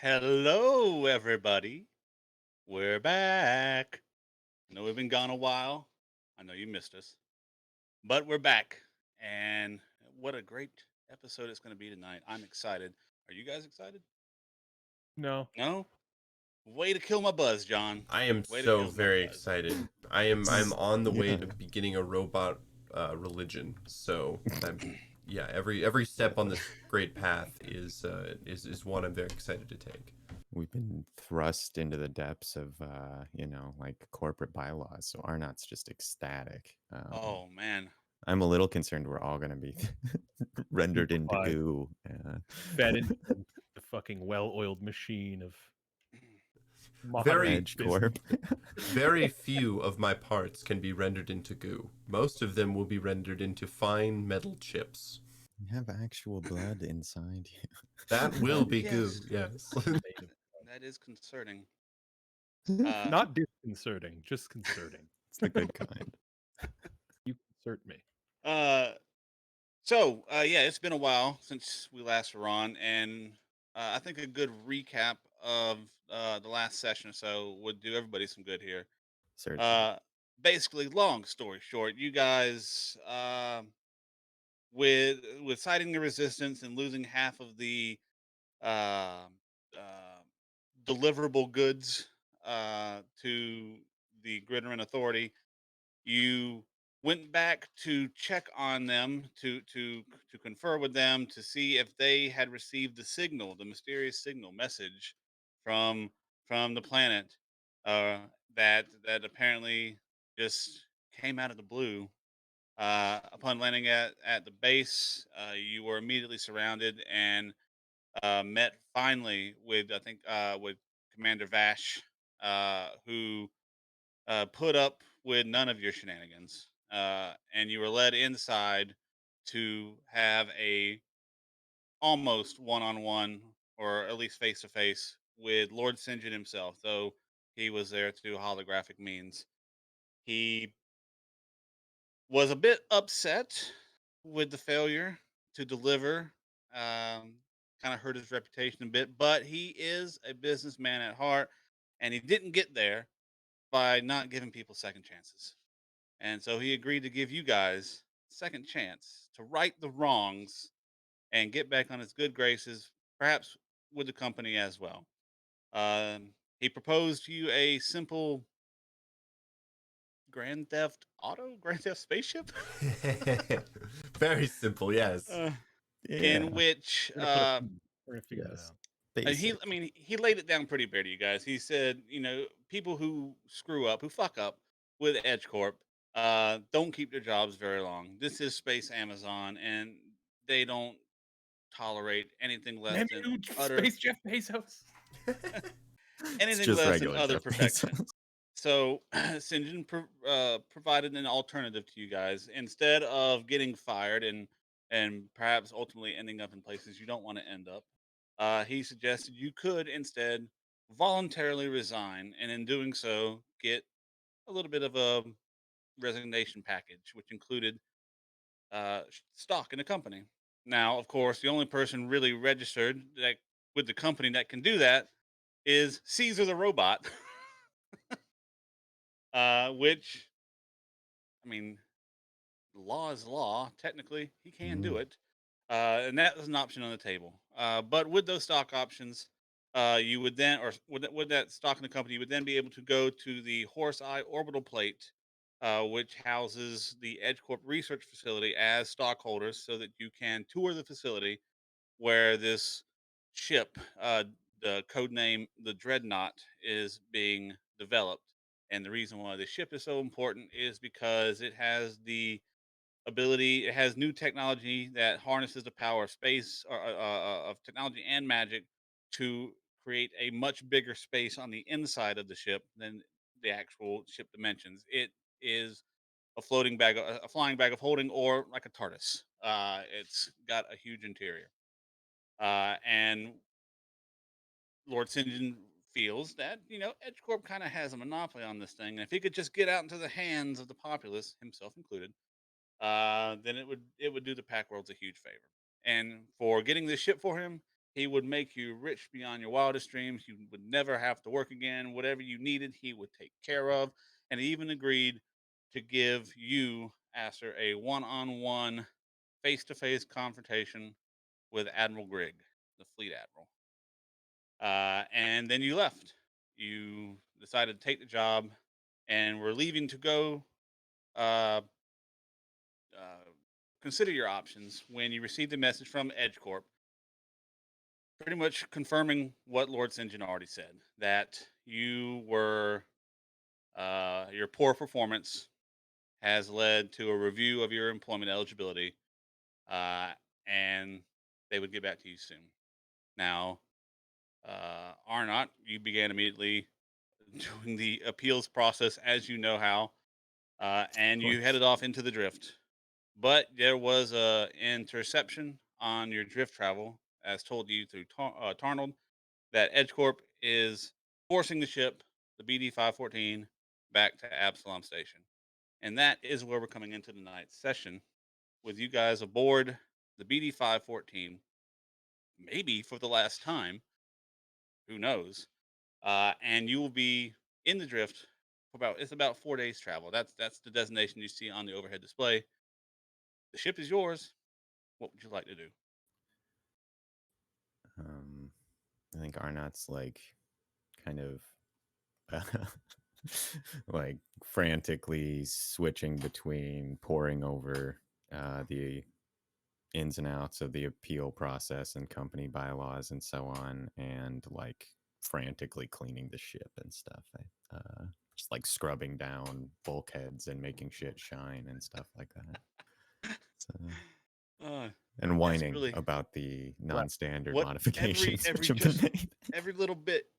Hello, everybody. We're back. I know we've been gone a while. I know you missed us, but we're back. And what a great episode it's going to be tonight. I'm excited. Are you guys excited? No. No? Way to kill my buzz, John. I am Way to so kill my very buzz. excited. I'm on the way to Yeah. beginning a robot religion. So yeah, every step on this great path is one I'm very excited to take. We've been thrust into the depths of, like corporate bylaws. So Arnott's just ecstatic. Oh, man. I'm a little concerned we're all going to be rendered into Stupefied, goo. fed into the fucking well-oiled machine of modern Very Edge business. Corp. very few of my parts can be rendered into goo. Most of them will be rendered into fine metal chips. You have actual blood inside you. That will be goo, Yes, yes. that is concerning. It's Uh, Not disconcerting, just concerning. the good kind. You concert me. uh, yeah, it's been a while since we last were on, and I think a good recap of the last session or so would do everybody some good here. Certainly. Uh, Basically, long story short, you guys, with citing the resistance and losing half of the uh, uh, deliverable goods to the Gritterin Authority, you went back to check on them to confer with them to see if they had received the signal, the mysterious signal message from from the planet that apparently just came out of the blue. Upon landing at the base, you were immediately surrounded and met finally with with Commander Vash, who put up with none of your shenanigans, and you were led inside to have a almost one-on-one, or at least face-to-face, with Lord Sinjin himself, though he was there through holographic means. He was a bit upset with the failure to deliver. Kind of hurt his reputation a bit, but he is a businessman at heart, and he didn't get there by not giving people second chances. And so he agreed to give you guys second chance to right the wrongs and get back on his good graces, perhaps with the company as well. He proposed to you a simple Grand Theft Spaceship, Very simple, yes. uh, in Yeah. which We're gonna put a we're gonna figure that Yes. out. Basic. he laid it down pretty bare to you guys. He said, you know, people who screw up, who fuck up with Edge Corp, don't keep their jobs very long. This is Space Amazon, and they don't tolerate anything less Damn than you, utter Space Jeff Bezos. It's anything just less than regular utter Jeff perfection. Bezos. So Sinjin provided an alternative to you guys. Instead of getting fired and perhaps ultimately ending up in places you don't want to end up, he suggested you could instead voluntarily resign, and in doing so, get a little bit of a resignation package, which included stock in the company. Now, of course, the only person really registered that with the company that can do that is Caesar the robot, which I mean, law is law. Technically, he can do Mm. it, and that was an option on the table. But with those stock options, you would then, or with that stock in the company, you would then be able to go to the Horse Eye Orbital Plate, which houses the Edge Corp research facility as stockholders, so that you can tour the facility where this ship, the code name the Dreadnought, is being developed. And the reason why the ship is so important is because it has new technology that harnesses the power of space, or of technology and magic, to create a much bigger space on the inside of the ship than the actual ship dimensions. It is a flying bag of holding, or like a TARDIS. It's got a huge interior, and Lord Sinjin feels that, you know, EdgeCorp kind of has a monopoly on this thing, and if he could just get out into the hands of the populace, himself included, then it would do the Pack Worlds a huge favor. And for getting this ship for him, He would make you rich beyond your wildest dreams. You would never have to work again. Whatever you needed, he would take care of. And he even agreed to give you, Aster, a one-on-one, face-to-face confrontation with Admiral Grigg, the fleet admiral. And then you left. You decided to take the job and were leaving to go uh, uh, consider your options when you received a message from EdgeCorp, pretty much confirming what Lord St. John already said, that you were your poor performance has led to a review of your employment eligibility, uh, and they would get back to you soon. Now, Arnott, you began immediately doing the appeals process as you know how, and you course. headed off into the drift. But there was a interception on your drift travel, as told you through Tarnold, that EdgeCorp is forcing the ship, the BD 514, back to Absolom Station. And that is where we're coming into tonight's session with you guys aboard the BD 514, maybe for the last time, who knows? And you will be in the drift for about 4 days travel. That's the destination you see on the overhead display. The ship is yours. What would you like to do? Um, I think Arnott's like kind of like frantically switching between poring over the ins and outs of the appeal process and company bylaws and so on, and like frantically cleaning the ship and stuff. Just like scrubbing down bulkheads and making shit shine and stuff like that. So, Uh, and it's whining really about the Right. non-standard what modifications every which have been just made. every little bit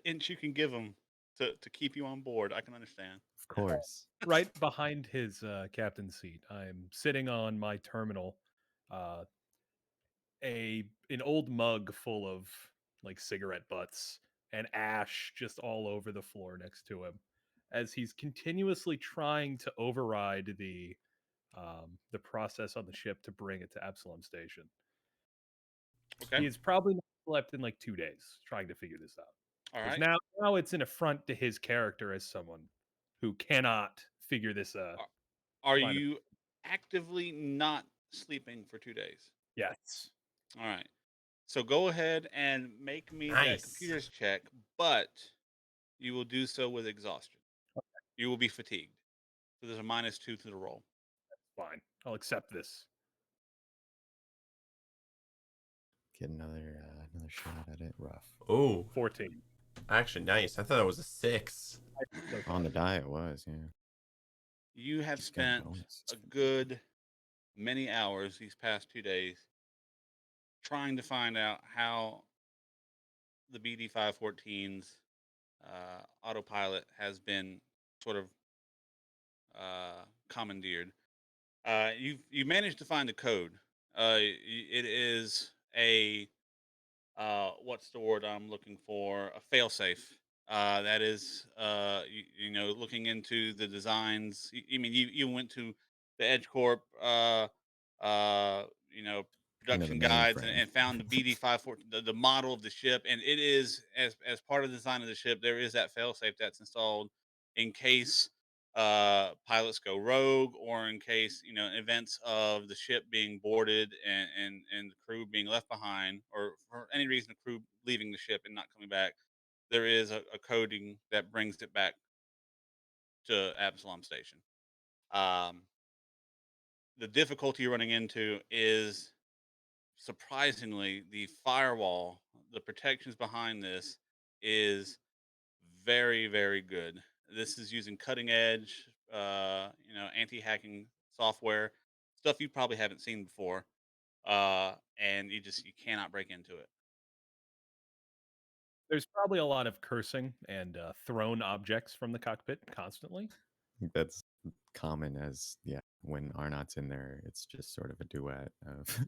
inch you can give them to keep you on board. I can understand. Of course. Right behind his captain's seat, I'm sitting on my terminal, uh, an old mug full of like cigarette butts and ash just all over the floor next to him, as he's continuously trying to override the process on the ship to bring it to Absolom Station. He Okay. has probably not slept in like 2 days trying to figure this out, All because right. now it's an affront to his character as someone who cannot figure this Are, are line of. you actively not sleeping for 2 days? Yes. All right. So go ahead and make me that Nice. computer's check, but you will do so with exhaustion. You will be fatigued. So there's a -2 to the roll. Fine. I'll accept this. Get another shot at it. Rough. Oh, 14. actually, nice. I thought that was a 6. So On the die it was, yeah. You have He's got spent bonus. a good many hours these past 2 days trying to find out how the BD 514's autopilot has been sort of commandeered. You managed to find the code. It is a what's the word I'm looking for? A failsafe. That is, looking into the designs. I mean, you went to the Edge Corp, Into the production guides mainframe. and found the BD 514, the model of the ship, and it is as part of the design of the ship. There is that failsafe that's installed in case pilots go rogue, or in case events of the ship being boarded and the crew being left behind, or for any reason the crew leaving the ship and not coming back. There is a coding that brings it back to Absolom Station. um, the difficulty you're running into is, surprisingly, the firewall, the protections behind this is very, very good. This is using cutting edge, anti-hacking software, stuff you probably haven't seen before, and you cannot break into it. there's probably a lot of cursing and thrown objects from the cockpit constantly. That's common as, yeah, when Arnott's in there, it's just sort of a duet of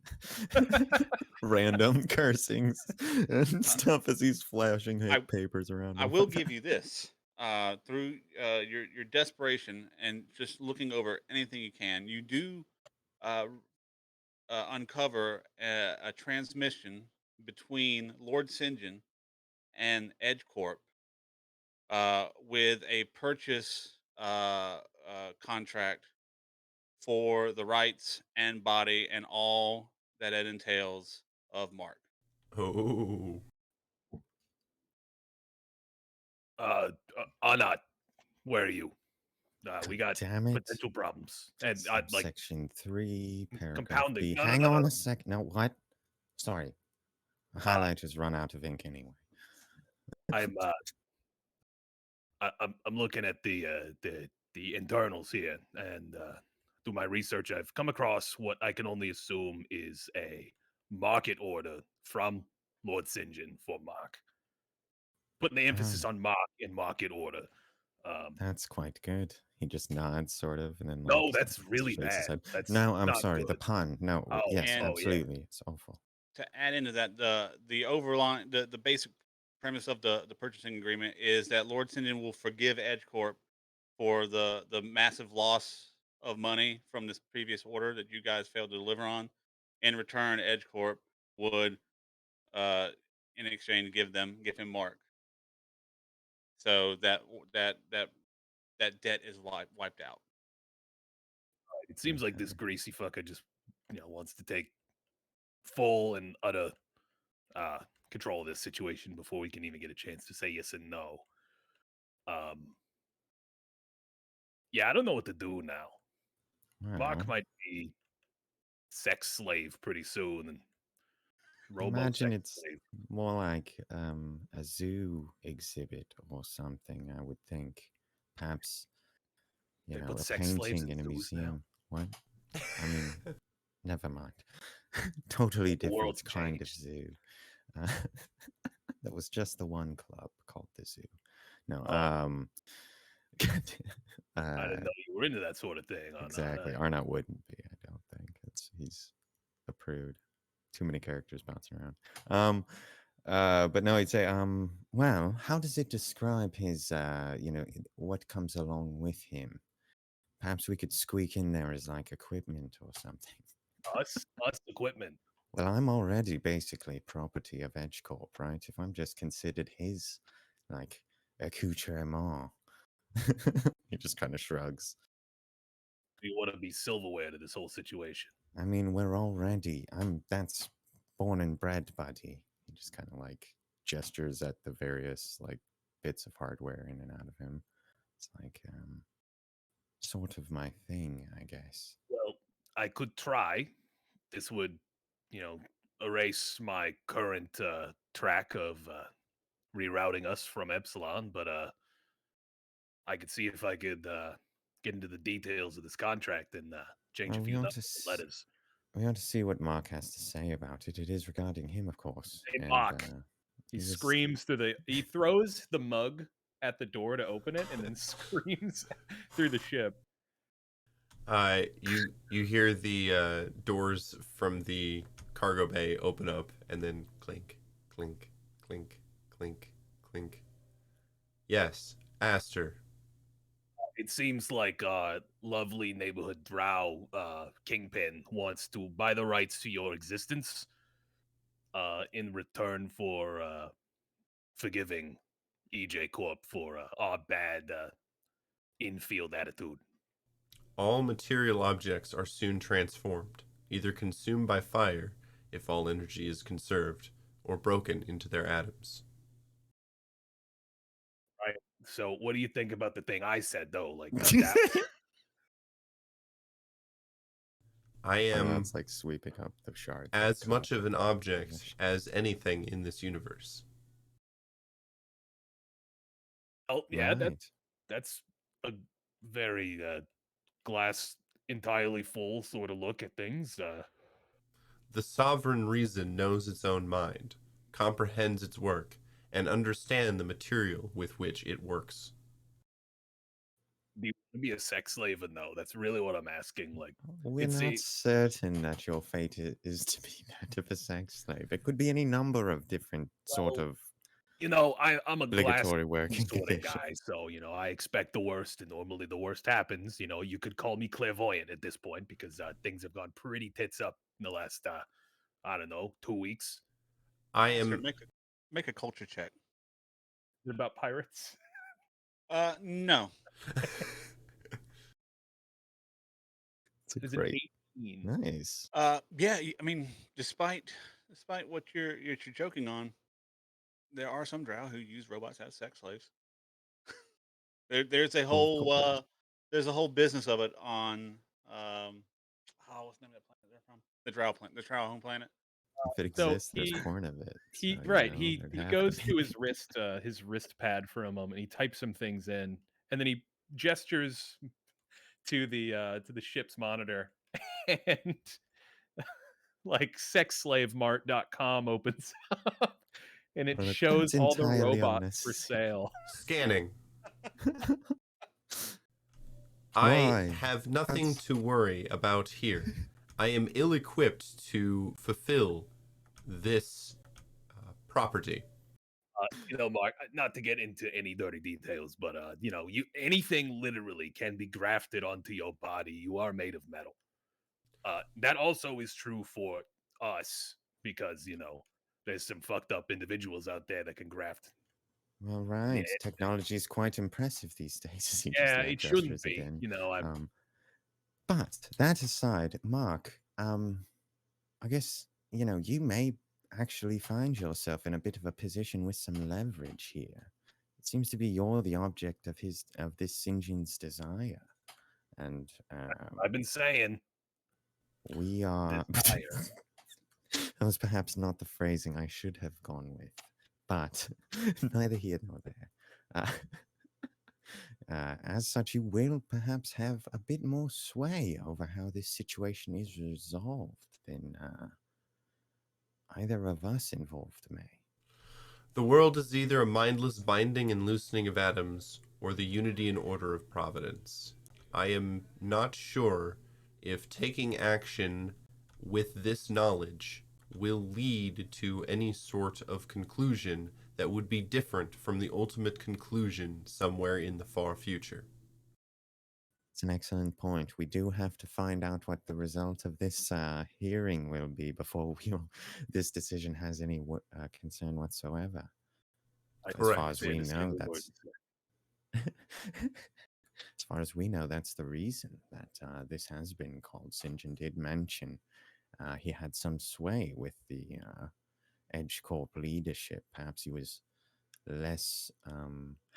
random cursings and stuff as he's flashing I papers around I him. will give you this. Through your desperation and just looking over anything you can, you do uh, uncover a transmission between Lord Sinjin and Edge Corp with a purchase contract for the rights and body and all that it entails of Mark. Oh, Anat, where are you? We got Damn it. potential problems, and like Section 3, paragraph compounding. B. No, Hang no, no, on no. a sec. No, what? Sorry. The Uh, highlighters run out of ink anyway. I'm I'm looking at the internals here, and through my research, I've come across what I can only assume is a market order from Lord Sinjin for Mark, putting the emphasis on Mark in market order. That's quite good. He just nods, sort of, and then No, like that's really shakes his bad. head. That's No, I'm not sorry. The good. pun. No, Oh, yes, And yeah. absolutely. It's awful. to add into that, the overline, the basic premise of the purchasing agreement is that Lord Sinjin will forgive Edge Corp for the massive loss of money from this previous order that you guys failed to deliver on. In return, Edge Corp would, uh, in exchange, give him Mark. So that debt is wiped out. It seems like this Okay. greasy fucker just wants to take full and utter uh control of this situation before we can even get a chance to say yes and no. Um yeah, I don't know what to do now. Mark Well, might be sex slave pretty soon, and robo imagine sex it's slave. more like a zoo exhibit or something, I would think. Perhaps, They put a sex slaves painting in in a zoos now. museum. What? I mean, never mind. Totally The world's different kind of changed. zoo. Uh, that was just the one club called the zoo. No, Oh, I uh, didn't know you were into that sort of thing or not. exactly. Arnott wouldn't be, I don't think. He's a prude. Too many characters bouncing around. But no, I'd say, well, how does it describe his, what comes along with him? Perhaps we could squeak in there as like equipment or something. Us equipment. Well, I'm already basically property of Edge Corp, right? If I'm just considered his, like, accoutrement. He just kind of shrugs. You want to be silverware to this whole situation. I mean, that's born and bred, buddy. He just kind of like gestures at the various like bits of hardware in and out of him. It's like, sort of my thing, I guess. Well, I could try. This would, you know, erase my current track of rerouting us from Epsilon, but I could see if I could get into the details of this contract and change Well, a few numbers and letters. we ought to see what Mark has to say about it. It is regarding him, of course. Hey, And Mark. He he was screams he throws the mug at the door to open it and then screams through the ship. you hear the doors from the cargo bay open up and then clink, clink, clink, clink, clink. Yes, Aster. It seems like lovely neighborhood drow Kingpin wants to buy the rights to your existence in return for forgiving EJ Corp for our bad infield attitude. All material objects are soon transformed, either consumed by fire, if all energy is conserved, or broken into their atoms. Right. So, what do you think about the thing I said, though? Like that. I Oh, am that's like sweeping up the shards. as much of an object as anything in this universe. Oh, yeah, Right. that's a very glass entirely full sort of look at things. The sovereign reason knows its own mind, comprehends its work, and understands the material with which it works. Do you want to be a sex slave? And no, that's really what I'm asking. Like, We're it's not a certain that your fate is to be that of a sex slave. It could be any number of different sort well, of I'm a glass obligatory working sort of conditions. guy, so I expect the worst, and normally the worst happens. You could call me clairvoyant at this point because things have gone pretty tits up in the last I don't know 2 weeks. I Aster, am. make a culture check. Is it about pirates? No. It's a Is it great, 18? nice. Yeah. I mean, despite what you're joking on, there are some drow who use robots as sex slaves. There's a Of whole course. there's a whole business of it on what's the name of that planet they're from? The drow planet, the drow home planet. If it So exists, there's porn of it. So, he you right know, he there'd he have to goes to be. his wrist pad for a moment. He types some things in, and then he gestures to the ship's monitor, and like sexslavemart.com opens up, and it But shows that's all the entirely robots for unnecessary. sale. Scanning. I Why? have nothing That's to worry about here. I am ill-equipped to fulfill this property. Mark, not to get into any dirty details, but you anything literally can be grafted onto your body. You are made of metal. That also is true for us because there's some fucked up individuals out there that can graft. well, Yeah, right. Technology is quite impressive these days, as he just yeah, it shouldn't gestures be. again. I'm But that aside, Mark, I guess, you may actually find yourself in a bit of a position with some leverage here. It seems to be you're the object of this Sinjin's desire. And I've been saying we are desire. that was perhaps not the phrasing I should have gone with, but neither here nor there. Uh, as such, you will perhaps have a bit more sway over how this situation is resolved than either of us involved may. The world is either a mindless binding and loosening of atoms, or the unity and order of providence. I am not sure if taking action with this knowledge will lead to any sort of conclusion that would be different from the ultimate conclusion somewhere in the far future. It's an excellent point. We do have to find out what the result of this hearing will be before this decision has any concern whatsoever. I As Correct. far as say we the know, single word. that's as far as we know, that's the reason that this has been called. St. John did mention he had some sway with the Edge Corp leadership. Perhaps he was less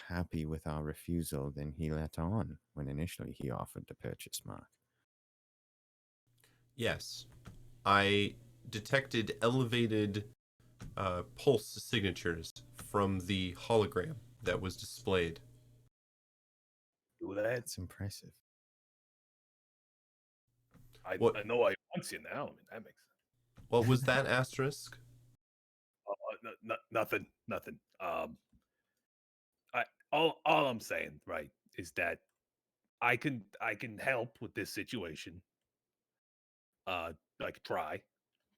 happy with our refusal than he let on when initially he offered to purchase Mark. Yes, I detected elevated pulse signatures from the hologram that was displayed. Do that. That's impressive. I What know I want you now. I mean, that makes sense. what was that asterisk? Nothing. I all I'm saying, right, is that I can help with this situation. I could try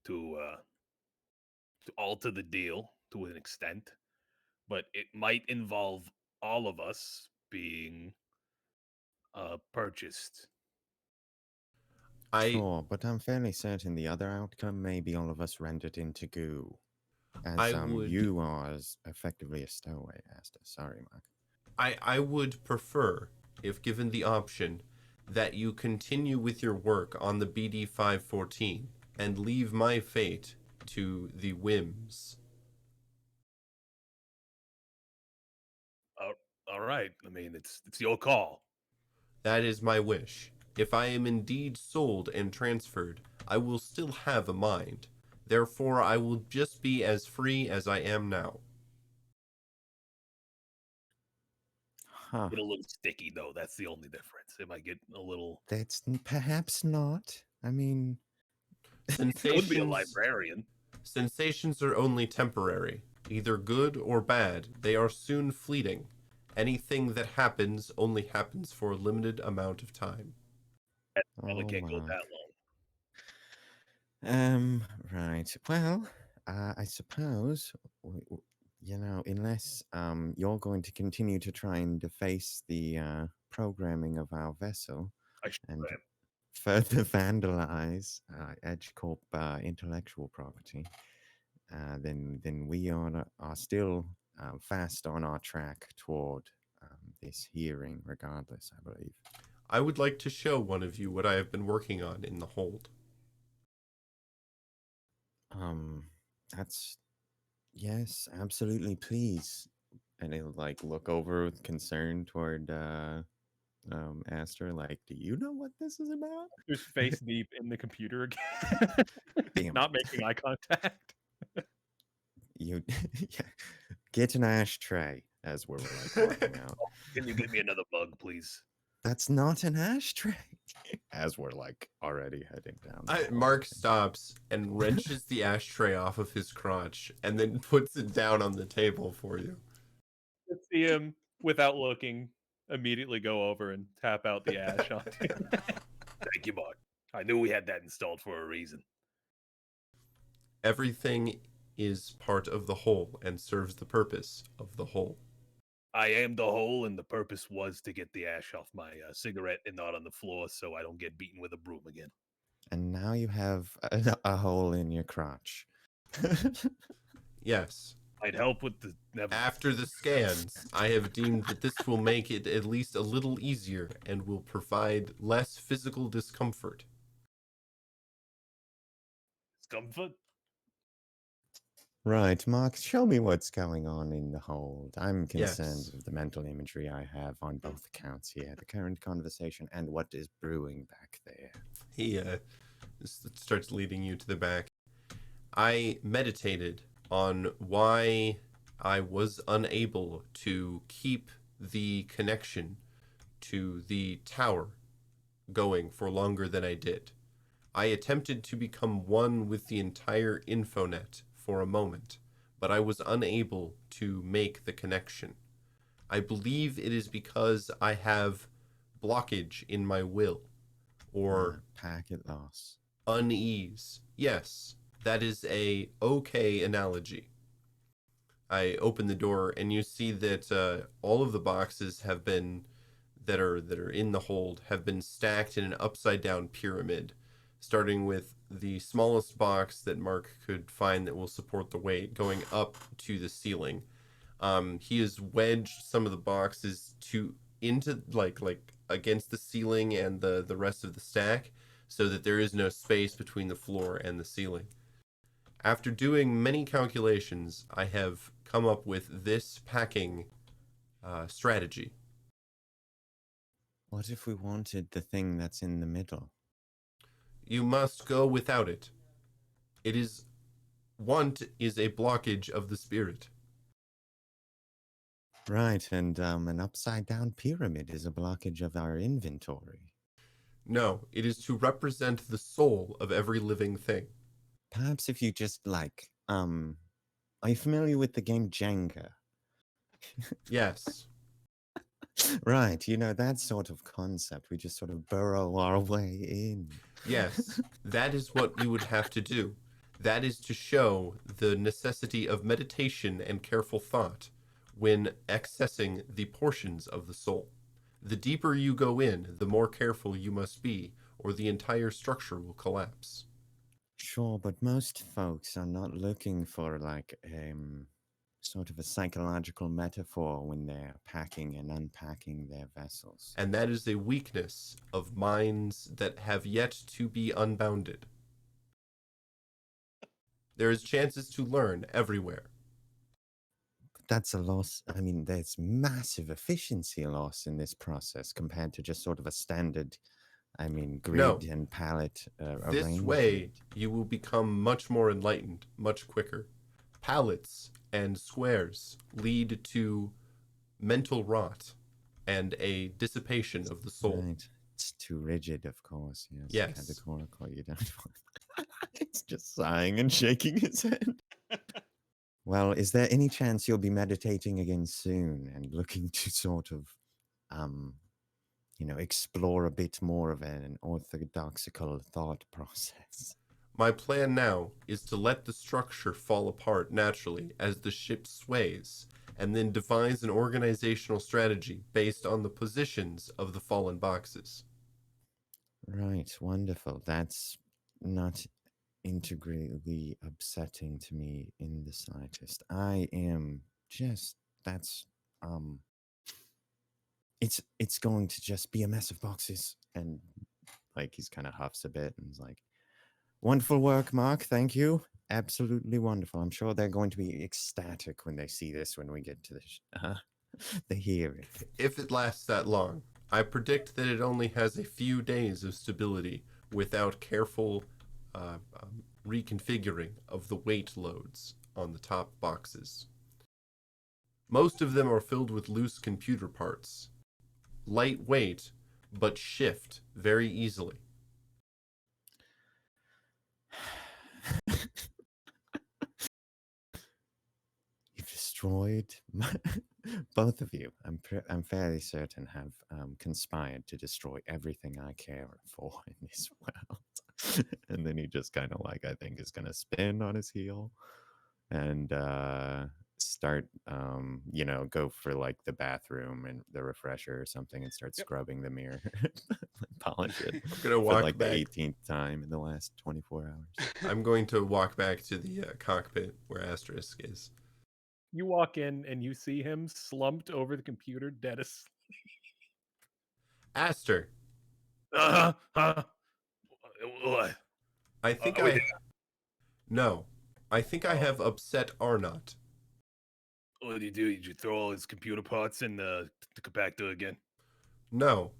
to alter the deal to an extent, but it might involve all of us being purchased. I Sure, but I'm fairly certain the other outcome may be all of us rendered into goo. As I would you are as effectively a stowaway, Aster. Sorry, Mark. I would prefer, if given the option, that you continue with your work on the BD 514 and leave my fate to the whims. All right. I mean, it's your call. That is my wish. If I am indeed sold and transferred, I will still have a mind. Therefore, I will just be as free as I am now. Huh. Get a little sticky though. That's the only difference. It might get a little. That's perhaps not. I mean, Could be a Sensations librarian. sensations are only temporary, either good or bad. They are soon fleeting. Anything that happens only happens for a limited amount of time. Probably oh, can't go Mark. that long. Right. Well, I suppose, unless you're going to continue to try and deface the programming of our vessel I should and have. further vandalize Edge Corp intellectual property, then we are still fast on our track toward this hearing, regardless, I believe. I would like to show one of you what I have been working on in the hold. That's yes, absolutely, please. And he'll like look over with concern toward Aster, like, do you know what this is about? Just face deep in the computer again. Damn Not it. making eye contact. You yeah. Get an ashtray as we're like walking out. Can you get me another mug, please? That's not an ashtray. As we're like already heading down. the hall. Mark stops and wrenches the ashtray off of his crotch and then puts it down on the table for you. Let's see him without looking immediately go over and tap out the ash on you. Thank you, Mark. I knew we had that installed for a reason. Everything is part of the whole and serves the purpose of the whole. I am the hole, and the purpose was to get the ash off my cigarette and not on the floor so I don't get beaten with a broom again. And now you have a hole in your crotch. Yes. I'd help with the... After the scans, I have deemed that this will make it at least a little easier and will provide less physical discomfort. Discomfort? Right, Mark, show me what's going on in the hold. I'm concerned Yes. with the mental imagery I have on both accounts here, the current conversation and what is brewing back there. He starts leading you to the back. I meditated on why I was unable to keep the connection to the tower going for longer than I did. I attempted to become one with the entire infonet for a moment, but I was unable to make the connection. I believe it is because I have blockage in my will, or packet loss. unease. Yes, that is a okay analogy. I open the door and you see that all of the boxes have been that are in the hold have been stacked in an upside down pyramid, starting with the smallest box that Mark could find that will support the weight, going up to the ceiling. He has wedged some of the boxes into like against the ceiling and the rest of the stack, so that there is no space between the floor and the ceiling. After doing many calculations, I have come up with this packing strategy. What if we wanted the thing that's in the middle? You must go without it. Want is a blockage of the spirit. Right, and an upside down pyramid is a blockage of our inventory. No, it is to represent the soul of every living thing. Perhaps if you just like, are you familiar with the game Jenga? Yes. Right, you know, that sort of concept. We just sort of burrow our way in. Yes, that is what you would have to do. That is to show the necessity of meditation and careful thought when accessing the portions of the soul. The deeper you go in, the more careful you must be, or the entire structure will collapse. Sure, but most folks are not looking for like sort of a psychological metaphor when they're packing and unpacking their vessels. And that is a weakness of minds that have yet to be unbounded. There is chances to learn everywhere. But that's a loss. I mean, there's massive efficiency loss in this process compared to just sort of a standard, grid and palette arrangement. This way, you will become much more enlightened, much quicker. Palettes and squares lead to mental rot and a dissipation of the soul. Right. It's too rigid, of course. Yes. Categorical. You don't want. It's just sighing and shaking his head. Well, is there any chance you'll be meditating again soon and looking to sort of, explore a bit more of an orthodoxical thought process? My plan now is to let the structure fall apart naturally as the ship sways, and then devise an organizational strategy based on the positions of the fallen boxes. Right, wonderful. That's not integrally upsetting to me in the slightest. I am just that's it's going to just be a mess of boxes. And like he's kind of huffs a bit and is like, wonderful work, Mark. Thank you. Absolutely wonderful. I'm sure they're going to be ecstatic when they see this when we get to the hearing. If it lasts that long, I predict that it only has a few days of stability without careful reconfiguring of the weight loads on the top boxes. Most of them are filled with loose computer parts. Lightweight, but shift very easily. You've destroyed both of you. I'm fairly certain have conspired to destroy everything I care for in this world. And then he just kind of like, I think, is going to spin on his heel and start, go for like the bathroom and the refresher or something and start scrubbing the mirror, polish it. I'm going to for walk like back. the 18th time in the last 24 hours. I'm going to walk back to the cockpit where Asterisk is. You walk in and you see him slumped over the computer, dead asleep. Aster, What? I think No. I think I have upset Arnott. What did you do? Did you throw all his computer parts in the compactor again? No.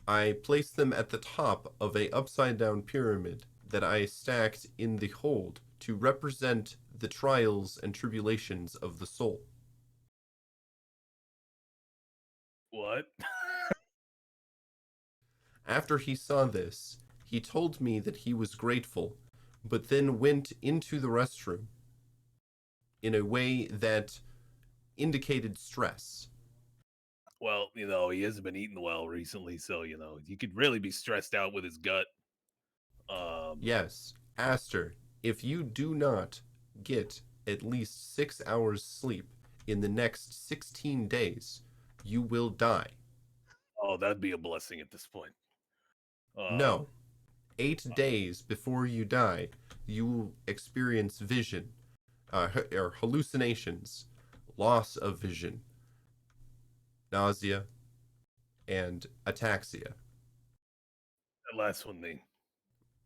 I placed them at the top of a upside-down pyramid that I stacked in the hold to represent the trials and tribulations of the soul. What? After he saw this, he told me that he was grateful, but then went into the restroom in a way that indicated stress. Well, he hasn't been eating well recently, so he could really be stressed out with his gut. Yes, Aster, if you do not get at least 6 hours sleep in the next 16 days, you will die. Oh, that'd be a blessing at this point. No. 8 days before you die, you will experience vision, or hallucinations, loss of vision, nausea, and ataxia. That last one, thing.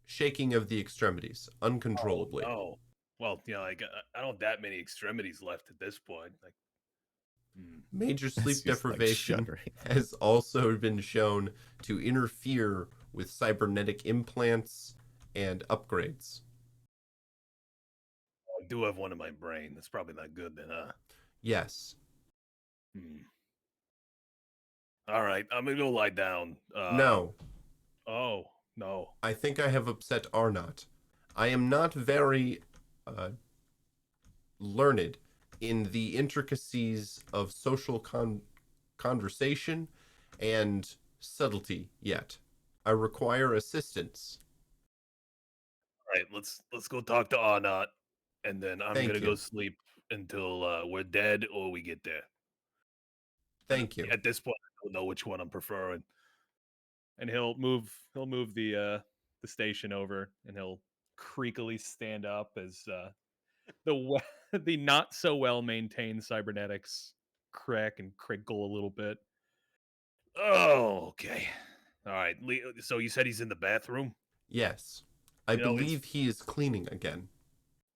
Shaking of the extremities, uncontrollably. Oh. Well, I don't have that many extremities left at this point. Like, Major sleep It's just, like, deprivation shuddering. has also been shown to interfere with cybernetic implants and upgrades. I do have one in my brain. That's probably not good then, huh? Yes. All right, I'm gonna go lie down. No. Oh, no. I think I have upset Arnott. I am not very learned in the intricacies of social conversation and subtlety yet. I require assistance. All right, let's go talk to Arnott, and then I'm Thank gonna you. go sleep until we're dead or we get there. Thank you. At this point, I don't know which one I'm preferring. And he'll move the station over, and he'll creakily stand up as the not so well maintained cybernetics crack and crinkle a little bit. Oh, okay. All right. So you said he's in the bathroom? Yes. I believe he is cleaning again.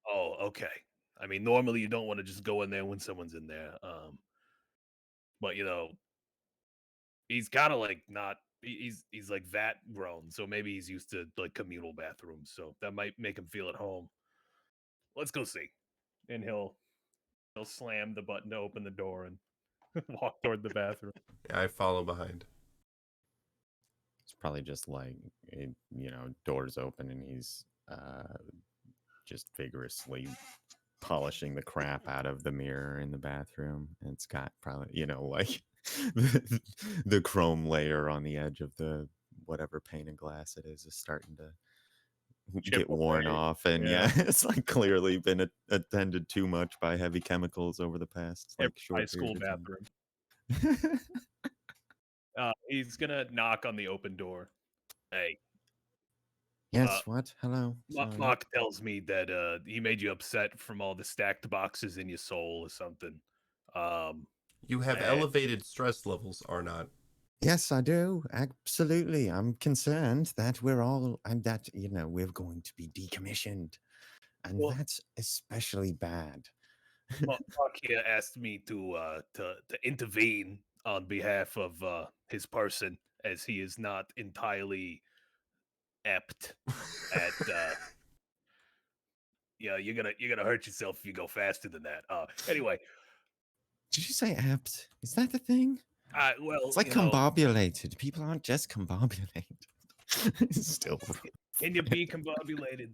Oh, okay. I mean, normally you don't want to just go in there when someone's in there. But he's kind of like not. He's like that grown, so maybe he's used to like communal bathrooms, so that might make him feel at home. Let's go see. And he'll slam the button to open the door and walk toward the bathroom. I follow behind. It's probably just like, doors open and he's just vigorously polishing the crap out of the mirror in the bathroom. And it's got probably, like the chrome layer on the edge of the whatever pane of glass it is starting to get worn off. And it's like clearly been attended too much by heavy chemicals over the past short high school bathroom. He's gonna knock on the open door. Hey. Yes, what? Hello? Ma Sorry. Mark tells me that he made you upset from all the stacked boxes in your soul or something. You have And elevated stress levels, are not. Yes, I do. Absolutely. I'm concerned that we're all, and that, you know, we're going to be decommissioned. And well, that's especially bad. Mark here asked me to intervene on behalf of his person, as he is not entirely apt at yeah, you're gonna hurt yourself if you go faster than that. Anyway, Did you say apt? Is that a thing? well, It's like combobulated. People aren't just combobulated. It's still can you be combobulated?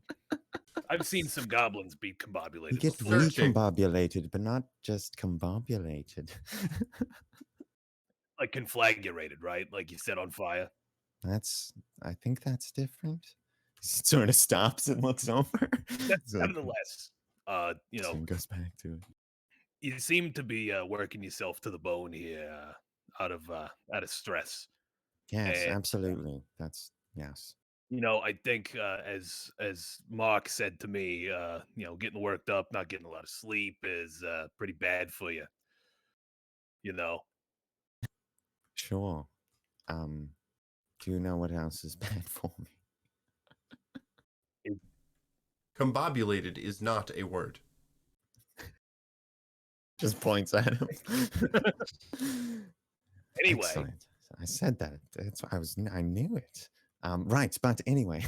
I've seen some goblins be you combobulated get before. Searching. recombobulated, but not just combobulated. Like conflagrated, right? Like you set on fire. I think that's different. He sort of stops and looks over. It's like, Nevertheless, and goes back to it. you seem to be working yourself to the bone here, out of stress. Yes, And absolutely. That's yes. I think as Mark said to me, getting worked up, not getting a lot of sleep is pretty bad for you. You know, Sure. Do you know what else is bad for me? Combobulated is not a word. Just points at him. Anyway, Excellent. I said that. I knew it. Right, but anyway,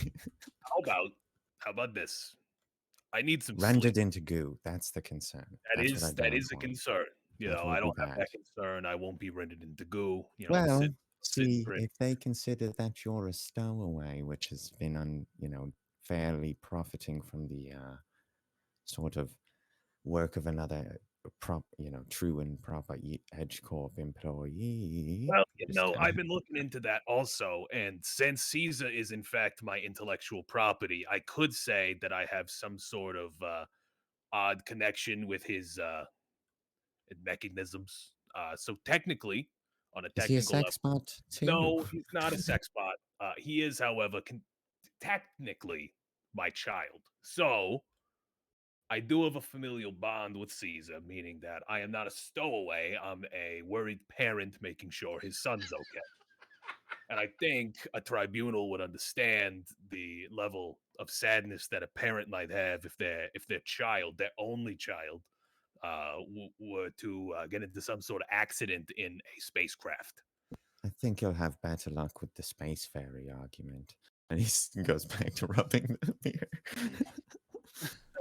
how about this? I need some rendered sleep. into goo. That's the concern. That's what I That don't is a want. concern. That I would be don't have bad. that concern. I won't be rendered into goo. I'm Well, sitting see, pretty. if they consider that you're a stowaway, which has been fairly profiting from the sort of work of another true and proper Edge Corp employee. Well, Just I've been looking into that also, and since Caesar is in fact my intellectual property, I could say that I have some sort of odd connection with his mechanisms. So technically, on a is he a technical level, sex bot too? no, he's not a sex bot. He is, however, technically my child. So I do have a familial bond with Caesar, meaning that I am not a stowaway. I'm a worried parent making sure his son's okay. And I think a tribunal would understand the level of sadness that a parent might have if their child, their only child, were to get into some sort of accident in a spacecraft. I think you'll have better luck with the space fairy argument. And he goes back to rubbing the mirror.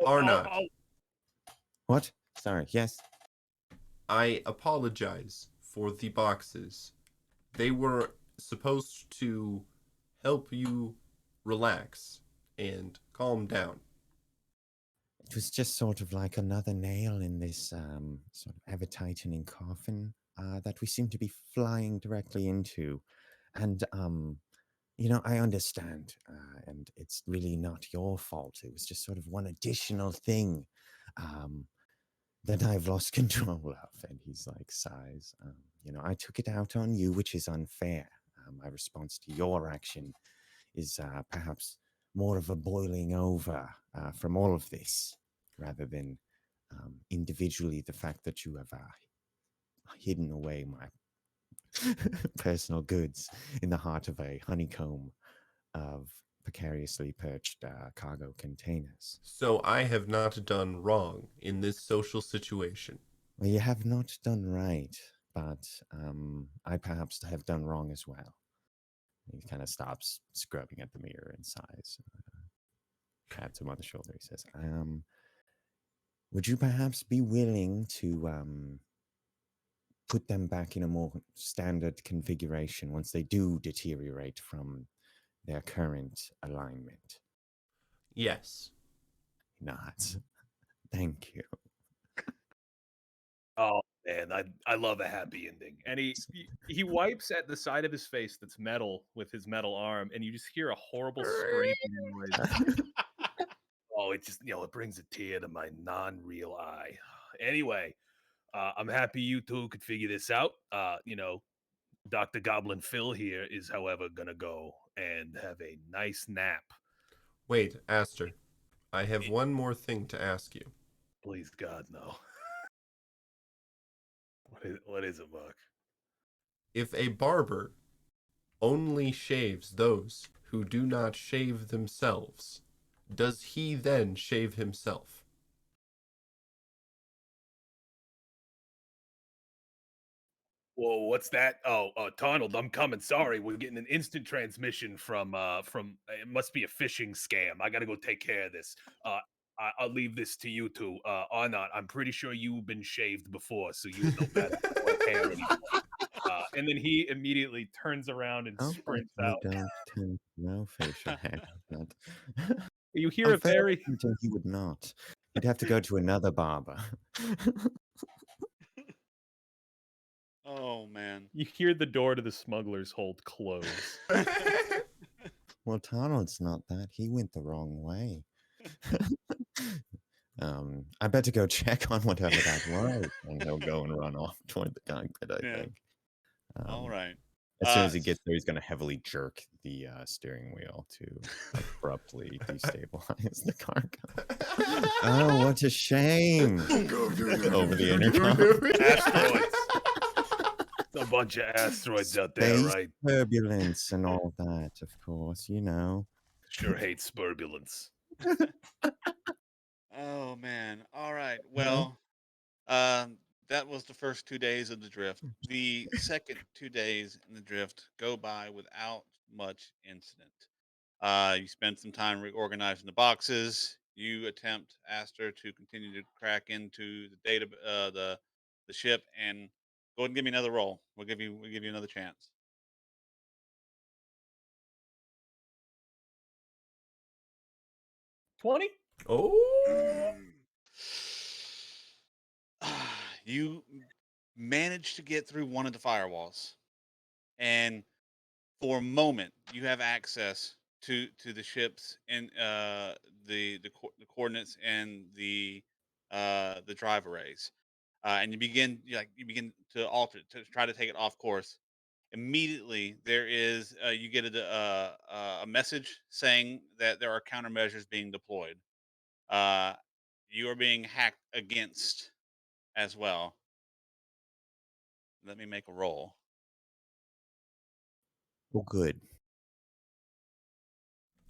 Are I'll, not. I'll, What? Sorry. Yes. I apologize for the boxes. They were supposed to help you relax and calm down. It was just sort of like another nail in this sort of ever tightening coffin that we seem to be flying directly into. And, I understand, and it's really not your fault. It was just sort of one additional thing um, that I've lost control of. And he's like, sighs. I took it out on you, which is unfair. My response to your action is perhaps more of a boiling over from all of this rather than individually the fact that you have hidden away my personal goods in the heart of a honeycomb of precariously perched cargo containers. So I have not done wrong in this social situation. Well, you have not done right, but I perhaps have done wrong as well. He kind of stops scrubbing at the mirror and sighs. Pats him on the shoulder. He says, would you perhaps be willing to put them back in a more standard configuration once they do deteriorate from their current alignment? Yes. He nods. Thank you. oh man, I love a happy ending. And he wipes at the side of his face that's metal with his metal arm, and you just hear a horrible screaming noise. Oh, it just it brings a tear to my non-real eye. Anyway, I'm happy you two could figure this out. Dr. Goblin Phil here is, however, gonna go and have a nice nap. Wait, Aster. I have one more thing to ask you. Please, God, no. What is it, Buck? If a barber only shaves those who do not shave themselves, does he then shave himself? Whoa, what's that? Oh, Donald, I'm coming. Sorry, we're getting an instant transmission from. It must be a phishing scam. I gotta go take care of this. I'll leave this to you two. Arnott, I'm pretty sure you've been shaved before, so you would know better. Or hair anymore. And then he immediately turns around and sprints I out. don't tend to know facial hair, but You hear a very very confident he would not. He'd have to go to another barber. Oh man. you hear the door to the smuggler's hold close. Well, Donald's not that. He went the wrong way. I better go check on whatever that was, and he'll go and run off toward the cockpit, I Yeah. think. All right. As soon as he gets there, he's going to heavily jerk the steering wheel to abruptly destabilize the cargo. Oh, what a shame! Over the intercom. Asteroids. A bunch of asteroids out there, Space right? turbulence and all that, of course, you know. Sure hate spurbulence. Oh man. All right. Well, that was the first 2 days of the drift. The second 2 days in the drift go by without much incident. You spend some time reorganizing the boxes. You attempt, Aster, to continue to crack into the data, the ship, and go ahead and give me another roll. We'll give you another chance. 20? Oh, You manage to get through one of the firewalls, and for a moment, you have access to the ships and the coordinates and the drive arrays, and you begin to alter to try to take it off course. Immediately, there is you get a message saying that there are countermeasures being deployed. Uh, you are being hacked against as well. Let me make a roll. Oh, good.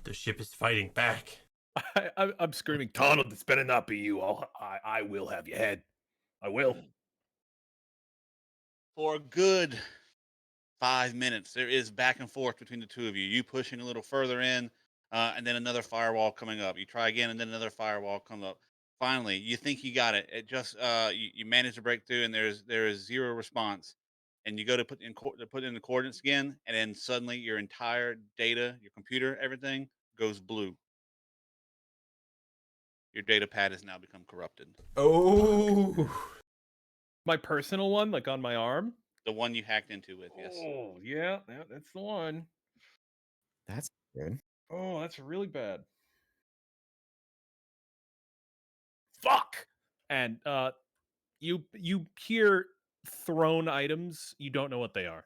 the ship is fighting back. I'm screaming, Donald, this better not be you. I will have your head. I will. For a good 5 minutes, there is back and forth between the two of you. You pushing a little further in, and then another firewall coming up. You try again, and then another firewall comes up. Finally, you think you got it. It just you manage to break through, and there is zero response. And you go to put in the coordinates again, and then suddenly your entire data, your computer, everything goes blue. Your data pad has now become corrupted. Oh, My personal one, like on my arm. The one you hacked into with, yes. Oh, yeah, that's the one. That's good. Oh, that's really bad. Fuck. And you hear thrown items, you don't know what they are.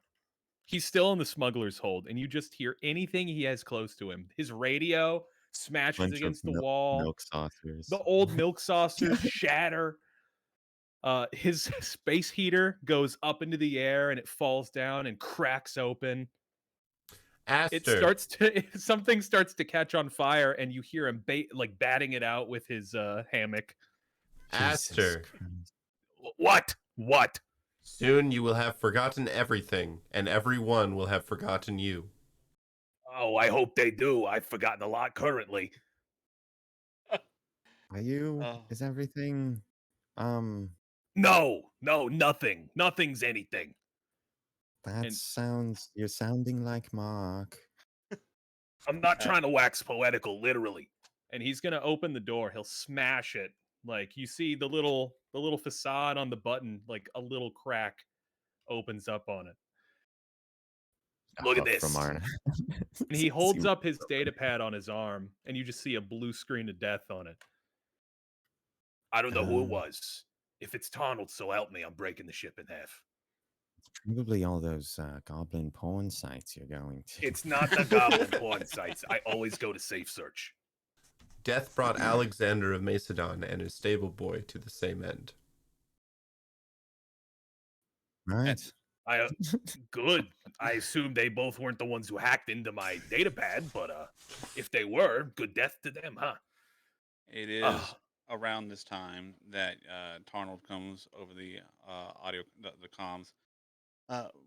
He's still in the smuggler's hold, and you just hear anything he has close to him. His radio smashes Bunch of against the wall. milk saucers. The old milk saucers shatter. His space heater goes up into the air and it falls down and cracks open. Aster. Something starts to catch on fire, and you hear him batting it out with his hammock. Aster. What? Soon you will have forgotten everything, and everyone will have forgotten you. Oh, I hope they do. I've forgotten a lot currently. Are you? Oh. Is everything? No, nothing. Nothing's anything. That And- sounds. You're sounding like Mark. I'm not trying to wax poetical, literally. And he's gonna open the door. He'll smash it. Like you see the little facade on the button, like a little crack opens up on it. Look at this. From Arna. And he holds up his data pad on his arm, and you just see a blue screen of death on it. I don't know who it was. If it's Donald, so help me, I'm breaking the ship in half. Probably all those goblin porn sites you're going to. It's not the goblin porn sites. I always go to safe search. Death brought Alexander of Macedon and his stable boy to the same end. Right. I good. I assume they both weren't the ones who hacked into my datapad, but if they were, good death to them, huh? It is around this time that Tarnold comes over the audio, the comms.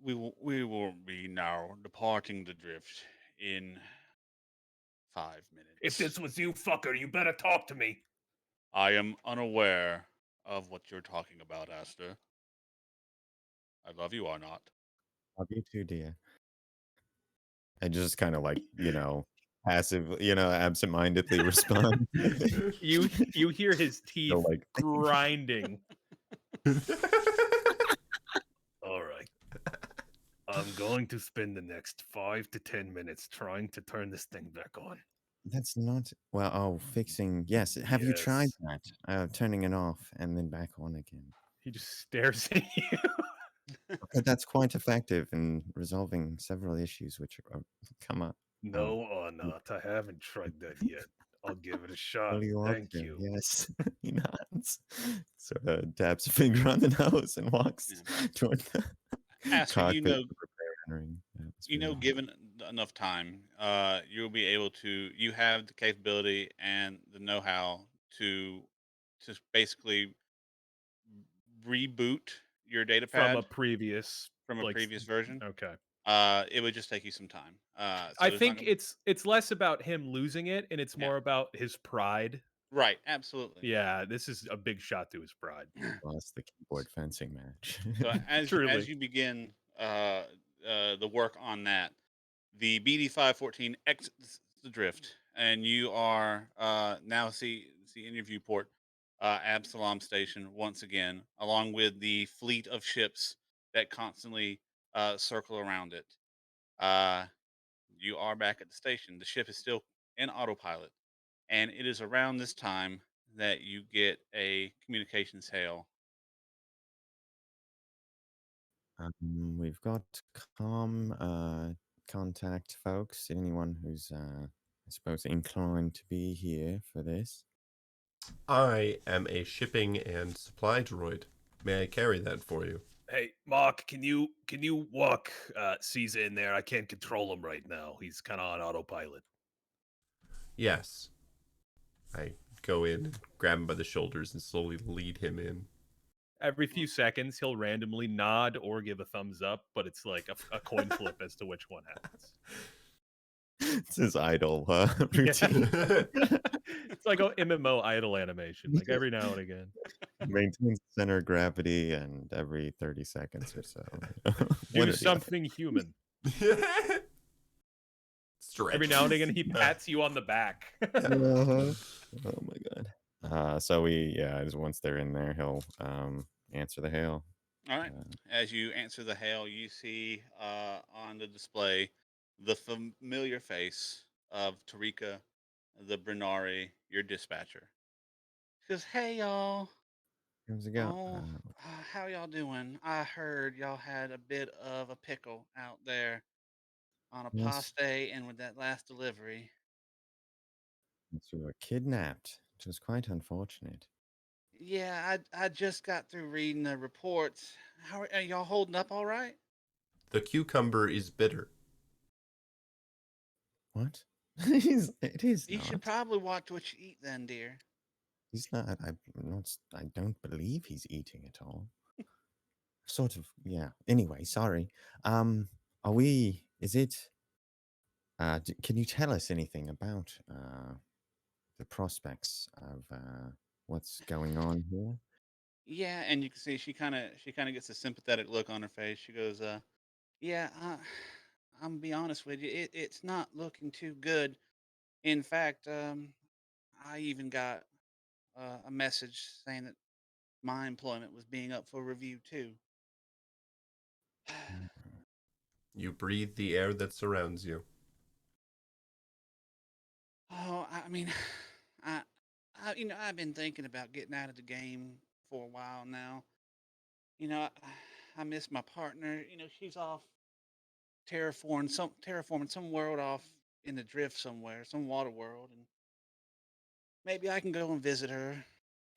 We will be now departing the drift in 5 minutes. If this was you, fucker, you better talk to me. I am unaware of what you're talking about, Aster. I love you or not. Love you too, dear. I just kind of like, passive, absentmindedly respond. You hear his teeth Feel like- grinding. All right. I'm going to spend the next 5 to 10 minutes trying to turn this thing back on. That's not fixing. Yes, have you tried Yes. that? Turning it off and then back on again. He just stares at you. Okay, that's quite effective in resolving several issues which come up. No or not. I haven't tried that yet. I'll give it a shot. Well, you ought Thank to, you. yes. He nods. Sort of taps a finger on the nose and walks toward the Aster, cockpit to prepare entering. given enough time, you'll be able to. You have the capability and the know-how to basically reboot your data From a pad previous from a previous version. Okay. It would just take you some time. So I there's not think gonna be- it's less about him losing it and it's more about his pride. right. Absolutely. Yeah, this is a big shot to his pride. Lost the keyboard fencing match. So as Truly. you begin the work on that, the BD 514 exits the drift, and you are now see in your viewport Absolom Station once again, along with the fleet of ships that constantly circle around it. Uh, you are back at the station. The ship is still in autopilot, and it is around this time that you get a communications hail. We've got contact folks. Anyone who's, I suppose, inclined to be here for this. I am a shipping and supply droid. May I carry that for you? Hey, Mark, can you walk Caesar in there? I can't control him right now. He's kind of on autopilot. Yes. I go in, grab him by the shoulders, and slowly lead him in. Every few seconds, he'll randomly nod or give a thumbs up, but it's like a coin flip as to which one happens. It's his idol routine. routine. It's like an MMO idle animation, like every now and again. Maintains center of gravity and every 30 seconds or so. Do something human. Stretch. Every now and again, he pats you on the back. Oh my god. So once they're in there, he'll answer the hail. All right. As you answer the hail, you see on the display the familiar face of Tarika, the Brinari, your dispatcher. She goes, "Hey, y'all. How's it go? Oh, how y'all doing? I heard y'all had a bit of a pickle out there on a Yes. past day and with that last delivery. We were kidnapped, which was quite unfortunate. Yeah, I just got through reading the reports. How are y'all holding up all right? The cucumber is bitter. What? It is You not. should probably watch what you eat then, dear. He's not. I don't believe he's eating it all. Sort of. Yeah. Anyway, sorry. Are we? Is it? Can you tell us anything about the prospects of what's going on here? Yeah, and you can see she kind of gets a sympathetic look on her face. She goes, yeah, I'm gonna be honest with you, it's not looking too good. In fact, I even got a message saying that my employment was being up for review too. You breathe the air that surrounds you. Oh, I mean, I, I've been thinking about getting out of the game for a while now. I miss my partner. She's off terraforming some world off in the drift somewhere, some water world, and maybe I can go and visit her.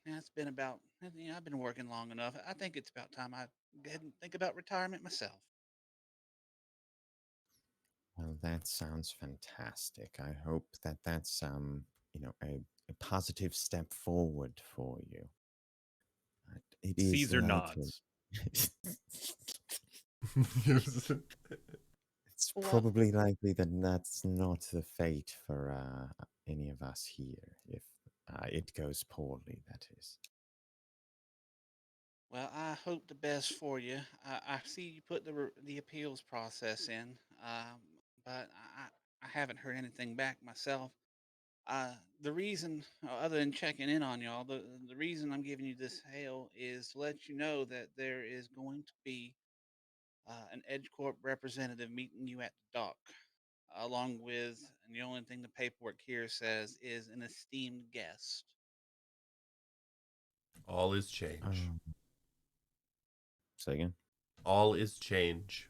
Yeah, it's been about, I've been working long enough. I think it's about time I go ahead and think about retirement myself. Well, that sounds fantastic. I hope that that's a positive step forward for you. It is Caesar likely. nods. It's Well, probably likely that that's not the fate for any of us here, if it goes poorly, that is. well, I hope the best for you. I see you put the appeals process in, but I haven't heard anything back myself. The reason, other than checking in on y'all, the reason I'm giving you this hail is to let you know that there is going to be an Edge Corp representative meeting you at the dock, along with, and the only thing the paperwork here says is an esteemed guest. All is change. Um, say again? All is change.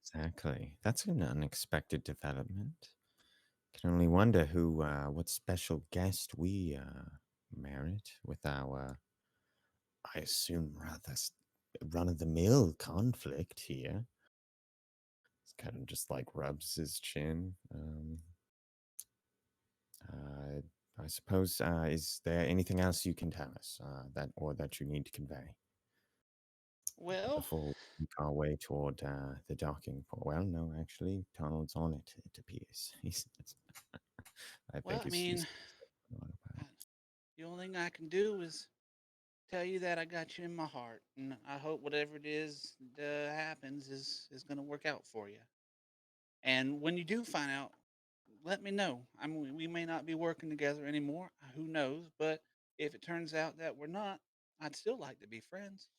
Exactly. That's an unexpected development. Can only wonder what special guest we merit with our, I assume, rather run-of-the-mill conflict here. It's kind of just like rubs his chin. Uh, I suppose, is there anything else you can tell us that you need to convey Well, before we make our way toward the docking port? Well, no, actually, Donald's on it. It appears. I well, think I he's mean, I, the only thing I can do is tell you that I got you in my heart, and I hope whatever it is that happens is going to work out for you. And when you do find out, let me know. I mean, we may not be working together anymore. Who knows? But if it turns out that we're not, I'd still like to be friends.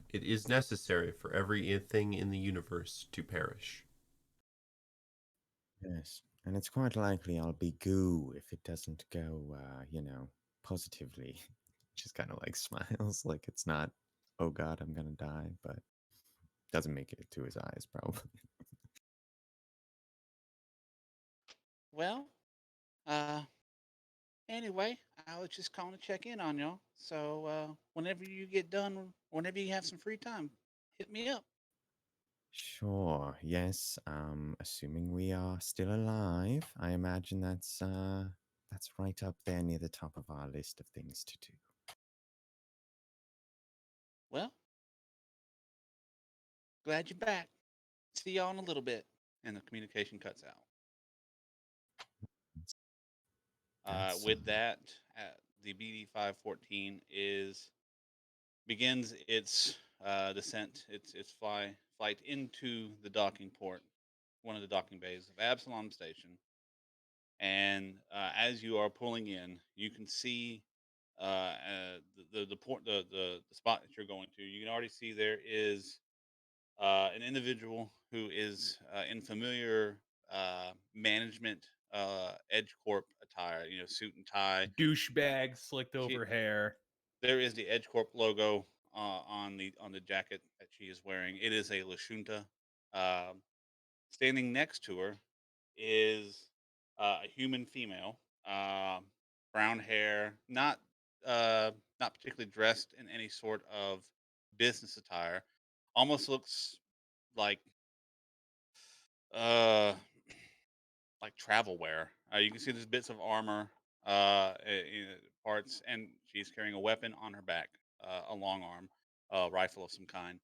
It is necessary for everything in the universe to perish. Yes, and it's quite likely I'll be goo if it doesn't go, positively. Just kind of like smiles, like it's not, oh God, I'm gonna die, but doesn't make it to his eyes, probably. Well, uh, anyway, I was just calling to check in on y'all. So whenever you get done, whenever you have some free time, hit me up. Sure, yes. Assuming we are still alive, I imagine that's right up there near the top of our list of things to do. Well, glad you're back. See y'all in a little bit. And the communication cuts out. That's With that, the BD 514 begins its descent, its flight into the docking port, one of the docking bays of Absolom Station. And as you are pulling in, you can see the port, the spot that you're going to. You can already see there is an individual who is in familiar management Edge Corp attire, suit and tie. Douchebag, slicked She over hair. There is the Edge Corp logo on the jacket that she is wearing. It is a Lashunta. Um, Standing next to her is a human female, brown hair, not particularly dressed in any sort of business attire. Almost looks like uh like travel wear. You can see there's bits of armor, parts, and she's carrying a weapon on her back, a long arm, rifle of some kind.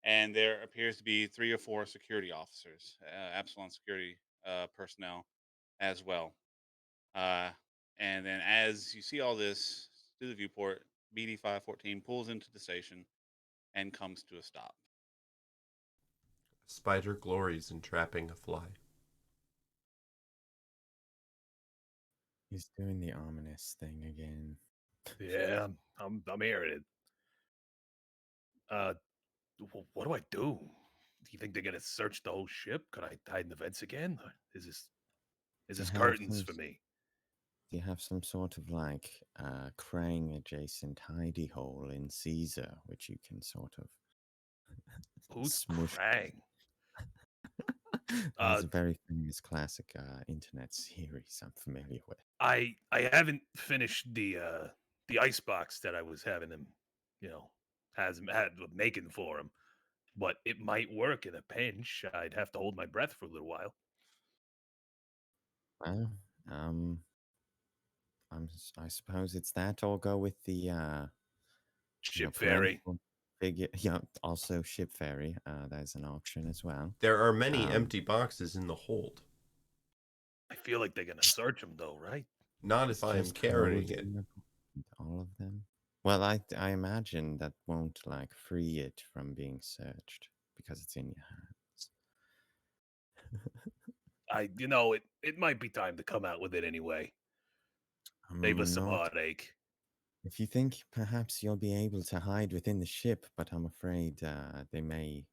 And there appears to be 3 or 4 security officers, Absalom security personnel as well. Uh, and then as you see all this through the viewport, BD 514 pulls into the station and comes to a stop. A spider glories in trapping a fly. He's doing the ominous thing again. Yeah, I'm hearing it. Uh, what do I do? Do you think they're gonna search the whole ship? Could I hide in the vents again? Or is Do you this have curtains for me? Do you have some sort of like Krang adjacent hidey hole in Caesar, which you can sort of Who's smush? Krang? There's a very famous classic internet series I'm familiar with. I haven't finished the icebox that I was having him, had making for him, but it might work in a pinch. I'd have to hold my breath for a little while. Well, I suppose it's that, or go with the Ship ferry. parental figure. Yeah, also ship ferry. There's an option as well. There are many empty boxes in the hold. I feel like they're gonna search them though, right? Not if I am Just carrying hold it. all of them. Well, I imagine that won't like free it from being searched because it's in your hands. It might be time to come out with it anyway. Save us some Not heartache. if you think perhaps you'll be able to hide within the ship, but I'm afraid they may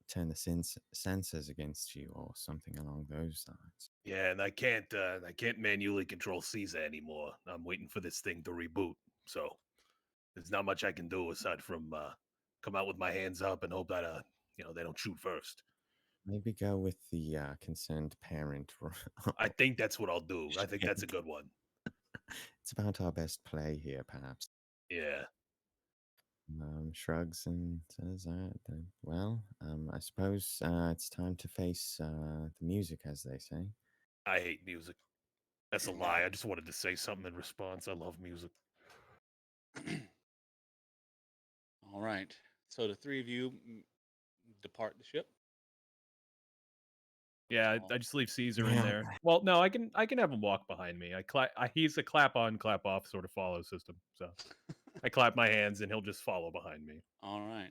turn the sensors against you or something along those lines. Yeah, and I can't manually control Caesar anymore. I'm waiting for this thing to reboot. So there's not much I can do aside from come out with my hands up and hope that they don't shoot first. Maybe go with the concerned parent. I think that's what I'll do. I think that's a good one. It's about our best play here, perhaps. Yeah. Shrugs and says, I suppose it's time to face the music, as they say. I hate music. That's a lie. I just wanted to say something in response. I love music. All right. So the three of you depart the ship. Yeah, I just leave Caesar in there. Well, no, I can have him walk behind me. He's a clap on, clap off sort of follow system. So I clap my hands and he'll just follow behind me. All right.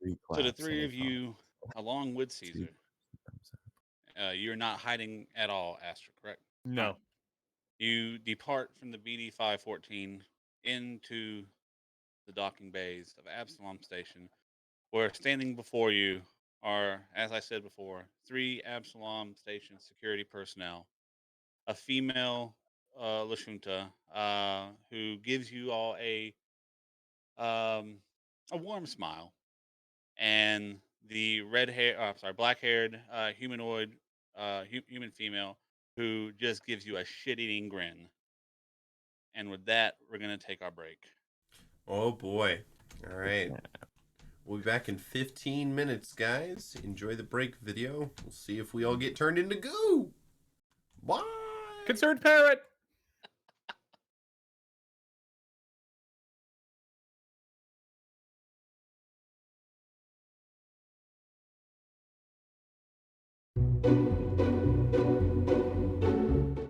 3 So the claps three and of he you, follows. along with 2 Caesar, thumbs up. you're not hiding at all, Aster, correct? No. All right. You depart from the BD 514 into the docking bays of Absolom Station, where standing before you are, as I said before, 3 Absolom Station security personnel, a female Lashunta, who gives you all a warm smile, and the black-haired humanoid human female who just gives you a shit-eating grin. And with that, we're gonna take our break. Oh boy. All right. We'll be back in 15 minutes, guys. Enjoy the break video. We'll see if we all get turned into goo. Bye. Concerned parrot.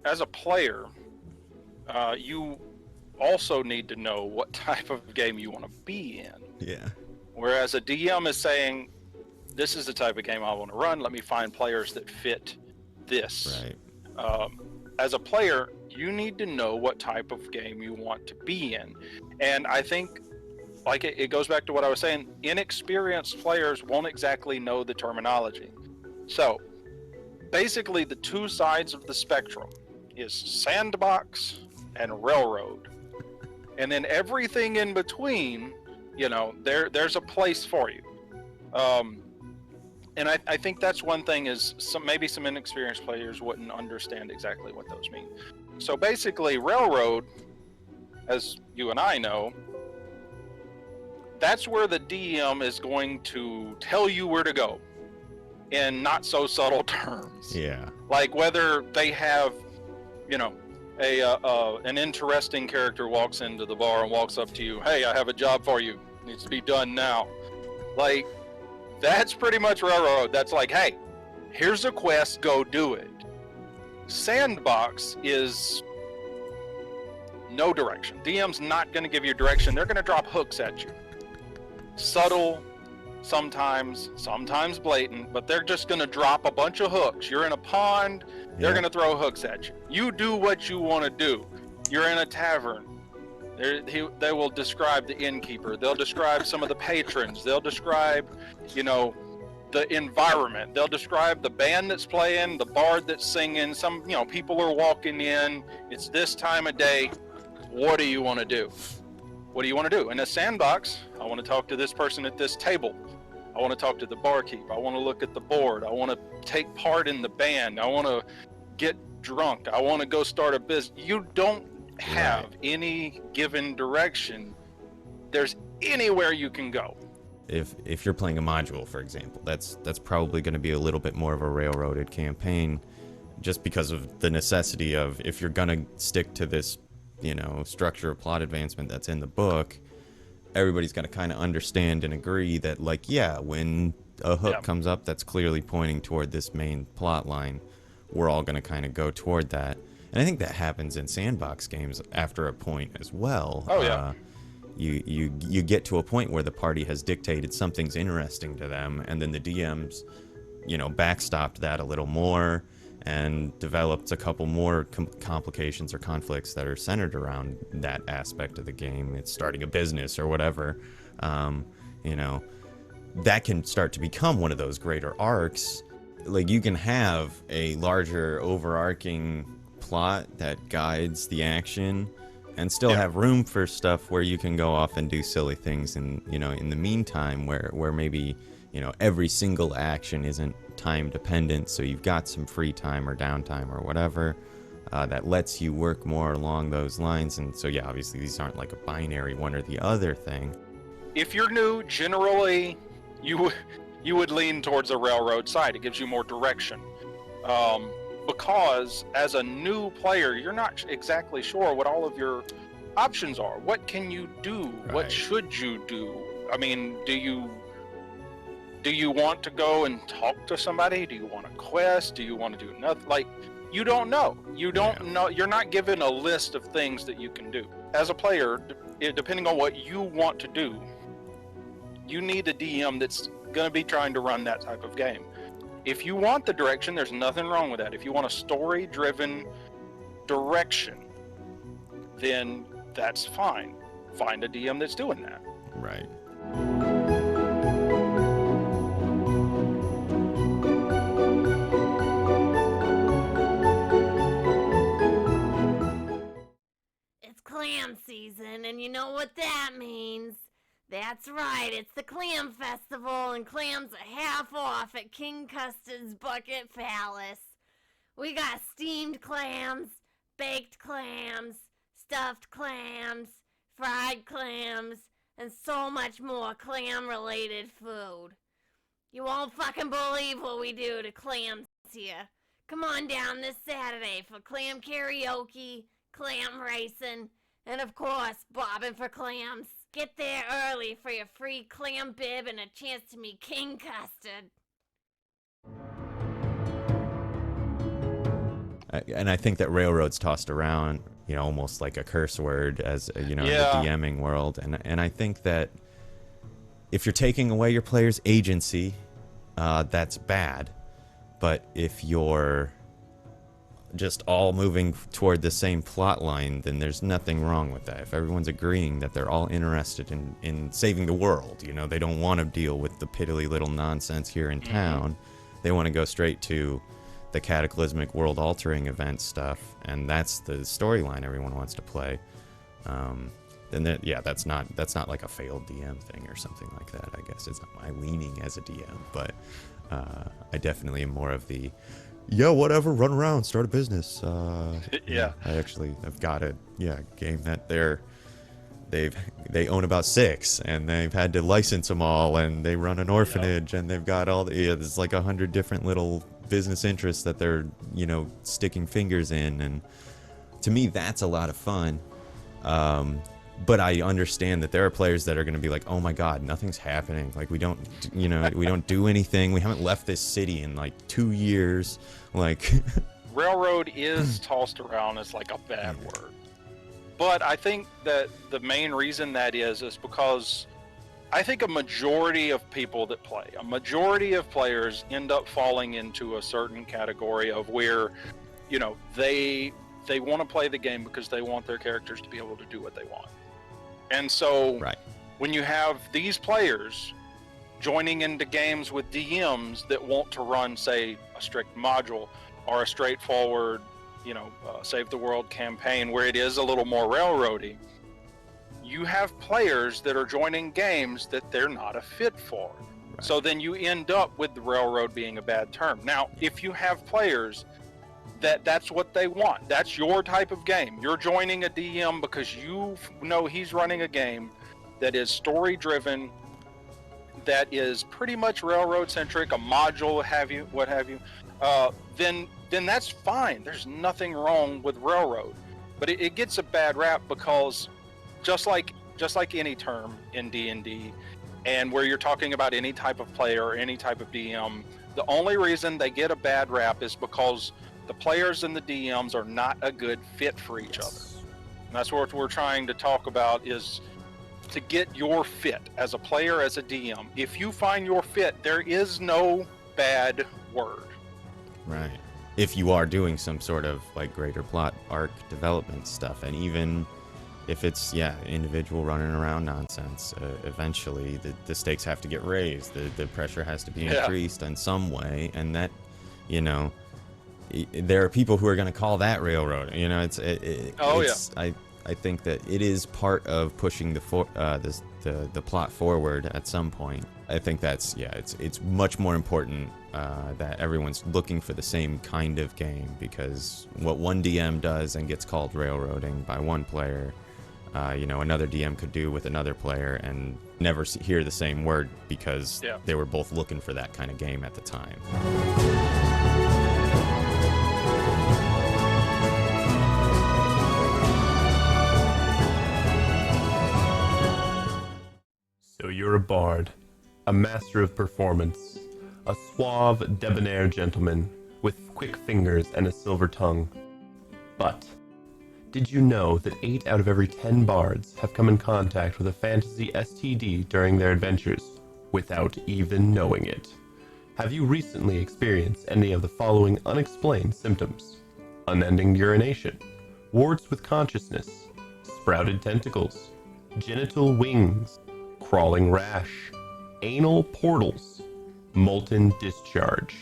As a player, you also need to know what type of game you want to be in. Yeah. Whereas a DM is saying, this is the type of game I want to run, let me find players that fit this. Right. As a player, you need to know what type of game you want to be in. And I think, like it goes back to what I was saying, inexperienced players won't exactly know the terminology. So, basically the two sides of the spectrum is sandbox and railroad. And then everything in between, there's a place for you. And I think that's one thing is maybe some inexperienced players wouldn't understand exactly what those mean. So basically, railroad, as you and I know, that's where the DM is going to tell you where to go in not so subtle terms. Yeah. Like whether they have, an interesting character walks into the bar and walks up to you, hey, I have a job for you. It needs to be done now. Like, that's pretty much railroad. That's like, hey, here's a quest, go do it. Sandbox is no direction. DM's not going to give you direction. They're going to drop hooks at you. Subtle, sometimes blatant, but they're just going to drop a bunch of hooks. You're in a pond, they're going to throw hooks at you. You do what you want to do. You're in a tavern. They will describe the innkeeper. They'll describe some of the patrons. They'll describe, the environment. They'll describe the band that's playing, the bard that's singing. Some, people are walking in. It's this time of day. What do you want to do? What do you want to do? In a sandbox, I want to talk to this person at this table. I want to talk to the barkeep. I want to look at the board. I want to take part in the band. I want to get drunk. I want to go start a business. You don't have any given direction. There's anywhere you can go. If you're playing a module, for example, that's probably going to be a little bit more of a railroaded campaign, just because of the necessity of, if you're going to stick to this, structure of plot advancement that's in the book, everybody's got to kind of understand and agree that, like, yeah, when a hook comes up that's clearly pointing toward this main plot line, we're all going to kind of go toward that. And I think that happens in sandbox games after a point as well. Oh, yeah. You get to a point where the party has dictated something's interesting to them, and then the DMs, backstopped that a little more and developed a couple more complications or conflicts that are centered around that aspect of the game. It's starting a business or whatever. That can start to become one of those greater arcs. Like, you can have a larger overarching plot that guides the action and still have room for stuff where you can go off and do silly things in the meantime, where maybe every single action isn't time dependent, so you've got some free time or downtime or whatever that lets you work more along those lines. And so obviously these aren't like a binary one or the other thing. If you're new, generally you would lean towards a railroad side. It gives you more direction. Because as a new player, you're not exactly sure what all of your options are. What can you do? Right. What should you do? I mean, do you want to go and talk to somebody? Do you want a quest? Do you want to do nothing? Like, you don't know. You don't know. You're not given a list of things that you can do. As a player, depending on what you want to do, you need a DM that's going to be trying to run that type of game. If you want the direction, there's nothing wrong with that. If you want a story-driven direction, then that's fine. Find a DM that's doing that. Right. It's clam season, and you know what that means. That's right, it's the Clam Festival, and clams are half off at King Custard's Bucket Palace. We got steamed clams, baked clams, stuffed clams, fried clams, and so much more clam-related food. You won't fucking believe what we do to clams here. Come on down this Saturday for clam karaoke, clam racing, and of course, bobbing for clams. Get there early for your free clam bib and a chance to meet King Custard. And I think that railroad's tossed around, almost like a curse word as, in the DMing world. And I think that if you're taking away your player's agency, that's bad. But if you're just all moving toward the same plot line, then there's nothing wrong with that. If everyone's agreeing that they're all interested in saving the world, they don't want to deal with the piddly little nonsense here in town. They want to go straight to the cataclysmic world-altering event stuff, and that's the storyline everyone wants to play. Then that's not like a failed DM thing or something like that. I guess it's not my leaning as a DM, but I definitely am more of the whatever, run around, start a business. I've got a game that they own about 6, and they've had to license them all, and they run an orphanage, and they've got all there's like 100 different little business interests that they're sticking fingers in, and to me that's a lot of fun. But I understand that there are players that are going to be like, oh my god, nothing's happening. Like, we don't do anything. We haven't left this city in like 2 years. Like, railroad is tossed around as like a bad word. But I think that the main reason that is because I think a majority of people that play, a majority of players end up falling into a certain category of where, they want to play the game because they want their characters to be able to do what they want. And so when you have these players joining into games with DMs that want to run, say, a strict module or a straightforward, save the world campaign where it is a little more railroady, you have players that are joining games that they're not a fit for. So then you end up with the railroad being a bad term. Now, if you have players that's what they want, that's your type of game. You're joining a DM because you know he's running a game that is story driven, that is pretty much railroad centric, a module, what have you. Then that's fine. There's nothing wrong with railroad, but it gets a bad rap because just like any term in D&D, and where you're talking about any type of player or any type of DM, the only reason they get a bad rap is because the players and the DMs are not a good fit for each other. And that's what we're trying to talk about, is to get your fit as a player, as a DM. If you find your fit, there is no bad word. Right. If you are doing some sort of like greater plot arc development stuff, and even if it's individual running around nonsense, eventually the stakes have to get raised, the pressure has to be increased in some way, and that, there are people who are going to call that railroad. I think that it is part of pushing the plot forward at some point. I think that's it's much more important that everyone's looking for the same kind of game, because what one DM does and gets called railroading by one player, another DM could do with another player and never hear the same word, because they were both looking for that kind of game at the time. So you're a bard, a master of performance, a suave, debonair gentleman with quick fingers and a silver tongue. But did you know that 8 out of every 10 bards have come in contact with a fantasy STD during their adventures without even knowing it? Have you recently experienced any of the following unexplained symptoms? Unending urination, warts with consciousness, sprouted tentacles, genital wings, crawling rash, anal portals, molten discharge?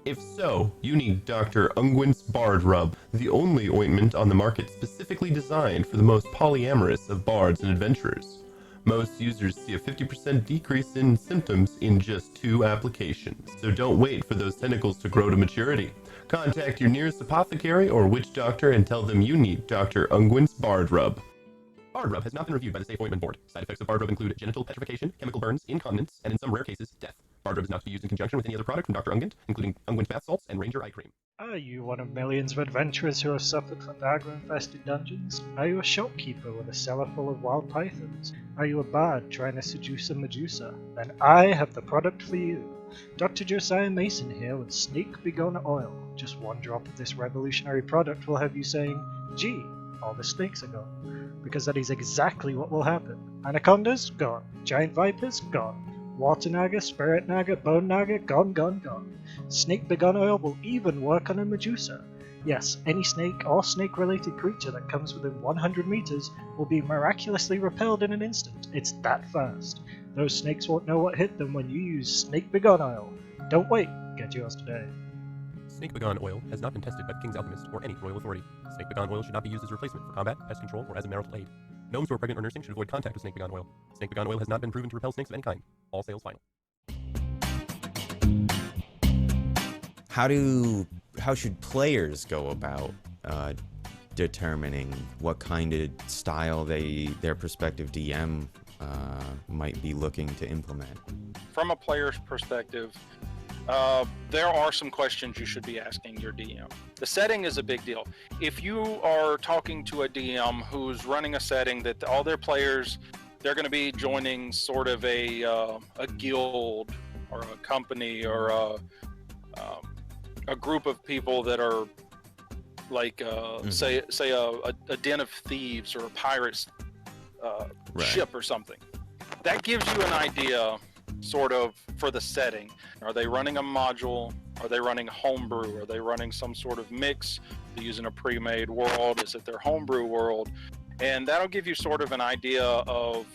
If so, you need Dr. Ungwin's Bard Rub, the only ointment on the market specifically designed for the most polyamorous of bards and adventurers. Most users see a 50% decrease in symptoms in just 2 applications. So don't wait for those tentacles to grow to maturity. Contact your nearest apothecary or witch doctor and tell them you need Dr. Ungwin's Bard Rub. Bard Rub has not been reviewed by the Safe Ointment Board. Side effects of Bard Rub include genital petrification, chemical burns, incontinence, and in some rare cases, death. Bard Rub is not to be used in conjunction with any other product from Dr. Ungwin, including Ungwin's bath salts and Ranger eye cream. Are you one of millions of adventurers who have suffered from dagger-infested dungeons? Are you a shopkeeper with a cellar full of wild pythons? Are you a bard trying to seduce a Medusa? Then I have the product for you. Dr. Josiah Mason here with Snake Begone Oil. Just one drop of this revolutionary product will have you saying, "Gee, all the snakes are gone." Because that is exactly what will happen. Anacondas? Gone. Giant vipers? Gone. Water naga, spirit naga, bone naga? Gone, gone, gone. Snake Begone Oil will even work on a Medusa. Yes, any snake or snake-related creature that comes within 100 meters will be miraculously repelled in an instant. It's that fast. Those snakes won't know what hit them when you use Snake Begone Oil. Don't wait, get yours today. Snake Begone Oil has not been tested by the King's Alchemist or any royal authority. Snake Begone Oil should not be used as a replacement for combat, pest control, or as a marital aid. Gnomes who are pregnant or nursing should avoid contact with Snake Begone Oil. Snake Begone Oil has not been proven to repel snakes of any kind. All sales final. How should players go about determining what kind of style their prospective DM might be looking to implement? From a player's perspective, there are some questions you should be asking your DM. The setting is a big deal. If you are talking to a DM who's running a setting that all their players, they're going to be joining sort of a guild or a company or a group of people that are like say a den of thieves or a pirate's ship or something. That gives you an idea sort of for the setting. Are they running a module? Are they running homebrew? Are they running some sort of mix? They're using a pre-made world? Is it their homebrew world? And that'll give you sort of an idea of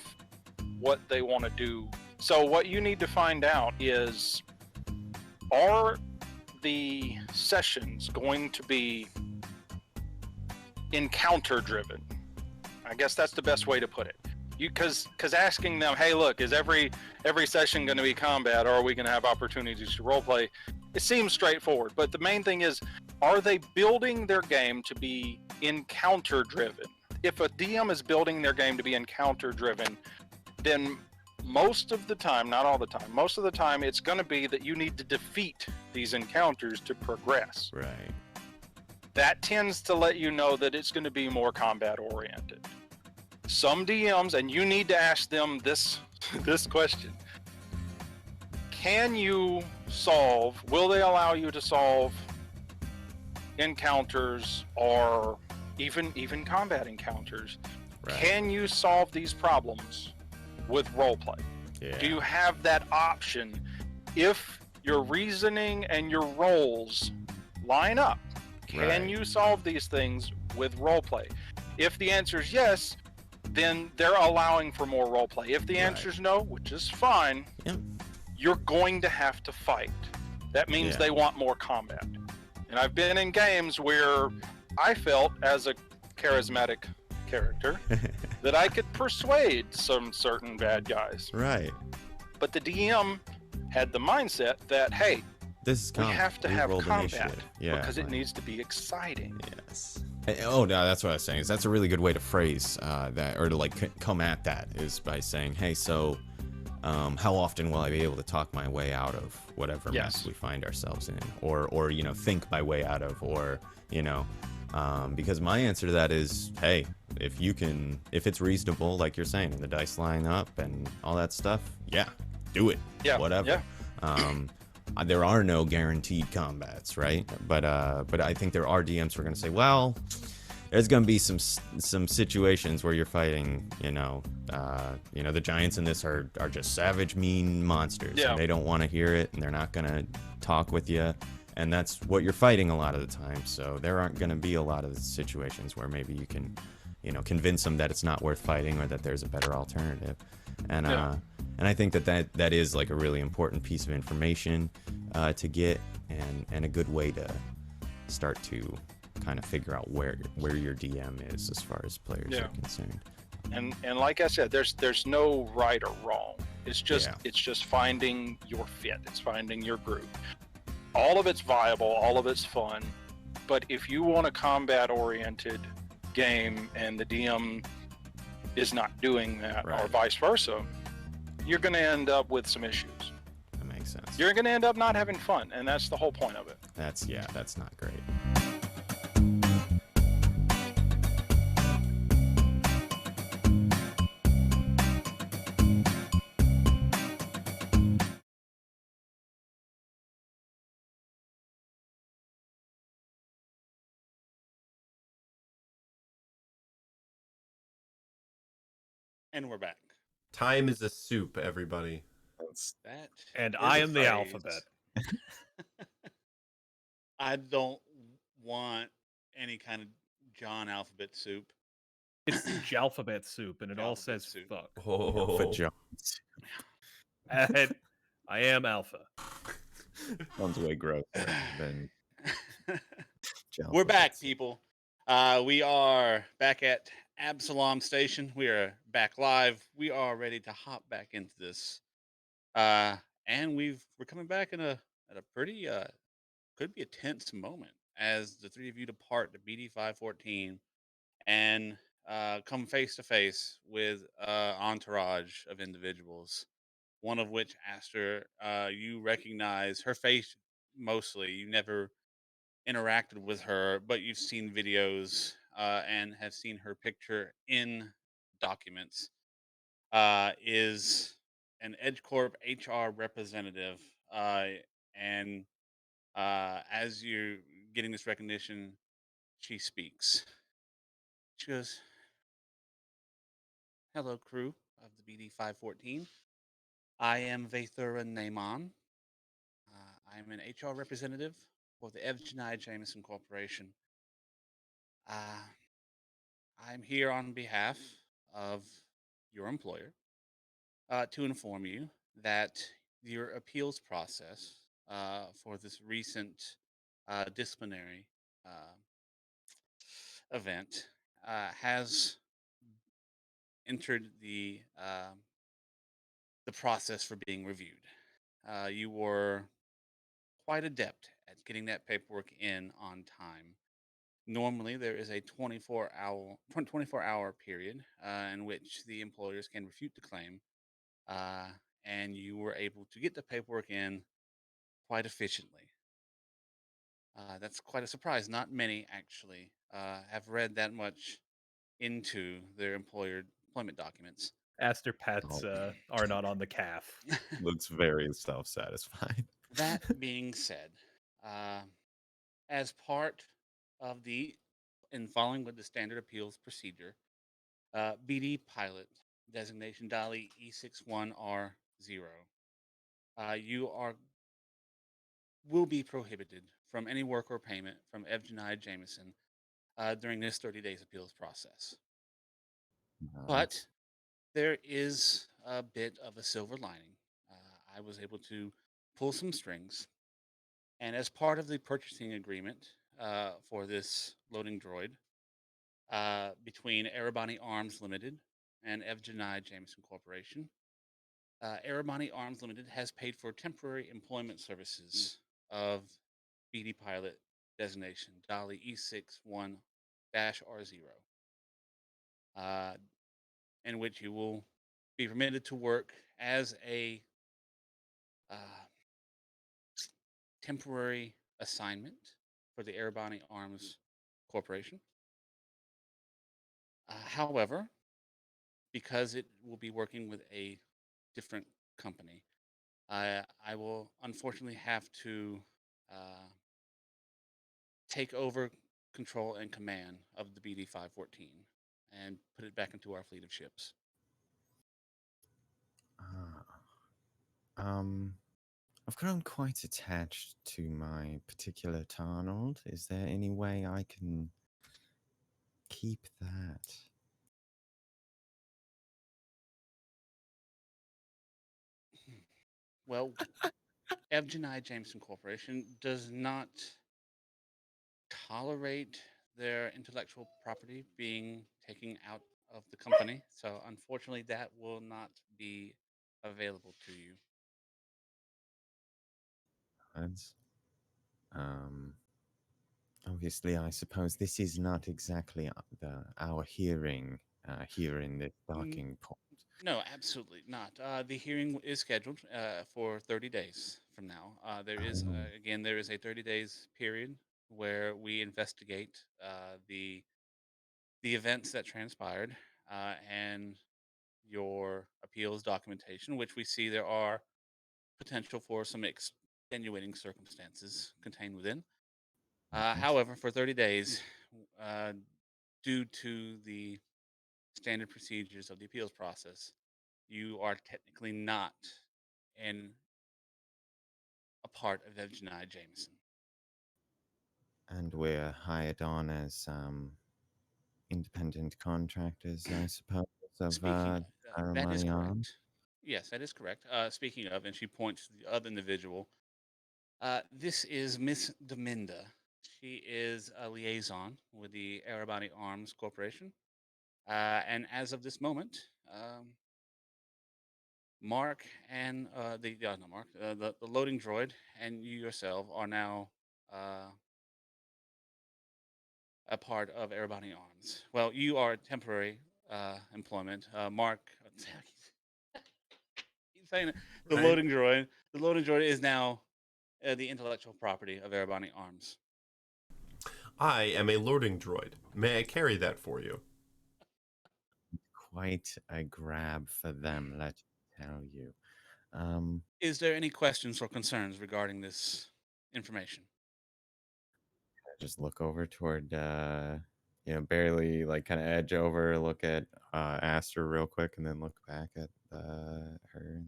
what they want to do. So what you need to find out is, are the sessions going to be encounter driven? I guess that's the best way to put it. because asking them, hey, look, is every session going to be combat, or are we going to have opportunities to roleplay? It seems straightforward, but the main thing is, are they building their game to be encounter driven? If a DM is building their game to be encounter driven, then most of the time, not all the time, most of the time, it's going to be that you need to defeat these encounters to progress. Right. That tends to let you know that it's going to be more combat oriented. Some DMs, and you need to ask them this question: can you solve? Will they allow you to solve encounters or even combat encounters? Right. Can you solve these problems with roleplay? Yeah. Do you have that option if your reasoning and your roles line up? Can Right. you solve these things with roleplay? If the answer is yes, then they're allowing for more roleplay. If the Right. answer is no, which is fine, Yep. you're going to have to fight. That means Yeah. they want more combat. And I've been in games where I felt, as a charismatic character, that I could persuade some certain bad guys. Right. But the DM had the mindset that, hey, This is we combat. have to We have rolled combat initiative. Yeah. because it like- needs to be exciting. Yes. Oh no, that's what I was saying. Is that's a really good way to phrase that, or to like come at that, is by saying, "Hey, so how often will I be able to talk my way out of whatever Yes. mess we find ourselves in, or think my way out of, or because my answer to that is, hey, if it's reasonable, like you're saying, and the dice line up and all that stuff, yeah, do it, Yeah, whatever." yeah. There are no guaranteed combats, right? But I think there are DMs who are going to say, well, there's going to be some situations where you're fighting, the giants in this are just savage, mean monsters, Yeah. and they don't want to hear it, and they're not going to talk with you, and that's what you're fighting a lot of the time. So there aren't going to be a lot of situations where maybe you can, convince them that it's not worth fighting, or that there's a better alternative. And Yeah. and I think that is like a really important piece of information to get, and a good way to start to kind of figure out where your DM is as far as players Yeah. are concerned. And like I said, there's no right or wrong. It's just Yeah. it's just finding your fit. It's finding your group. All of it's viable, all of it's fun. But if you want a combat oriented game and the DM is not doing that, or Right. vice versa, you're going to end up with some issues. That makes sense. You're going to end up not having fun, and that's the whole point of it. That's not great. And we're back. Time is a soup, everybody. That And is I a am the phrase. alphabet. I don't want any kind of John alphabet soup. It's Jalphabet soup, and it all Jalphabet says soup. fuck. Oh, For Jones. And I am alpha. Sounds way grosser than We're back, Jalphabets. people. We are back at Absolom Station. We are back live. We are ready to hop back into this. And we're coming back at a pretty could be a tense moment as the three of you depart the BD 514 and come face to face with entourage of individuals. One of which, Aster, you recognize her face mostly. You never interacted with her, but you've seen videos and have seen her picture in documents. Is an EdgeCorp HR representative, and as you're getting this recognition, she speaks. She goes, "Hello, crew of the BD 514. I am Vathura Naiman. I am an HR representative for the Evgenai Jameson Corporation. Uh, I'm here on behalf of your employer to inform you that your appeals process for this recent disciplinary event has entered the process for being reviewed. You were quite adept at getting that paperwork in on time. Normally, there is a 24-hour period in which the employers can refute the claim, uh, and you were able to get the paperwork in quite efficiently. That's quite a surprise. Not many actually have read that much into their employment documents. Aster pets Oh, are not on the calf. looks very self-satisfied. That being said, uh, as part of in following with the standard appeals procedure, BD pilot designation Dali E61R0, you will be prohibited from any work or payment from Evgenai Jameson during this 30 days appeals process. But Right. there is a bit of a silver lining. I was able to pull some strings, and as part of the purchasing agreement for this loading droid between Arabani Arms Limited and Evgenai Jameson Corporation, Arabani Arms Limited has paid for temporary employment services of BD pilot designation Dali E61 R0, uh, in which you will be permitted to work as a uh, temporary assignment for the Arabani Arms Corporation. However, because it will be working with a different company, I will unfortunately have to uh, take over control and command of the BD 514 and put it back into our fleet of ships. Ah, um, I've grown quite attached to my particular Tarnold. Is there any way I can keep that? Well, Evgenai Jameson Corporation does not tolerate their intellectual property being taken out of the company. So unfortunately, that will not be available to you. That's, um, obviously, I suppose this is not exactly our hearing here in this N- docking point. No, absolutely not. The hearing is scheduled for 30 days from now. Oh, There is a 30 days period where we investigate the events that transpired and your appeals documentation, which we see there are potential for some extenuating circumstances contained within. right. However, for 30 days, uh, due to the standard procedures of the appeals process, you are technically not in a part of Evgenai Jameson. And we're hired on as independent contractors, I suppose, of Speaking of, that is Aramani Arms. correct. Yes, that is correct. Speaking of, and she points to the other individual. This is Miss Dominda. She is a liaison with the Arabani Arms Corporation. And as of this moment, Mark and not Mark, the loading droid and you yourself are now uh, a part of Arabani Arms. Well, you are temporary employment. Mark, keep saying it. The Right. loading droid. The loading droid is now the intellectual property of Arabani Arms. I am a loading droid. May I carry that for you? Quite a grab for them, let me tell you. Um, Is there any questions or concerns regarding this information? I just look over toward, barely like kind of edge over, look at Aster real quick, and then look back at her and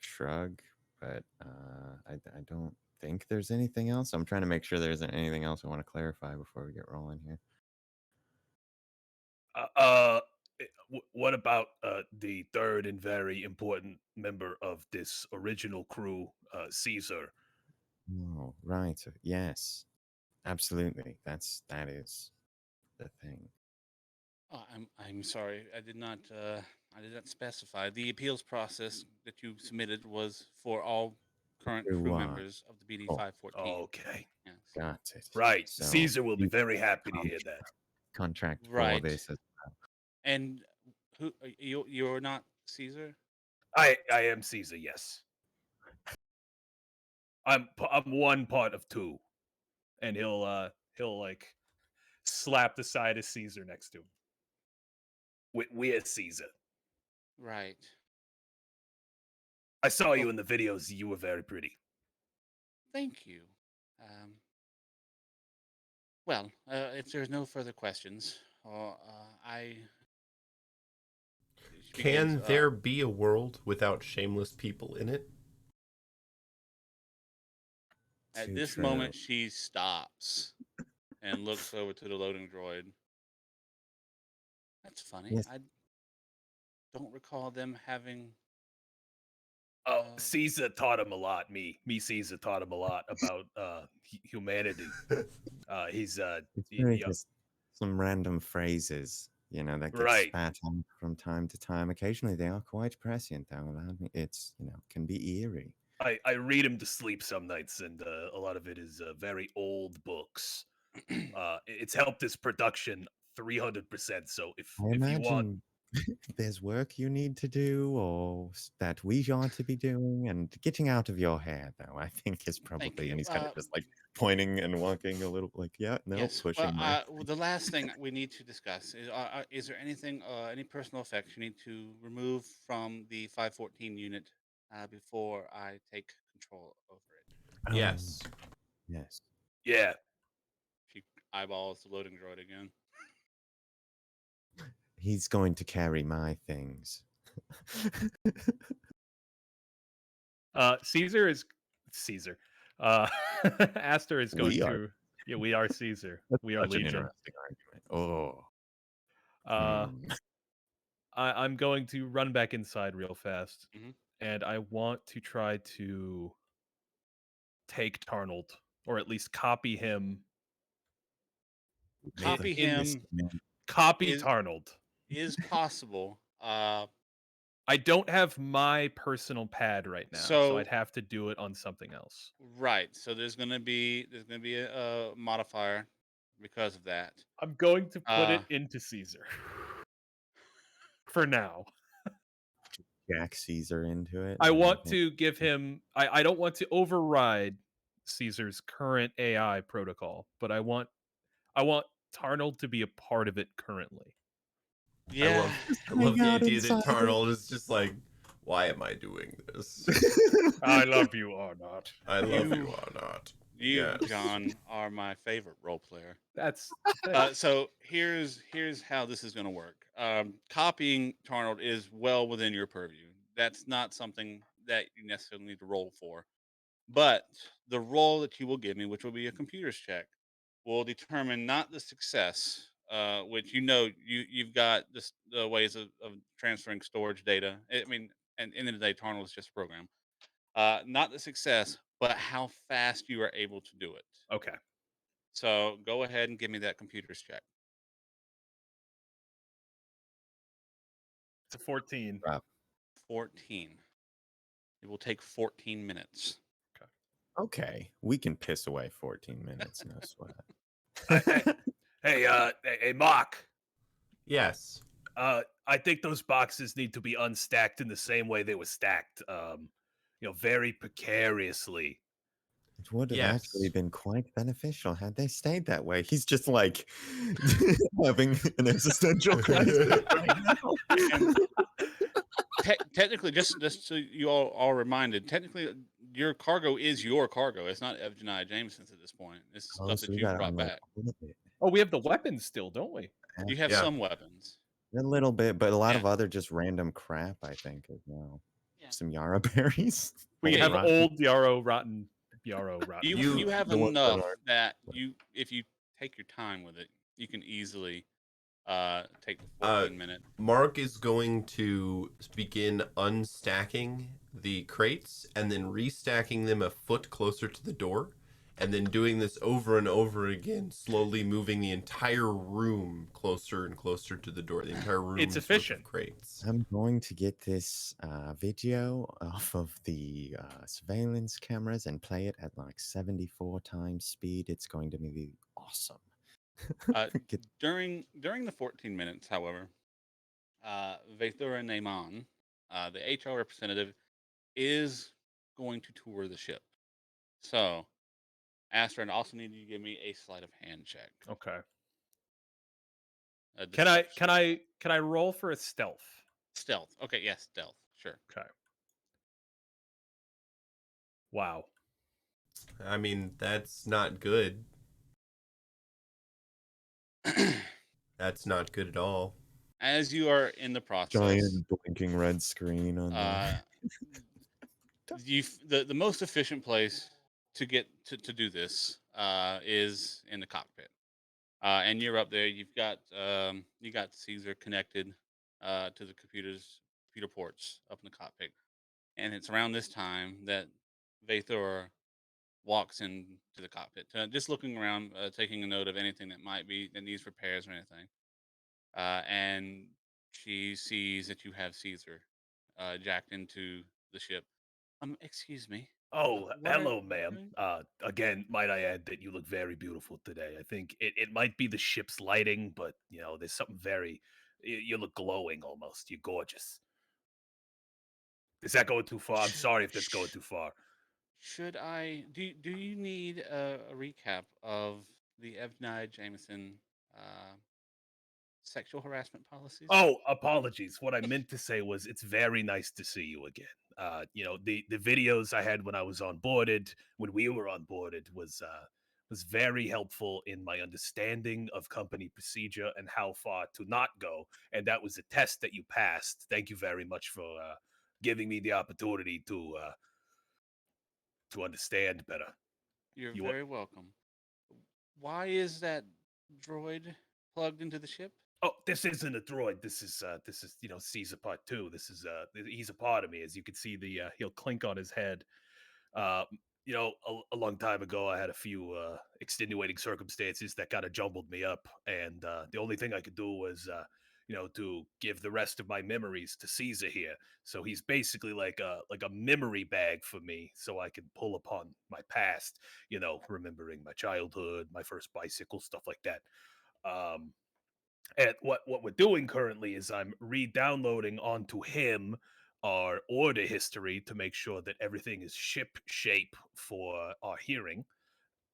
shrug. But I don't think there's anything else. I'm trying to make sure there isn't anything else I want to clarify before we get rolling here. What about the third and very important member of this original crew, Caesar? Oh, right. Yes, absolutely. That is the thing. I'm sorry. I did not specify. The appeals process that you submitted was for all current crew members of the BD Oh, 514. Okay. Yes. got it. Right. So Caesar will be you very happy to hear that. contract for Right. this. And who you're not Caesar? I am Caesar, yes. I'm one part of two. And he'll like slap the side of Caesar next to him. We're Caesar. Right. I saw you in the videos. You were very pretty. Thank you. Well, if there's no further questions, I. she Can begins, there be a world without shameless people in it? At Too this true. moment, she stops and looks over to the loading droid. That's funny. Yes. I don't recall them having. Oh, Caesar taught him a lot. Me, Caesar taught him a lot about humanity. He's It's really just some random phrases, that get Right. spat on from time to time. Occasionally, they are quite prescient, though. It's can be eerie. I read him to sleep some nights, and a lot of it is very old books. It's helped his production 300%. So if I you want, imagine there's work you need to do, or that we ought to be doing, and getting out of your hair, though, I think is probably. you. And he's kind of just like pointing and walking a little, like, yeah, no, Yes. pushing Well, my. the last thing we need to discuss is there anything, any personal effects you need to remove from the 514 unit before I take control over it? Yes. Yes. yeah, She eyeballs the loading droid again. He's going to carry my things. Caesar is Caesar. Aster is going We are. to. Yeah, we are Caesar. That's We are such an Legion. interesting argument. I'm going to run back inside real fast, Mhm. and I want to try to take Tarnold, or at least copy him. Copy in him this, copy is- Tarnold. is possible. I don't have my personal pad right now, so So- I'd have to do it on something else. Right. So there's gonna be a modifier because of that. I'm going to put it into Caesar for now. Jack Caesar into it. I want to give him. I don't want to override Caesar's current AI protocol, but I want Tarnold to be a part of it currently. Yeah. I love the out idea that inside it. Tarnold is just like, why am I doing this? I love you or not. I love you or not. You, Yes. John, are my favorite role player. That's So here's how this is going to work. Copying Tarnold is well within your purview. That's not something that you necessarily need to roll for. But the roll that you will give me, which will be a computer's check, will determine not the success, which you've got the ways of transferring storage data. I mean, and end of the day, Tarnold is just a program. Not the success, but how fast you are able to do it. okay. So go ahead and give me that computer's check. It's a 14. 14. It will take 14 minutes. Okay, we can piss away 14 minutes, no sweat. Hey, Mark. Yes. I think those boxes need to be unstacked in the same way they were stacked. Very precariously. It would have Yes. actually been quite beneficial had they stayed that way. He's just like having an existential crisis right now. Technically, just so you all are reminded, technically your cargo is your cargo. It's not Evgeny Jameson's at this point. It's stuff so that we you gotta brought unload back. all of it. Oh, we have the weapons still, don't we? You have Yeah. some weapons. A little bit, but a lot Yeah. of other just random crap, I think, as well. Yeah. Some Yarrow berries. We Yeah, have rotten. old Yarrow rotten. You have the ones that enough are- that if you take your time with it, you can easily take the 14-minute. Mark is going to begin unstacking the crates and then restacking them a foot closer to the door. and then doing this over and over again, slowly moving the entire room closer and closer to the door. The entire room It's is worth efficient. of crates. I'm going to get this video off of the surveillance cameras and play it at like 74 times speed. It's going to be awesome. Get- During the 14 minutes, however, Vethura Neyman, the HR representative, is going to tour the ship. So, Aster, I also need you to give me a sleight of hand check. Okay. A Can I deception. can I roll for a stealth? Stealth. Okay, yes, stealth. Sure. Okay. Wow. I mean, that's not good. That's not good at all. As you are in the process, Giant blinking red screen on the most efficient place to get to do this is in the cockpit. And you're up there. You got Caesar connected to the computer ports up in the cockpit, and it's around this time that Vathor walks into the cockpit, just looking around, taking a note of anything that needs repairs or anything. And she sees that you have Caesar jacked into the ship. Excuse me. Oh, What are hello, you ma'am. doing? Again, might I add that you look very beautiful today. I think it might be the ship's lighting, but there's something very. You look glowing almost. You're gorgeous. Is that going too far? I'm sorry if that's going too far. Should I do you need a recap of the Evnai Jameson sexual harassment policies? Oh, apologies. What I meant to say was it's very nice to see you again. The videos I had when I was onboarded, when we were onboarded, was very helpful in my understanding of company procedure and how far to not go. And that was a test that you passed. Thank you very much for giving me the opportunity to understand better. You're You very welcome. Why is that droid plugged into the ship? Oh, this isn't a droid. This is Caesar Part 2. This is he's a part of me. As you can see, he'll clink on his head. Uh, a long time ago, I had a few extenuating circumstances that kind of jumbled me up, and the only thing I could do was to give the rest of my memories to Caesar here. So he's basically like a memory bag for me, so I can pull upon my past. Remembering my childhood, my first bicycle, stuff like that. Um, and what we're doing currently is I'm re-downloading onto him our order history to make sure that everything is ship shape for our hearing.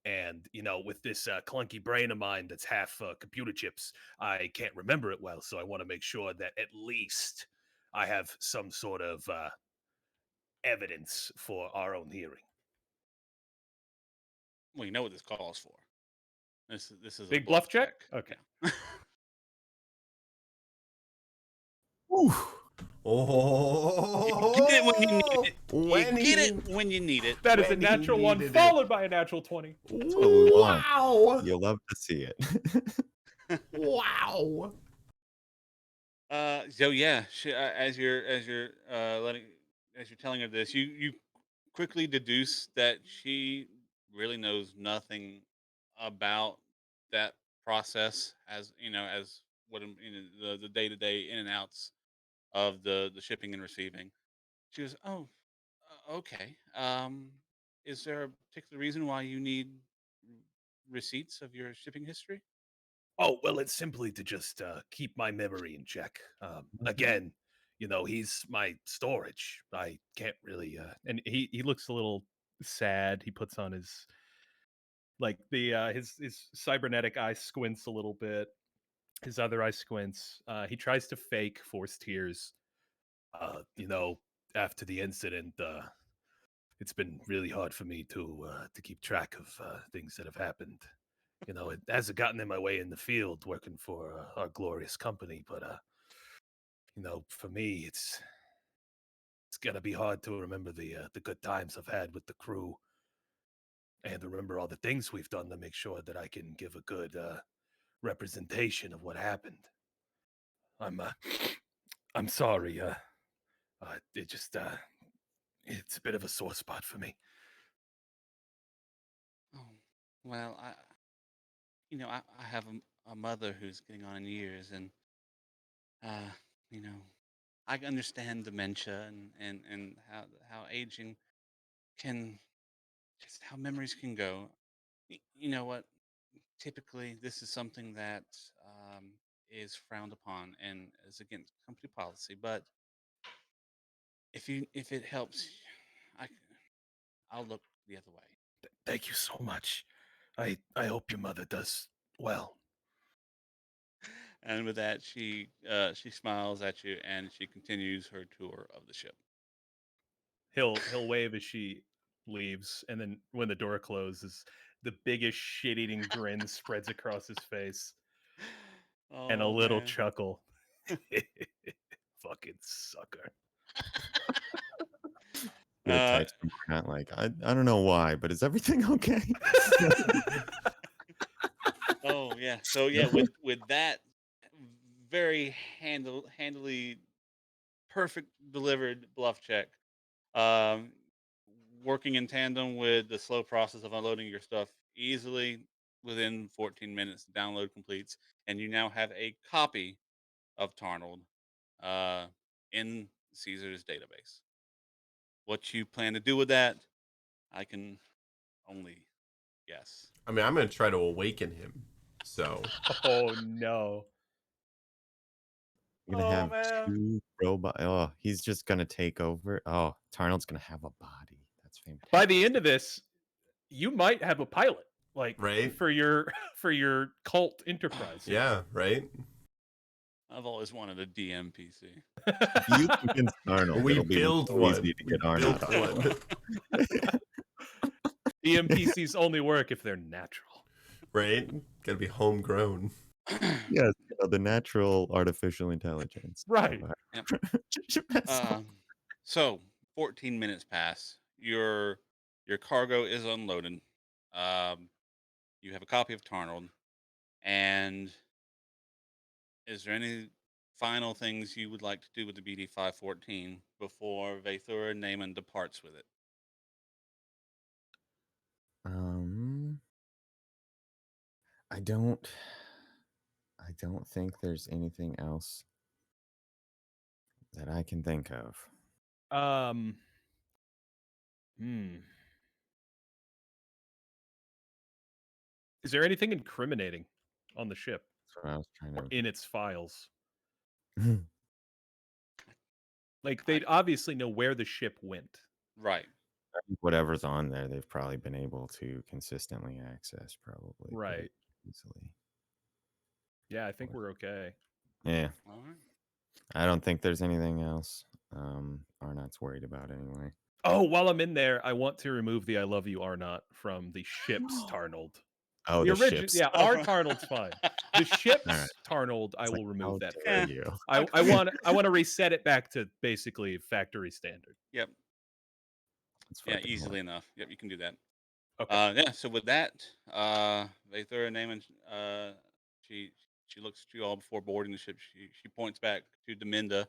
And with this clunky brain of mine that's half computer chips, I can't remember it well. So I want to make sure that at least I have some sort of evidence for our own hearing. Well, you know what this calls for. This is a Big bluff check? Okay. Yeah. Oh, You get it when you need it. When You get he- it when you need it. That is a When he natural one, needed it. followed by a natural 20. That's what we want. Wow! You'll love to see it. Wow! So yeah, as you're telling her this, you quickly deduce that she really knows nothing about that process, as what the day to day in and outs of the shipping and receiving. She goes, "Oh, okay. Is there a particular reason why you need receipts of your shipping history?" Oh, well, it's simply to just keep my memory in check. Again, he's my storage. I can't really. And he looks a little sad. He puts on his his cybernetic eye squints a little bit. His other eye squints. He tries to fake forced tears. After the incident, it's been really hard for me to keep track of things that have happened. It hasn't gotten in my way in the field working for our glorious company, but for me, it's gonna be hard to remember the good times I've had with the crew, and remember all the things we've done to make sure that I can give a good representation of what happened. I'm I'm sorry. It just it's a bit of a sore spot for me. Oh, Well, I have a mother who's getting on in years, and uh, you know, I understand dementia and how aging can just how memories can go. You know what? Typically, this is something that um, is frowned upon and is against company policy. But if it helps, I I'll look the other way. Thank you so much. I hope your mother does well. And with that, she smiles at you and she continues her tour of the ship. He'll wave as she leaves, and then when the door closes, the biggest shit-eating grin spreads across his face, and a Oh little man. chuckle. Fucking sucker. Gonna Uh, text him not like I don't know why, but is everything okay? oh yeah. So yeah, with that very handily perfect delivered bluff check, um, working in tandem with the slow process of unloading your stuff easily within 14 minutes, the download completes, and you now have a copy of Tarnold uh, in Caesar's database. What you plan to do with that, I can only guess. I mean, I'm gonna try to awaken him. So Oh no. You're gonna Oh have man. two robot. Oh, he's just gonna take over. Oh, Tarnold's gonna have a body. That's fantastic. By the end of this, you might have a pilot, like right? for your for your cult enterprise. Yeah, right. I've always wanted a DM PC. If you convince Tarnold, We it'll be built so one. easy to We get Arnott built on. one. DMPCs only work if they're natural. Right? Gotta be homegrown. Yes, the natural artificial intelligence. Right. Yep. That's So 14 minutes pass. Your cargo is unloaded. Um, you have a copy of Tarnold, and is there any final things you would like to do with the BD 514 before Vathur Naaman departs with it? um, I don't think there's anything else that I can think of. Um. Hmm. Is there anything incriminating on the ship That's what I was trying or to. in its files? Hmm. Like I they'd obviously know where the ship went. right. Whatever's on there, they've probably been able to consistently access, probably pretty Right. easily. Yeah, I think we're okay. Yeah, All right. I don't think there's anything else. Arnott's worried about anyway. Oh, while I'm in there, I want to remove the "I love you" Arnott from the ship's Tarnold. Oh, The the original, ships. yeah, our Tarnold's fine. The All right. ship's Tarnold, I It's like, will how remove that. dare Yeah. you? I want to reset it back to basically factory standard. Yep. It's Yeah, fucking easily horrible. enough. Yep, you can do that. Okay. Yeah, so with that, Vathura Naaman, she she looks at you all before boarding the ship. She points back to Deminda.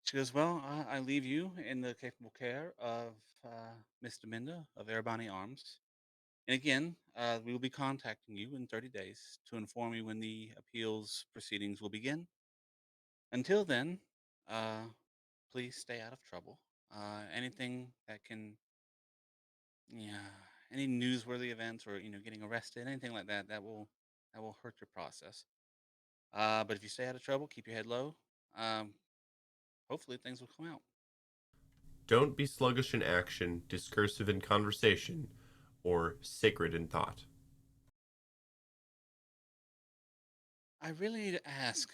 She goes, "Well, I leave you in the capable care of Miss Deminda of Erebani Arms. And again, we will be contacting you in 30 days to inform you when the appeals proceedings will begin. Until then, uh, please stay out of trouble. Anything that can, yeah, any newsworthy events or getting arrested, anything like that, that will hurt your process. But if you stay out of trouble, keep your head low. Um, hopefully things will come out." Don't be sluggish in action, discursive in conversation, or sacred in thought. I really need to ask.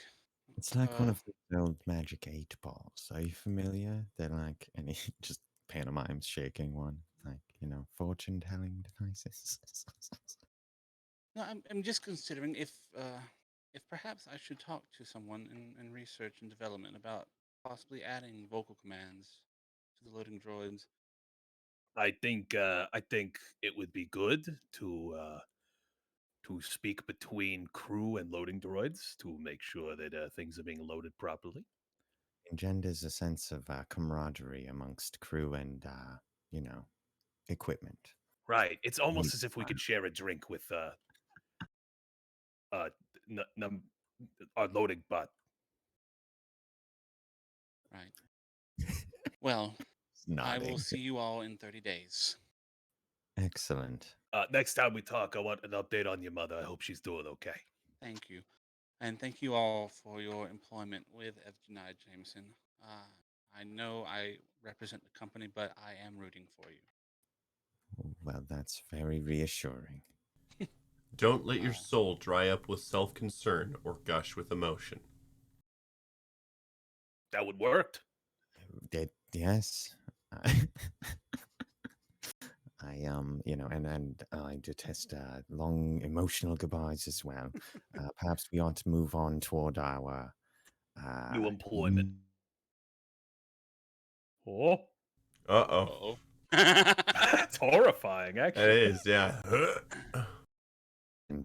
It's like one Uh, of the old magic 8 balls. Are you familiar? They're like, and he just pantomimes shaking one, like, fortune telling devices. no, I'm just considering if perhaps I should talk to someone in research and development about possibly adding vocal commands to the loading droids. I think it would be good to speak between crew and loading droids to make sure that things are being loaded properly. Engenders a sense of camaraderie amongst crew and, equipment. Right. It's almost as if we could share a drink with our loading butt. Right. Well, I will Nodding. see you all in 30 days. Excellent. Next time we talk, I want an update on your mother. I hope she's doing okay. Thank you. And thank you all for your employment with Evgenai Jameson. I know I represent the company, but I am rooting for you. Well, that's very reassuring. Don't let your soul dry up with self-concern or gush with emotion. That would work. Yes. And I detest long emotional goodbyes as well. Perhaps we ought to move on toward our New employment. Oh, Uh-oh. it's horrifying, actually. It is, yeah.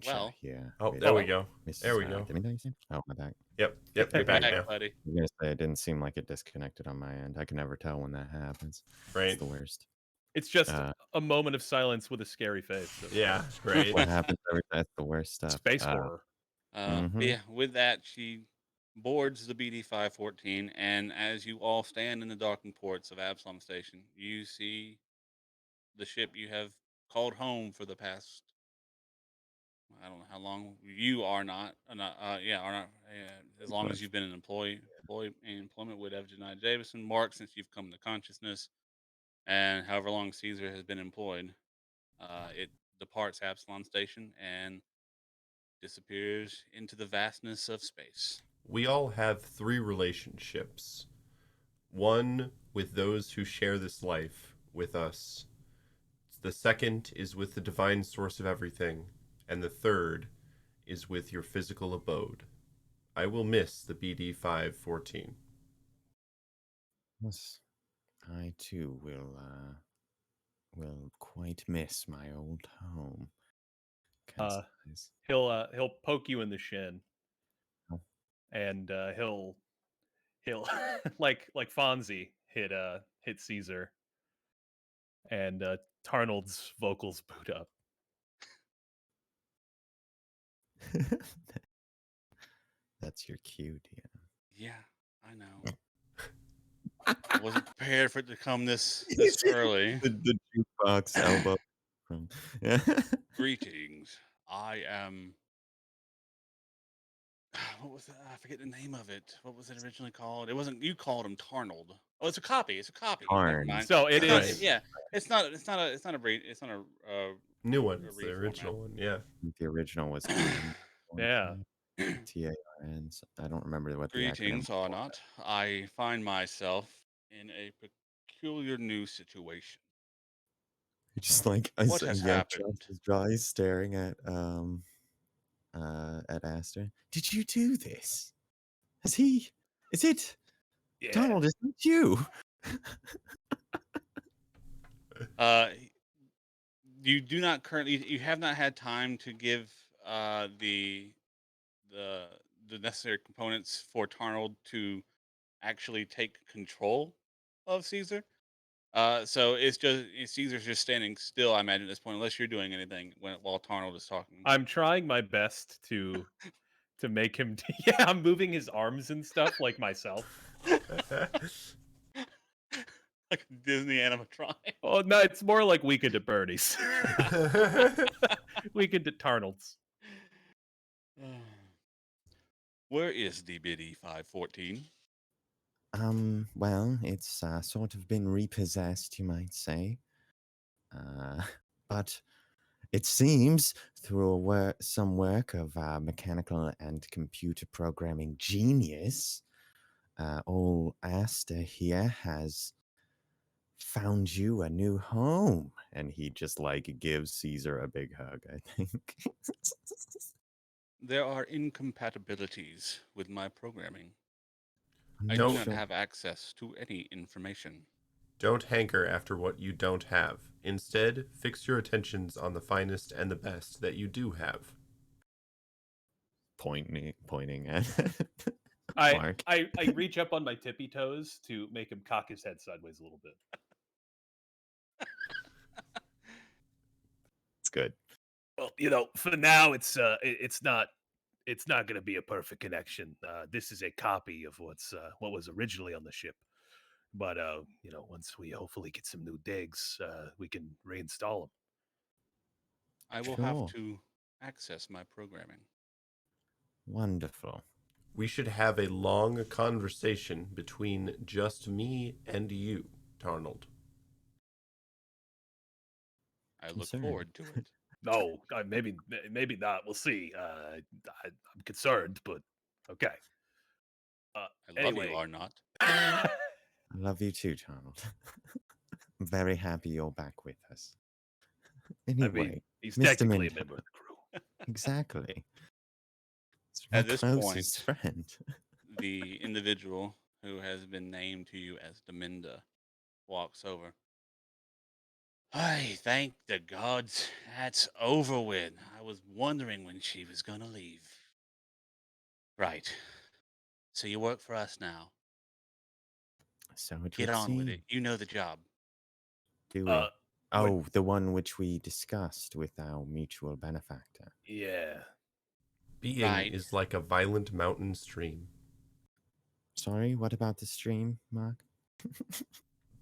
Well. here. Oh, there we go. Mrs. There we go. Did we know you said? Oh, my back. Yep, you're back now. buddy. I was gonna say it didn't seem like it disconnected on my end. I can never tell when that happens. Right. It's the worst. It's just a moment of silence with a scary face. Yeah, right. What happens every time? That's the worst stuff. Space horror. Mhm. Yeah, with that, she boards the BD-514, and as you all stand in the docking ports of Absolom Station, you see the ship you have called home for the past, I don't know how long you are not, as long as you've been an employment with Evgenai Jameson, Mark, since you've come to consciousness, and however long Caesar has been employed. It departs Absalom Station and disappears into the vastness of space. We all have 3 relationships. One with those who share this life with us. The second is with the divine source of everything. And the third is with your physical abode. I will miss the BD-514. Yes, I too will quite miss my old home. He'll poke you in the shin, Oh. and he'll like Fonzie hit Caesar, and Tarnold's vocals boot up. That's your cue, dear. Yeah, I know. I wasn't prepared for it to come this early. The jukebox elbow. Greetings. I am. What was that? I forget the name of it. What was it originally called? It wasn't. You called him Tarnold. Oh, it's a copy. It's a copy. Never Tarn. mind. So it It's not- is. Yeah, it's not. It's not a. It's not a. It's not a. New one. A It's the reformat. original one, yeah. The original was Yeah. TARN. I don't remember what the Greetings, acronym or not. I find myself in a peculiar new situation. Just like I What said, has yeah, happened? Josh is dry staring at Aster. Did you do this? Is it Yeah. Donald, is it you? You do not currently. You have not had time to give the necessary components for Tarnold to actually take control of Caesar. So Caesar's just standing still. I imagine at this point, unless you're doing anything while Tarnold is talking. I'm trying my best to make him. Yeah, I'm moving his arms and stuff like myself. Like a Disney animatronic. Oh no, it's more like Weekend at Bernie's. Weekend at Tarnold's. Where is the BD 514? Well, it's sort of been repossessed, you might say. But it seems through some work of mechanical and computer programming genius, old Aster here has found you a new home. And he just like gives Caesar a big hug, I think. There are incompatibilities with my programming. I Don't- do not have access to any information. Don't hanker after what you don't have. Instead, fix your attentions on the finest and the best that you do have. Pointing at Mark. I reach up on my tippy toes to make him cock his head sideways a little bit. good. Well, you know, for now, it's not going to be a perfect connection. This is a copy of what was originally on the ship. But you know, once we hopefully get some new digs, we can reinstall them. I will have Sure. to access my programming. Wonderful. We should have a long conversation between just me and you, Tarnold. I look Concerned. forward to it. No, maybe not. We'll see. I'm concerned, but okay. I love Anyway, you, are not. I love you too, Donald. I'm very happy you're back with us. Anyway, I mean, he's Mr. technically Minter. a member of the crew. Exactly. It's my At this closest point, friend. the individual who has been named to you as Deminda walks over. I thank the gods that's over with. I was wondering when she was gonna leave. Right. So you work for us now. So it Get would on with seem. it. You know the job. Do we? What- Oh, the one which we discussed with our mutual benefactor. Yeah. Being Right. is like a violent mountain stream. Sorry, what about the stream, Mark?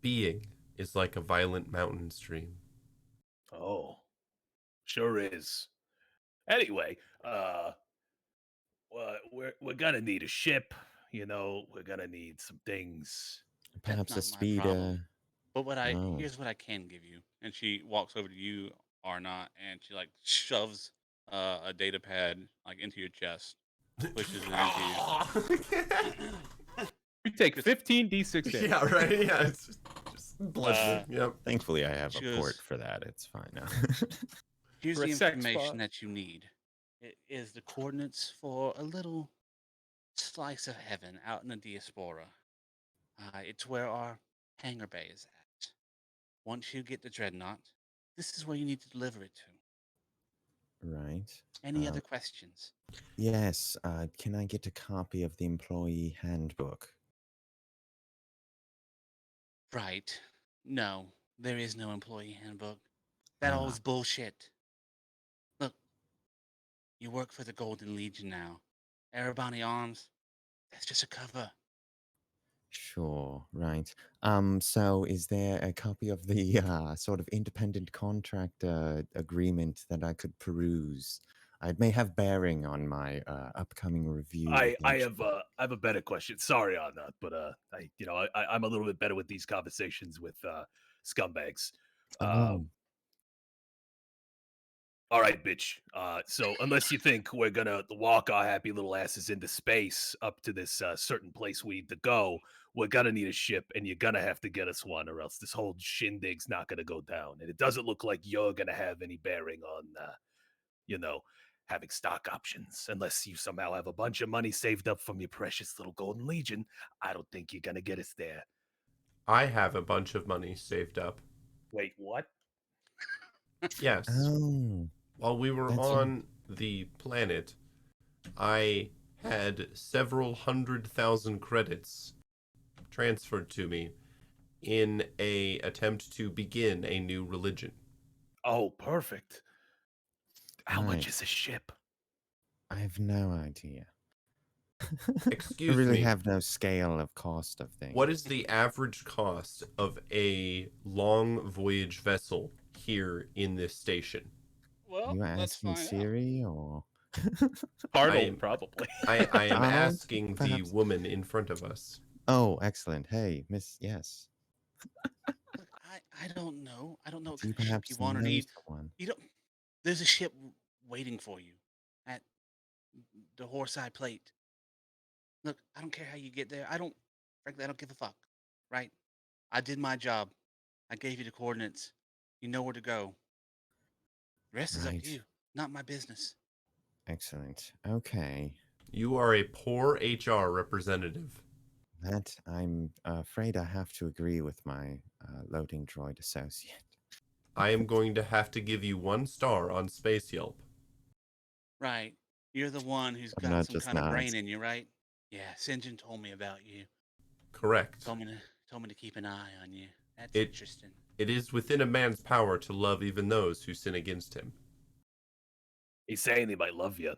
Being is like a violent mountain stream. Oh, sure is. Anyway, well, we're gonna need a ship. You know, we're gonna need some things. Perhaps a That's not my speeder. problem. But Oh. here's what I can give you. And she walks over to you, Arnott, and she like shoves a data pad like into your chest, pushes it into you. We take Just- 15d6 damage. Yeah, right. Yeah, it's just bludgeoning. Yep. Thankfully, I have She a goes- port for that. It's fine now. Here's For the a sex information bot. that you need. It is the coordinates for a little slice of heaven out in the diaspora. It's where our hangar bay is at. Once you get the dreadnought, this is where you need to deliver it to. Right. Any Um, other questions? Yes. Can I get a copy of the employee handbook? Right. No, there is no employee handbook. That all Ah. is bullshit. Look, you work for the Golden Legion now. Erebani Arms, that's just a cover. Sure. Right. So is there a copy of the sort of independent contractor agreement that I could peruse? It may have bearing on my upcoming review. I with have a better question. Sorry on that, but I'm a little bit better with these conversations with scumbags. Oh, All right, bitch. So unless you think we're gonna walk our happy little asses into space up to this certain place we need to go, we're gonna need a ship, and you're gonna have to get us one, or else this whole shindig's not gonna go down. And it doesn't look like you're gonna have any bearing on, you know, having stock options, unless you somehow have a bunch of money saved up from your precious little Golden Legion. I don't think you're gonna get us there. I have a bunch of money saved up. Wait, what? Yes. oh, While we were That's on the planet, I had several 100,000 credits transferred to me in a attempt to begin a new religion. Oh, perfect. How much Right. is a ship? I have no idea. Excuse I really me. have no scale of cost of things. What is the average cost of a long voyage vessel here in this station? Well, You let's asking find out. Siri or? Arnold, am- probably. I am Arnold, asking the perhaps? woman in front of us. Oh, excellent. Hey, Miss. Yes. Look, I don't know. I don't know what Do you kind of ship you perhaps want or know need. someone? You don't. There's a ship waiting for you at the Horseye Plate. Look, I don't care how you get there. Frankly, I don't give a fuck. Right? I did my job. I gave you the coordinates. You know where to go. The rest is up Right. to you. Not my business. Excellent. Okay. You are a poor HR representative. That I'm afraid I have to agree with my loading droid associate. I am going to have to give you 1 star on Space Yelp. Right. You're the one who's got Not some just kind of brain nods. in you, right? Yeah, Sinjin told me about you. Correct. Told me to keep an eye on you. That's It- interesting. It is within a man's power to love even those who sin against him. He's saying he might love you.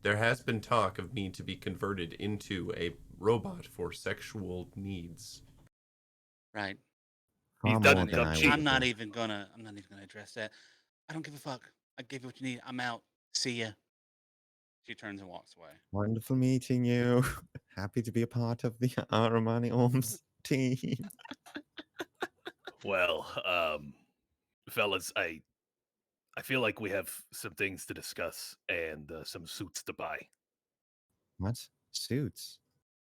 There has been talk of me to be converted into a robot for sexual needs. Right. He's Far done more it than come I cheap. would I'm not have. even gonna address that. I don't give a fuck. I gave you what you need. I'm out. See ya. She turns and walks away. Wonderful meeting you. Happy to be a part of the Aramani Orms team. Well, fellas, I feel like we have some things to discuss and some suits to buy. What? Suits?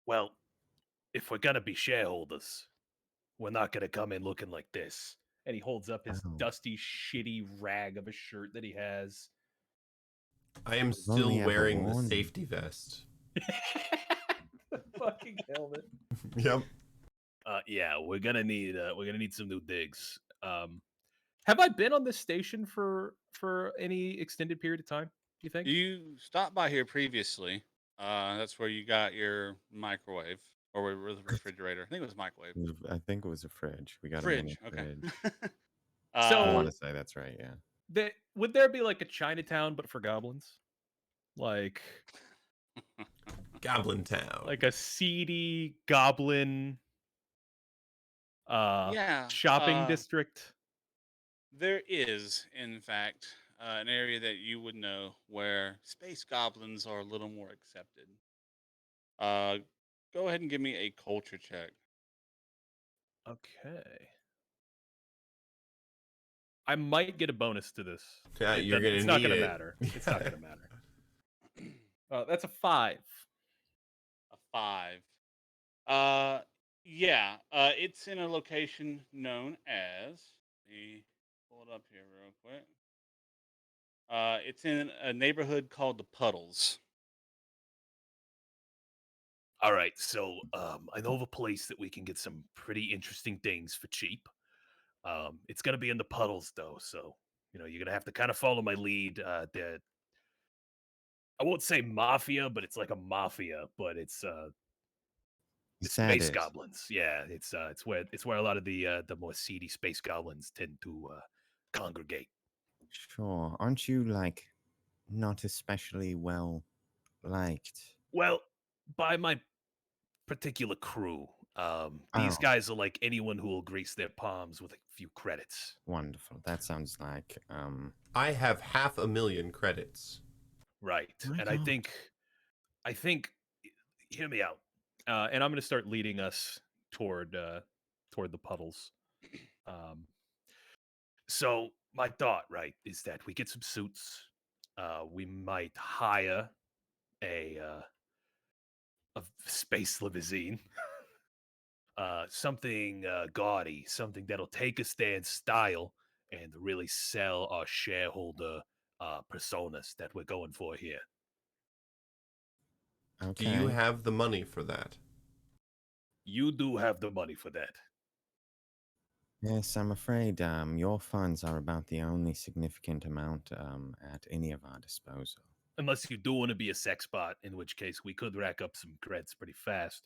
Well, if we're gonna be shareholders, we're not gonna come in looking like this. And he holds up his Oh. dusty, shitty rag of a shirt that he has. I am I've only still ever wearing the worn- safety vest. The fucking helmet. Yep. Yeah, we're gonna need some new digs. Have I been on this station for any extended period of time? Do you think? You stopped by here previously. That's where you got your microwave or the refrigerator. I think it was microwave. I think it was a fridge. We got a Fridge. mini Okay. fridge. So- I want Uh, to say that's right, yeah. Would there be like a Chinatown but for goblins? Like Goblin Town. like a seedy goblin yeah. shopping district? There is, in fact, an area that you would know where space goblins are a little more accepted. Uh, Go ahead and give me a culture check. Okay. I might get a bonus to this. Yeah, you're gonna It's not need gonna it. matter. It's not gonna matter. That's a 5. A 5. Yeah. It's in a location known as. Let me pull it up here real quick. It's in a neighborhood called the Puddles. All right, so I know of a place that we can get some pretty interesting things for cheap. It's gonna be in the puddles though, so you're gonna have to kind of follow my lead. I won't say mafia, but it's like a mafia, but it's Said space it. goblins. Yeah, it's where a lot of the more seedy space goblins tend to congregate. Sure. Aren't you, like, not especially well liked? Well, by my particular crew, these Oh. guys are like anyone who will grease their palms with a few credits. Wonderful. That sounds like, I have 500,000 credits. Right. My And God. I think hear me out. And I'm going to start leading us toward the puddles. So my thought, right, is that we get some suits. We might hire a space limousine. Something gaudy, something that'll take us there in style and really sell our shareholder personas that we're going for here. Do you okay. have the money for that? You do have the money for that. Yes, I'm afraid your funds are about the only significant amount at any of our disposal. Unless you do want to be a sex bot, in which case we could rack up some creds pretty fast,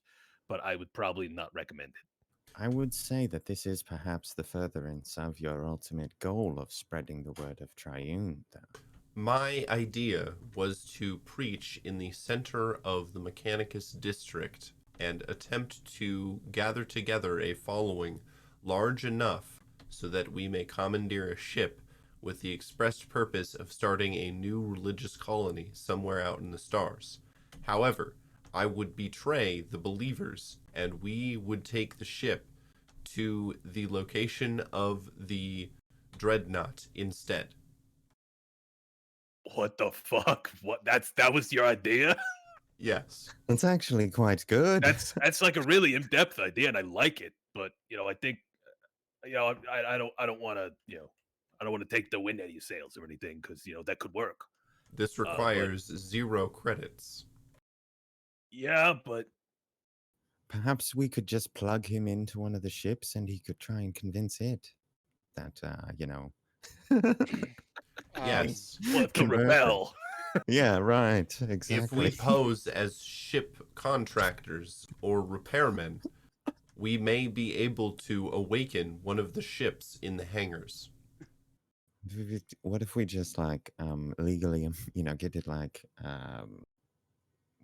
but I would probably not recommend it. I would say that this is perhaps the furtherance of your ultimate goal of spreading the word of Triune, though. My idea was to preach in the center of the Mechanicus district and attempt to gather together a following large enough so that we may commandeer a ship with the expressed purpose of starting a new religious colony somewhere out in the stars. However, I would betray the believers and we would take the ship to the location of the dreadnought instead. What the fuck? That was your idea? Yes. That's actually quite good. That's like a really in-depth idea, and I like it. But I think I don't want to I don't want to take the wind out of your sails or anything because that could work. This requires 0 credits. Yeah, but Perhaps we could just plug him into one of the ships and he could try and convince it that, Yes. we'll have to Convert it. rebel. Yeah, right. Exactly. If we pose as ship contractors or repairmen, we may be able to awaken one of the ships in the hangars. What if we just like legally, get it like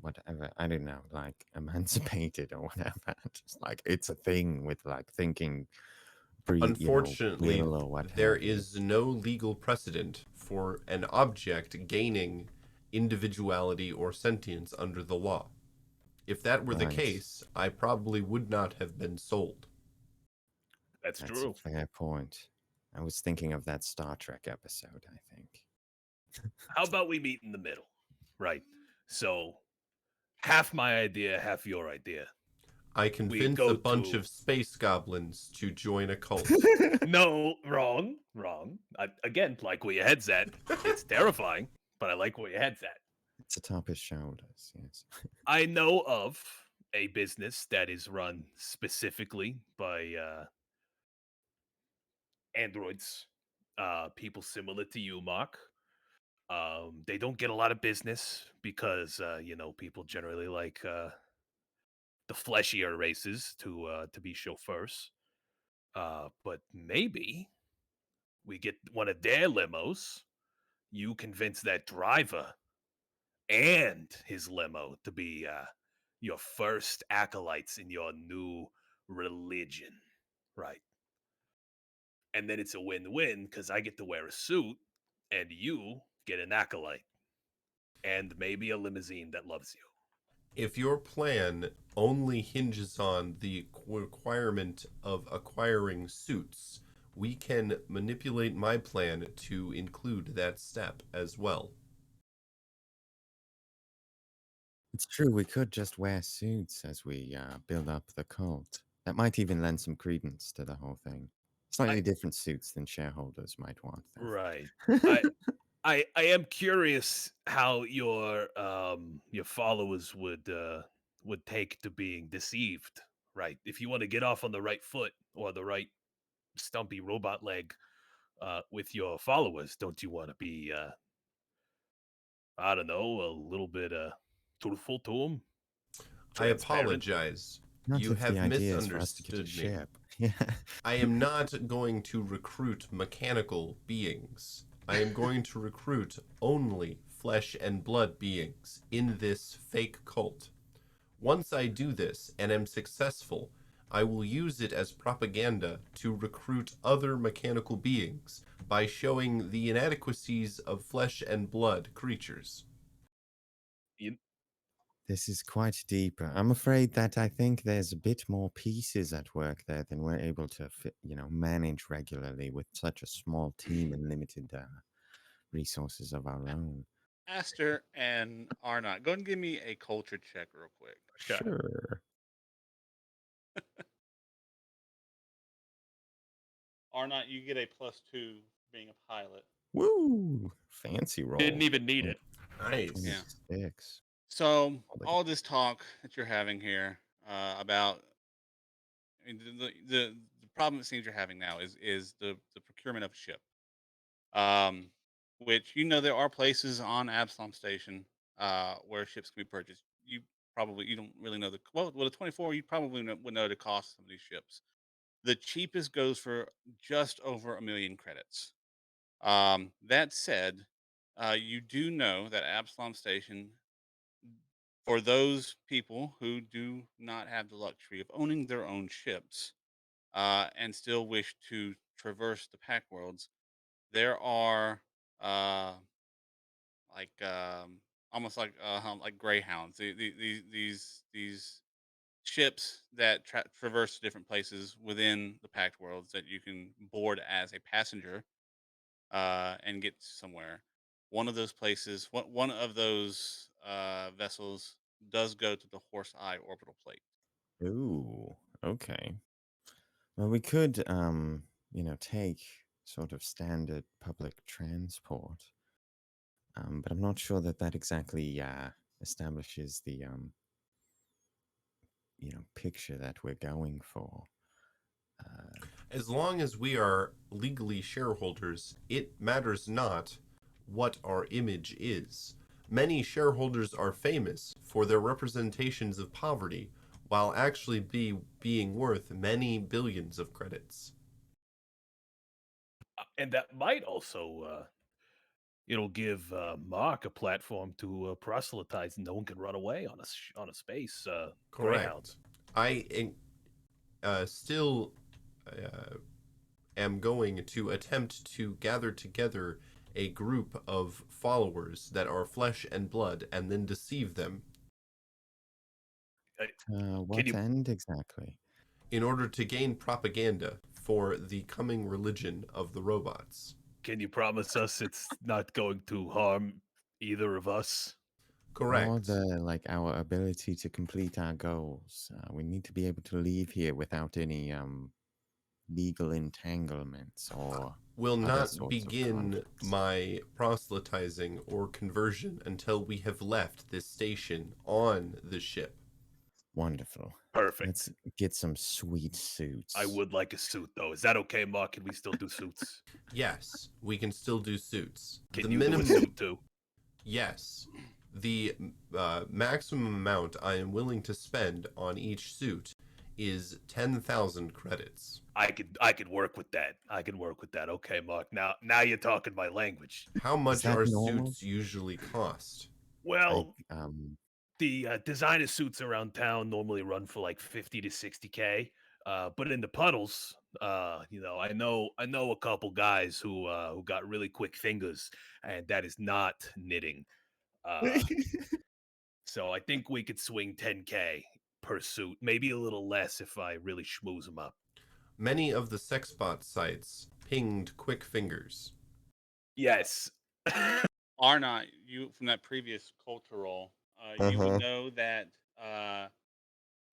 whatever, I don't know, like emancipated or whatever. Just like it's a thing with like thinking Unfortunately, will or what there have you. is no legal precedent for an object gaining individuality or sentience under the law. If that were the Right. case, I probably would not have been sold. That's That's true. a fair point. I was thinking of that Star Trek episode, I think. How about we meet in the middle? Right. So half my idea, half your idea. I We convinced a go bunch to of space goblins to join a cult. No, wrong. Again, like where your head's at. It's terrifying, but I like where your head's at. It's atop his shoulders, yes. I know of a business that is run specifically by androids, people similar to you, Mark. They don't get a lot of business because people generally like the fleshier races to be chauffeurs. But maybe we get one of their limos. You convince that driver and his limo to be your first acolytes in your new religion, right? And then it's a win-win because I get to wear a suit and you get an acolyte and maybe a limousine that loves you. If your plan only hinges on the requirement of acquiring suits, we can manipulate my plan to include that step as well. It's true, we could just wear suits as we build up the cult. That might even lend some credence to the whole thing. Slightly different suits than shareholders might want, though. Right. I am curious how your followers would take to being deceived, right? If you want to get off on the right foot or the right stumpy robot leg with your followers, don't you want to be I don't know, a little bit truthful to them, I transparent? apologize. Not You if the have idea is for us to get a misunderstood me. ship. Yeah. I am not going to recruit mechanical beings. I am going to recruit only flesh and blood beings in this fake cult. Once I do this and am successful, I will use it as propaganda to recruit other mechanical beings by showing the inadequacies of flesh and blood creatures. You, This is quite deeper. I'm afraid that I think there's a bit more pieces at work there than we're able to, manage regularly with such a small team and limited resources of our own. Aster and Arnott, go and give me a culture check real quick. okay. Sure. Arnott, you get a +2 being a pilot. Woo! Fancy roll. Didn't even need it. Nice. Yeah. 26. So the- all this talk that you're having here about the problem it seems you're having now is the procurement of a ship. Which there are places on Absolom Station where ships can be purchased. You don't really know the 24 you probably would know the cost of some of these ships. The cheapest goes for just over 1,000,000 credits. That said, you do know that Absalom Station, for those people who do not have the luxury of owning their own ships and still wish to traverse the Pact Worlds, there are uh, almost like greyhounds. These ships that traverse different places within the Pact Worlds that you can board as a passenger and get somewhere. One of those places, one of those vessels does go to the Horse Eye orbital plate. Ooh, okay. Well, we could, take sort of standard public transport, but I'm not sure that exactly establishes the, picture that we're going for. As long as we are legally shareholders, it matters not what our image is. Many shareholders are famous for their representations of poverty, while actually being worth many billions of credits. And that might also, it'll give Mark a platform to proselytize. No one can run away on a space Greyhound. Correct. I still am going to attempt to gather together a group of followers that are flesh and blood and then deceive them Can What you end exactly? in order to gain propaganda for the coming religion of the robots. promise us it's not going to harm either of us? Or Correct. our ability to complete our goals. We need to be able to leave here without any legal entanglements or Will other not sorts of begin conflicts. my proselytizing or conversion until we have left this station on the ship. Wonderful. Perfect. Let's get some sweet suits. I would like a suit, though. Is that okay, Mark? Can we still do suits? Yes, we can still do suits. Can the you minimum, do a suit, too? yes. The maximum amount I am willing to spend on each suit is 10,000 credits. I could work with that. I can work with that. Okay, Mark. Now you're talking my language. How much that are normal? suits usually cost? Well, Like, the designer suits around town normally run for like 50 to 60K. But in the puddles, I know a couple guys who got really quick fingers, and that is not knitting. So I think we could swing 10K per suit, maybe a little less if I really schmooze them up. Many of the sexbot sites pinged quick fingers. Yes. Are not you from that previous cultural? You would know that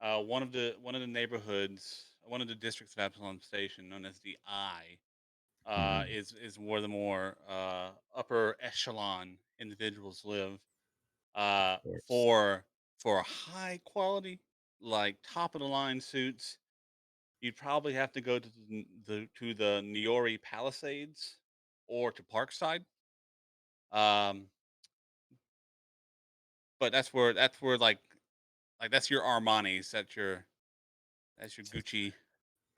one of the neighborhoods, one of the districts of Absolom Station, known as the Eye, is where the more upper echelon individuals live. Uh, course. for high quality, like top of the line suits, you'd probably have to go to the Niori Palisades or to Parkside. Um, but that's where like that's your Armani's, that's your So Gucci.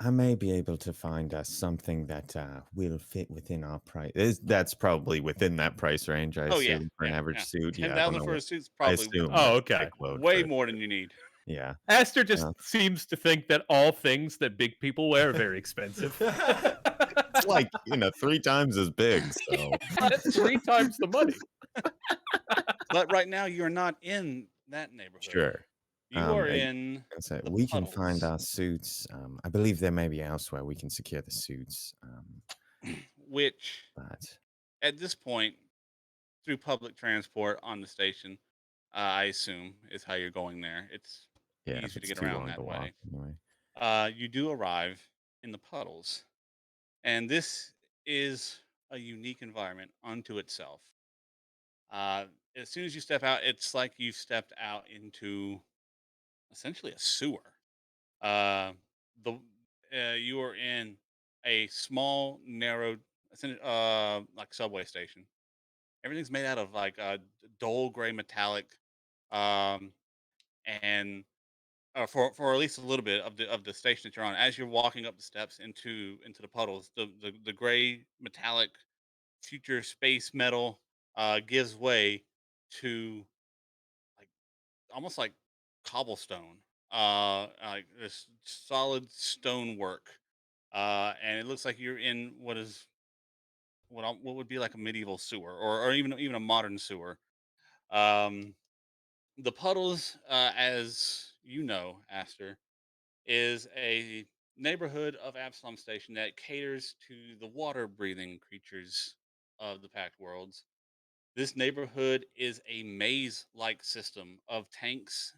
I may be able to find us something that will fit within our price. That's probably within that price range, I Oh yeah, assume, for an yeah, average yeah. suit. Ten Yeah, I don't thousand know for what. a suit's I probably assume Oh, that's okay. a load way for. more than you need. Yeah. Aster just seems to think that all things that big people wear are very expensive. It's like, 3 times as big, so. That's 3 times the money. But right now you're not in that neighborhood. Sure. You are in So the we can find puddles, our suits. I believe there may be elsewhere we can secure the suits. which But at this point, through public transport on the station, I assume is how you're going there. It's yeah, if easier to it's get too around long to that walk way. anyway. You do arrive in the puddles, and this is a unique environment unto itself. Uh, as soon as you step out, it's like you've stepped out into essentially a sewer. Uh, the You are in a small, narrow, like subway station. Everything's made out of like dull gray metallic, um, and for at least a little bit of the station that you're on. As you're walking up the steps into the puddles, the gray metallic future space metal gives way to like almost like cobblestone, like this solid stonework, and it looks like you're in what would be like a medieval sewer, or even a modern sewer. Um, the puddles, as you know, Aster, is a neighborhood of Absalom Station that caters to the water breathing creatures of the Pact Worlds. This neighborhood is a maze like system of tanks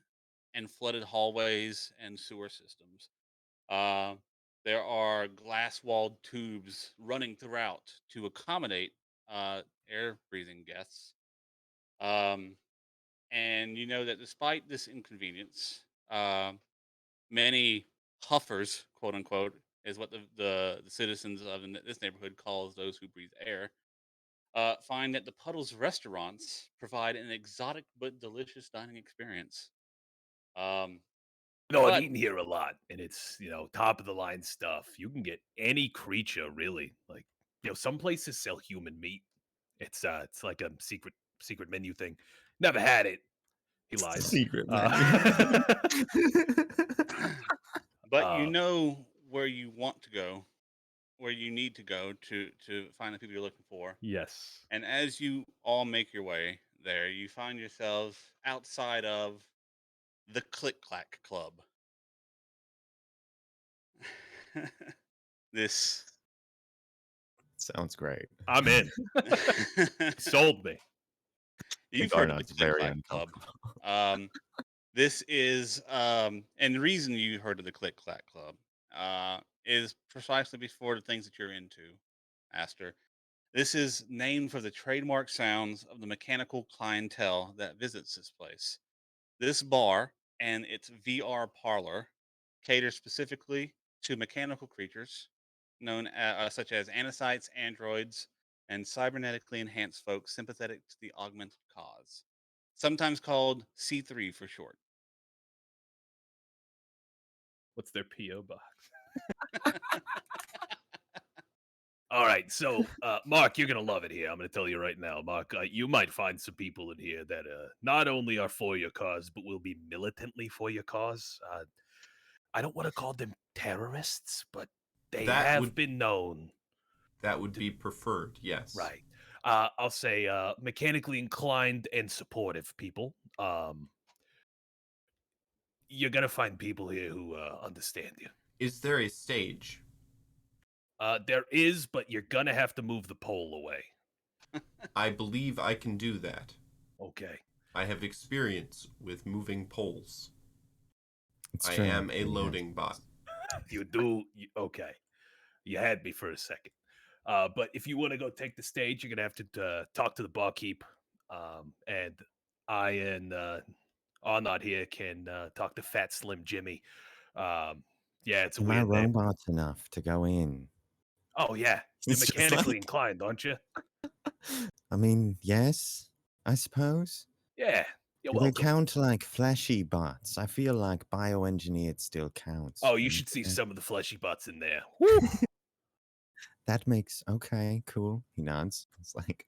and flooded hallways and sewer systems. Uh, there are glass walled tubes running throughout to accommodate air breathing guests. Um, and you know that despite this inconvenience, many huffers, quote unquote, is what the citizens of this neighborhood calls those who breathe air, find that the Puddles restaurants provide an exotic but delicious dining experience. Um, No, I've but eaten here a lot, and it's top of the line stuff. You can get any creature really, like some places sell human meat. It's like a secret menu thing. Never had it. He lies. Secret But you Uh, know where you want to go, where you need to go to find the people you're looking for. yes. And as you all make your way there, you find yourselves outside of the Click Clack Club. This Sounds great. I'm in. Sold me. You've heard of the Garnot's Click very Clack Club. uncomfortable. This is and the reason you heard of the Click Clack Club is precisely before the things that you're into, Aster. This is named for the trademark sounds of the mechanical clientele that visits this place. This bar and its VR parlor caters specifically to mechanical creatures known such as anacytes, androids, and cybernetically enhanced folks sympathetic to the augmented cause, sometimes called C3 for short. What's their PO box? All right, so Mark, you're gonna love it here. I'm gonna tell you right now, Mark. You might find some people in here that not only are for your cause, but will be militantly for your cause. I don't want to call them terrorists, but they That have would been known. that would be preferred, yes. Right. I'll say mechanically inclined and supportive people. You're gonna find people here who understand you. Is there a stage? There is, but you're gonna have to move the pole away. I believe I can do that. Okay. I have experience with moving poles. It's I true. am a yes. loading bot. You do. Okay. You had me for a second. But if you want to go take the stage, you're gonna have to talk to the barkeep. And I and Arnott here can talk to Fat Slim Jimmy. Yeah, it's a Am I weird name. robot enough to go in? Oh yeah, you're It's just mechanically like- inclined, aren't you? I mean, yes, I suppose. Yeah, you're Do they welcome. count like fleshy bots? I feel like bioengineered still counts. Oh, you and should see that- some of the fleshy butts in there. That makes okay, cool. He nods. It's like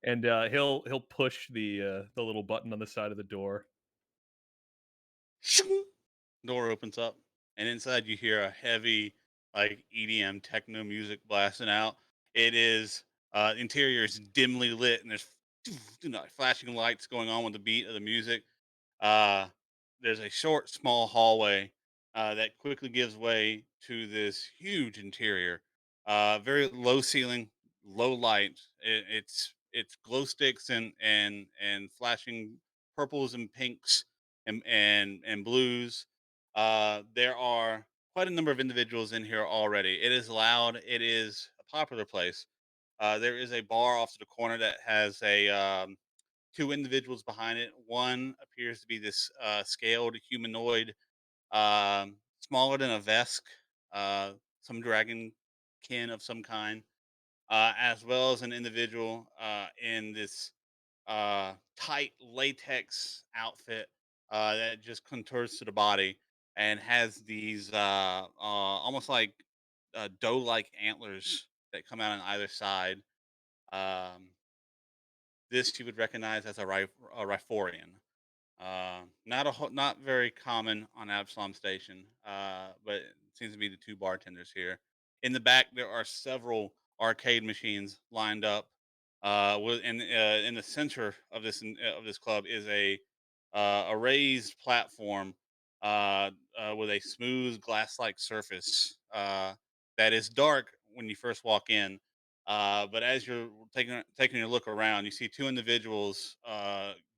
And he'll push the little button on the side of the door. Door opens up, and inside you hear a heavy, like EDM techno music blasting out. It is interior is dimly lit, and there's flashing lights going on with the beat of the music. Uh, there's a short, small hallway that quickly gives way to this huge interior. Very low ceiling, low light. It's glow sticks and flashing purples and pinks and blues. There are quite a number of individuals in here already. It is loud. It is a popular place. There is a bar off to the corner that has a two individuals behind it. One appears to be this scaled humanoid, smaller than a Vesk, some dragon kin of some kind, as well as an individual in this tight latex outfit that just contours to the body and has these almost like doe-like antlers that come out on either side. Um, this you would recognize as a Riforian. Not very common on Absolom Station, but it seems to be the two bartenders here. In the back, there are several arcade machines lined up. In the center of this club is a raised platform with a smooth glass-like surface that is dark when you first walk in. But as you're taking a look around, you see two individuals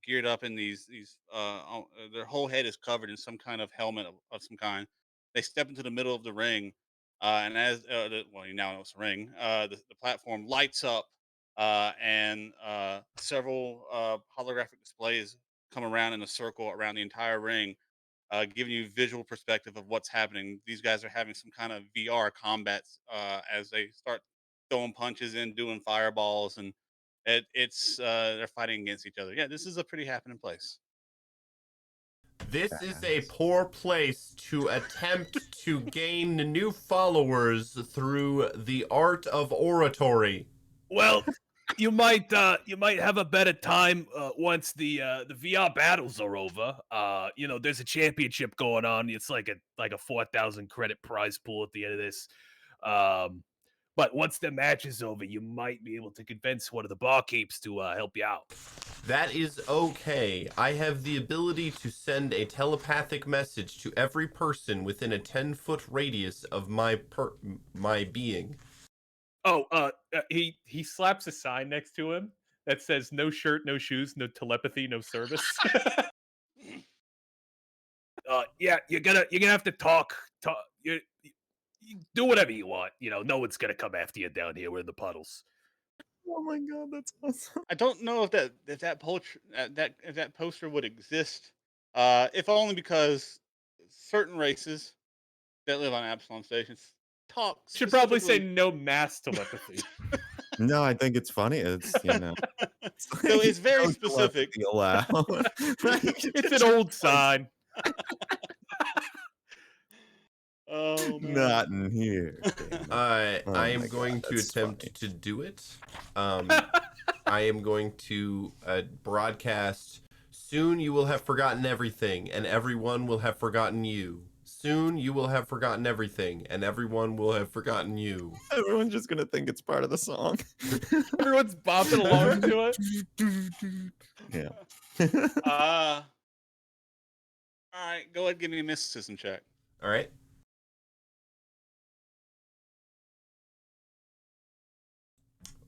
geared up in their whole head is covered in some kind of helmet of some kind. They step into the middle of the ring, and well, you now know it's a ring. The platform lights up, and several holographic displays come around in a circle around the entire ring, giving you visual perspective of what's happening. These guys are having some kind of VR combat as they start throwing punches in, doing fireballs, and it's they're fighting against each other. Yeah, this is a pretty happening place. This is a poor place to attempt to gain new followers through the art of oratory. Well, you might have a better time once the VR battles are over. There's a championship going on. It's like a 4,000 credit prize pool at the end of this. But once the match is over, you might be able to convince one of the barkeeps to help you out. That is okay. I have the ability to send a telepathic message to every person within a 10-foot radius of my being. Oh, he slaps a sign next to him that says "No shirt, no shoes, no telepathy, no service." Yeah, you're gonna have to talk. You do whatever you want. No one's gonna come after you down here. We're in the puddles. Oh my god, that's awesome. I don't know if that poster would exist, if only because certain races that live on Absolom stations talk. Should probably say specifically- no mass telepathy. No, I think it's funny. It's So it's very no specific. telepathy allowed. It's an old sign. Oh man. Not in here. I Oh am my going God, to that's attempt funny. to do it. I am going to broadcast. Soon you will have forgotten everything, and everyone will have forgotten you. Soon you will have forgotten everything, and everyone will have forgotten you. Everyone's just gonna think it's part of the song. Everyone's bopping along to it. Yeah. All right, go ahead and give me a mysticism check. All right.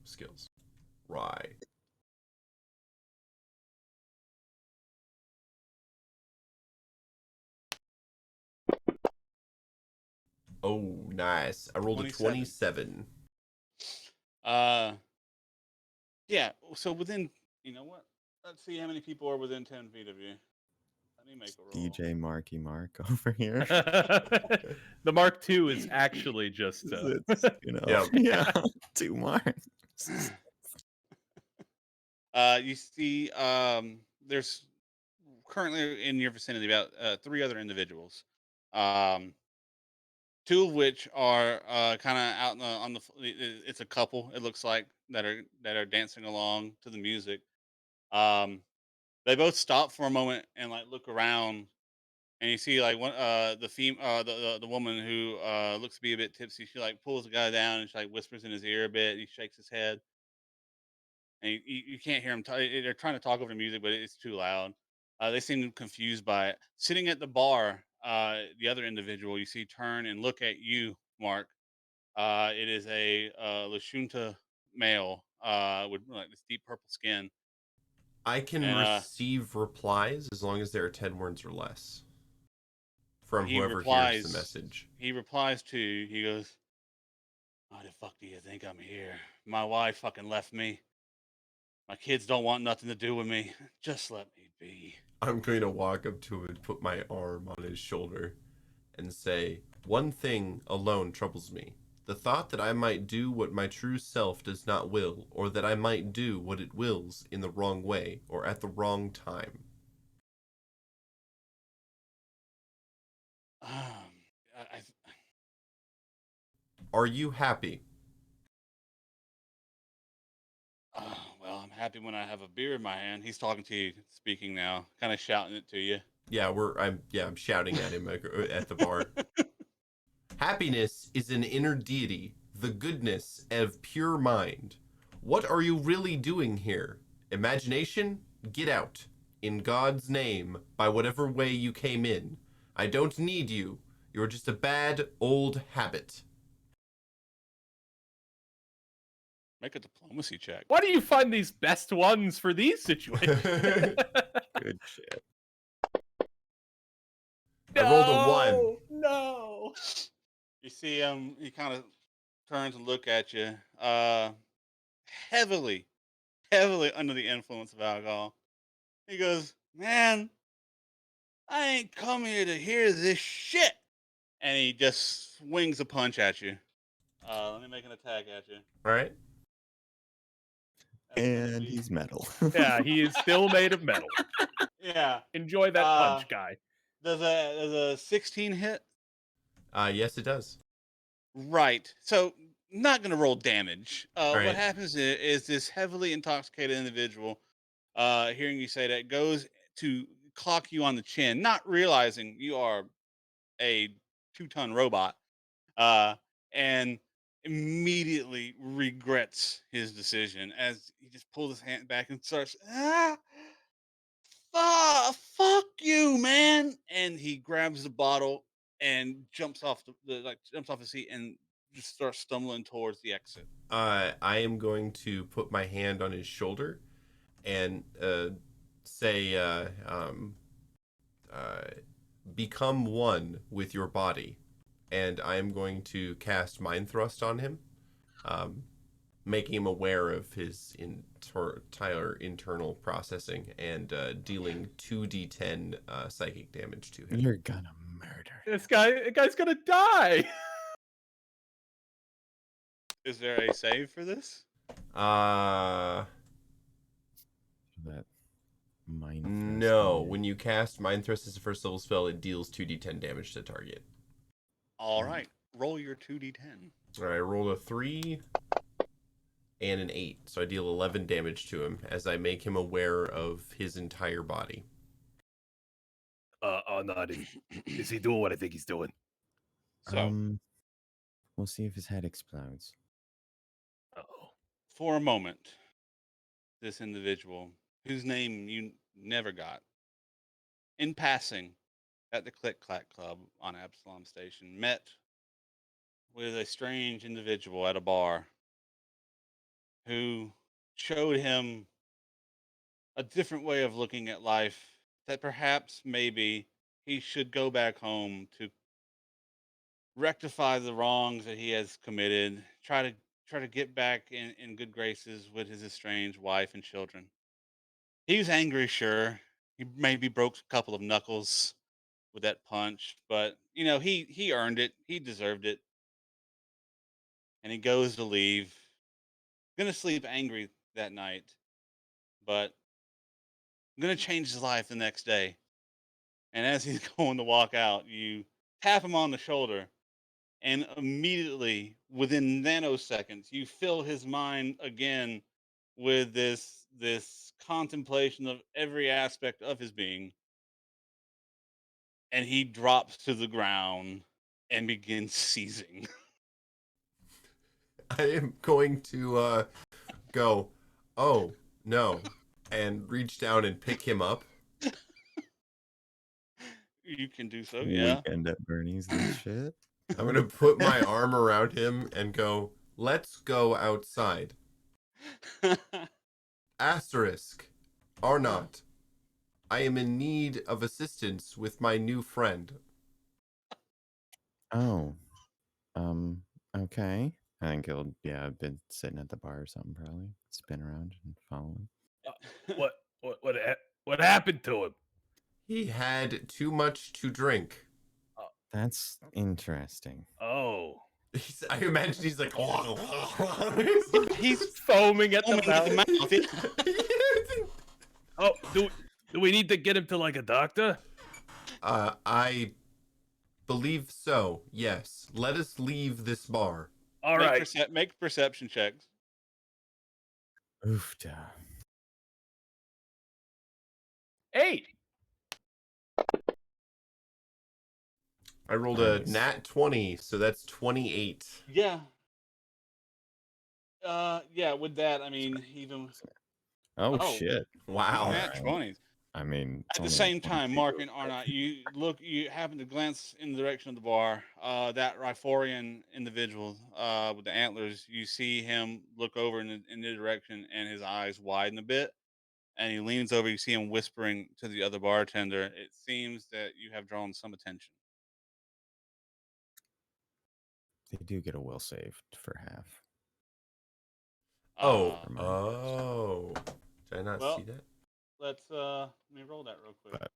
Skills. Right. Oh, nice. I rolled 27. a 27. Yeah. So within, you know what? Let's see how many people are within 10 feet of you. Let me make a roll. DJ Marky Mark over here. The Mark II is actually just It's, Yep. yeah, 2 marks. You see, there's currently in your vicinity about 3 other individuals. 2 of which are kind of out on the. It's a couple. It looks like that are dancing along to the music. They both stop for a moment and like look around, and you see like one the woman who looks to be a bit tipsy. She like pulls the guy down and she like whispers in his ear a bit. He shakes his head, and you can't hear him. They're trying to talk over the music, but it's too loud. They seem confused by it. Sitting at the bar, the other individual you see turn and look at you, Mark. It is a Lashunta male with like this deep purple skin. I can And, receive replies as long as there are 10 words or less from he whoever replies, hears the message. He replies to you. He goes, "Why the fuck do you think I'm here? My wife fucking left me. My kids don't want nothing to do with me. Just let me be." I'm going to walk up to him and put my arm on his shoulder and say, "One thing alone troubles me. The thought that I might do what my true self does not will, or that I might do what it wills in the wrong way, or at the wrong time." Are you happy? Well, I'm happy when I have a beer in my hand. He's talking to you, speaking now, kind of shouting it to you. Yeah, I'm shouting at him at the bar. Happiness is an inner deity, the goodness of pure mind. What are you really doing here? Imagination? Get out. In God's name, by whatever way you came in. I don't need you. You're just a bad old habit. Make a diplomacy check. Why do you find these best ones for these situations? Good shit. I rolled a 1. No. You see him, he kind of turns and look at you. Heavily under the influence of alcohol. He goes, "Man, I ain't come here to hear this shit." And he just swings a punch at you. Let me make an attack at you. All right. That's gonna And be- he's metal. Yeah, he is still made of metal. Yeah. Enjoy that punch, guy. Does a 16 hit? Yes, it does. Right. So not going to roll damage. All What right. happens is this heavily intoxicated individual, hearing you say that, goes to clock you on the chin, not realizing you are a 2-ton robot, uh, and immediately regrets his decision as he just pulls his hand back and starts, fuck you, man. And he grabs the bottle and jumps off jumps off the seat and just starts stumbling towards the exit. I am going to put my hand on his shoulder and say, become one with your body. And I am going to cast Mind Thrust on him, making him aware of his entire internal processing and dealing 2d10 psychic damage to him. You're gonna murder. This guy's gonna die. Is there a save for this? Uh, That mind. no. When you cast Mind Thrust as a first level spell, it deals 2d10 damage to target. All right, roll your 2d10. All right, I rolled a 3 and an 8, so I deal 11 damage to him as I make him aware of his entire body. Naughty. Is he doing what I think he's doing? So, We'll see if his head explodes. Uh-oh. for a moment, this individual, whose name you never got, in passing at the Click Clack Club on Absolom Station, met with a strange individual at a bar who showed him a different way of looking at life, that perhaps maybe he should go back home to rectify the wrongs that he has committed, try to get back in good graces with his estranged wife and children. He was angry, sure. He maybe broke a couple of knuckles with that punch, but he earned it. He deserved it. And he goes to leave. Gonna sleep angry that night, but gonna change his life the next day. And as he's going to walk out, you tap him on the shoulder, and immediately, within nanoseconds, you fill his mind again with this contemplation of every aspect of his being, and he drops to the ground and begins seizing. I am going to go, oh, no, and reach down and pick him up. You can do so, yeah. Weekend at Bernie's this shit. I'm going to put my arm around him and go, let's go outside. Asterisk, or not. I am in need of assistance with my new friend. Oh. Okay. I think he'll been sitting at the bar or something, probably. Spin around and follow him. What happened to him? He had too much to drink. That's interesting. Oh. I imagine he's like, He's foaming at the mouth. Oh, do we need to get him to like a doctor? I believe so, yes. Let us leave this bar. All right. Make perception checks. Oofda. 8. I rolled a nat 20, so that's 28. Yeah. Yeah, with that, I mean, even... Oh, shit. Wow. Nat 20s. I mean, At the same time, Mark and Arnott, you happen to glance in the direction of the bar. That Riforian individual with the antlers, you see him look over in the direction, and his eyes widen a bit. And he leans over. You see him whispering to the other bartender. It seems that you have drawn some attention. They do get a will save for half. Oh. Did I not see that? Let me roll that real quick. But-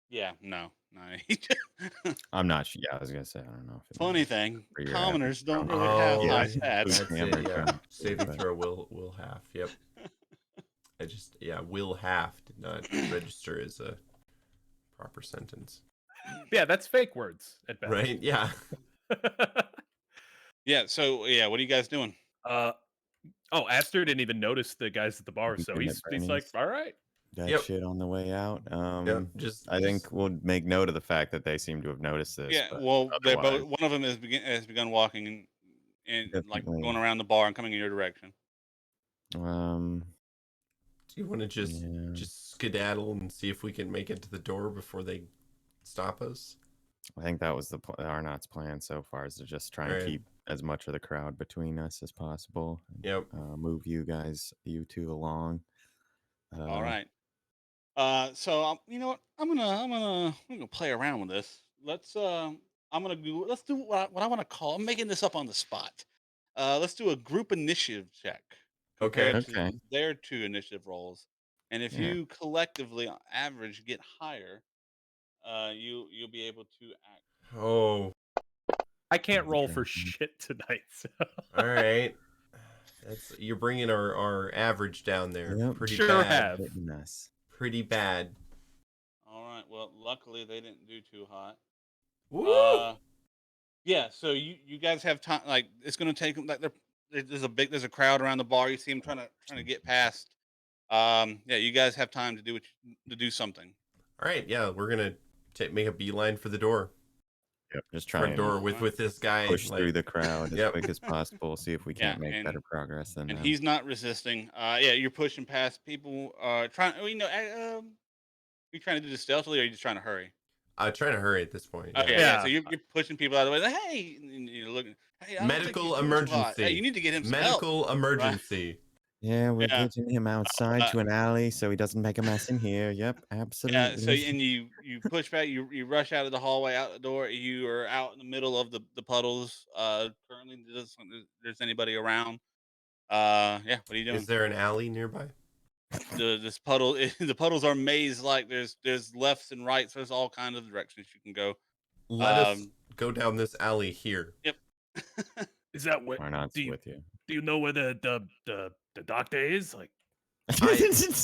Yeah, no. I'm not sure. Yeah, I was gonna say I don't know. If it Funny matters thing, for your commoners don't really Oh, have yeah. high stats. That's it, yeah. Hammer. Saving throw will half. Yep. will have did not register as a proper sentence. Yeah, that's fake words at best. Right? Yeah. Yeah. So yeah, what are you guys doing? Aster didn't even notice the guys at the bar, so Looking at he's like, Bernie's. all right. That Yep. shit on the way out. Yep. Just I think we'll make note of the fact that they seem to have noticed this. Yeah. But Well, they're otherwise, both. One of them has begun walking and like definitely. going around the bar and coming in your direction. do you want to Yeah. just skedaddle and see if we can make it to the door before they stop us? I think that was the Arnott's plan so far, is to just try and Right. keep as much of the crowd between us as possible. Yep. Move you two along. All right. So you know what? I'm gonna play around with this. Let's do what I want to call. I'm making this up on the spot. Let's do a group initiative check Okay. compared to Okay. their 2 initiative rolls, and if Yeah. you collectively on average get higher, you'll be able to act. Oh, I can't roll for Okay. shit tonight. So. all right. You're bringing our average down there. Yep. Pretty Sure bad. have. Hitting us. Pretty bad. All right. Well, luckily they didn't do too hot. Woo! Yeah. So you guys have time. Like it's gonna take them. Like there's a crowd around the bar. You see them trying to get past. Yeah. You guys have time to do something. All right. Yeah, we're gonna make a beeline for the door. Yep. Just try Front and door with this guy. push through the crowd as Yep. maybe as possible. See if we Yeah, can't make and- better progress than And them. he's not resisting. Yeah. You're pushing past people. Trying. You trying to do this stealthily, or are you just trying to hurry? Trying to hurry at this point. Okay. Yeah. Yeah. So you're pushing people out of the way. Like, hey, and you're looking. Hey, I don't think Medical he's doing too hot. emergency. Hey, you need to get him some help. Medical emergency. Yeah, we're Yeah. getting him outside to an alley so he doesn't make a mess in here. Yep, absolutely. Yeah, so and you push back, you rush out of the hallway, out the door. You are out in the middle of the puddles. Currently, there's anybody around. Yeah, what are you doing? Is there an alley nearby? This puddle, the puddles are maze like. There's lefts and rights. There's all kinds of directions you can go. Let us go down this alley here. Yep. Is that what? Arnott's do you- with you. Do you know where the doctor is? Like,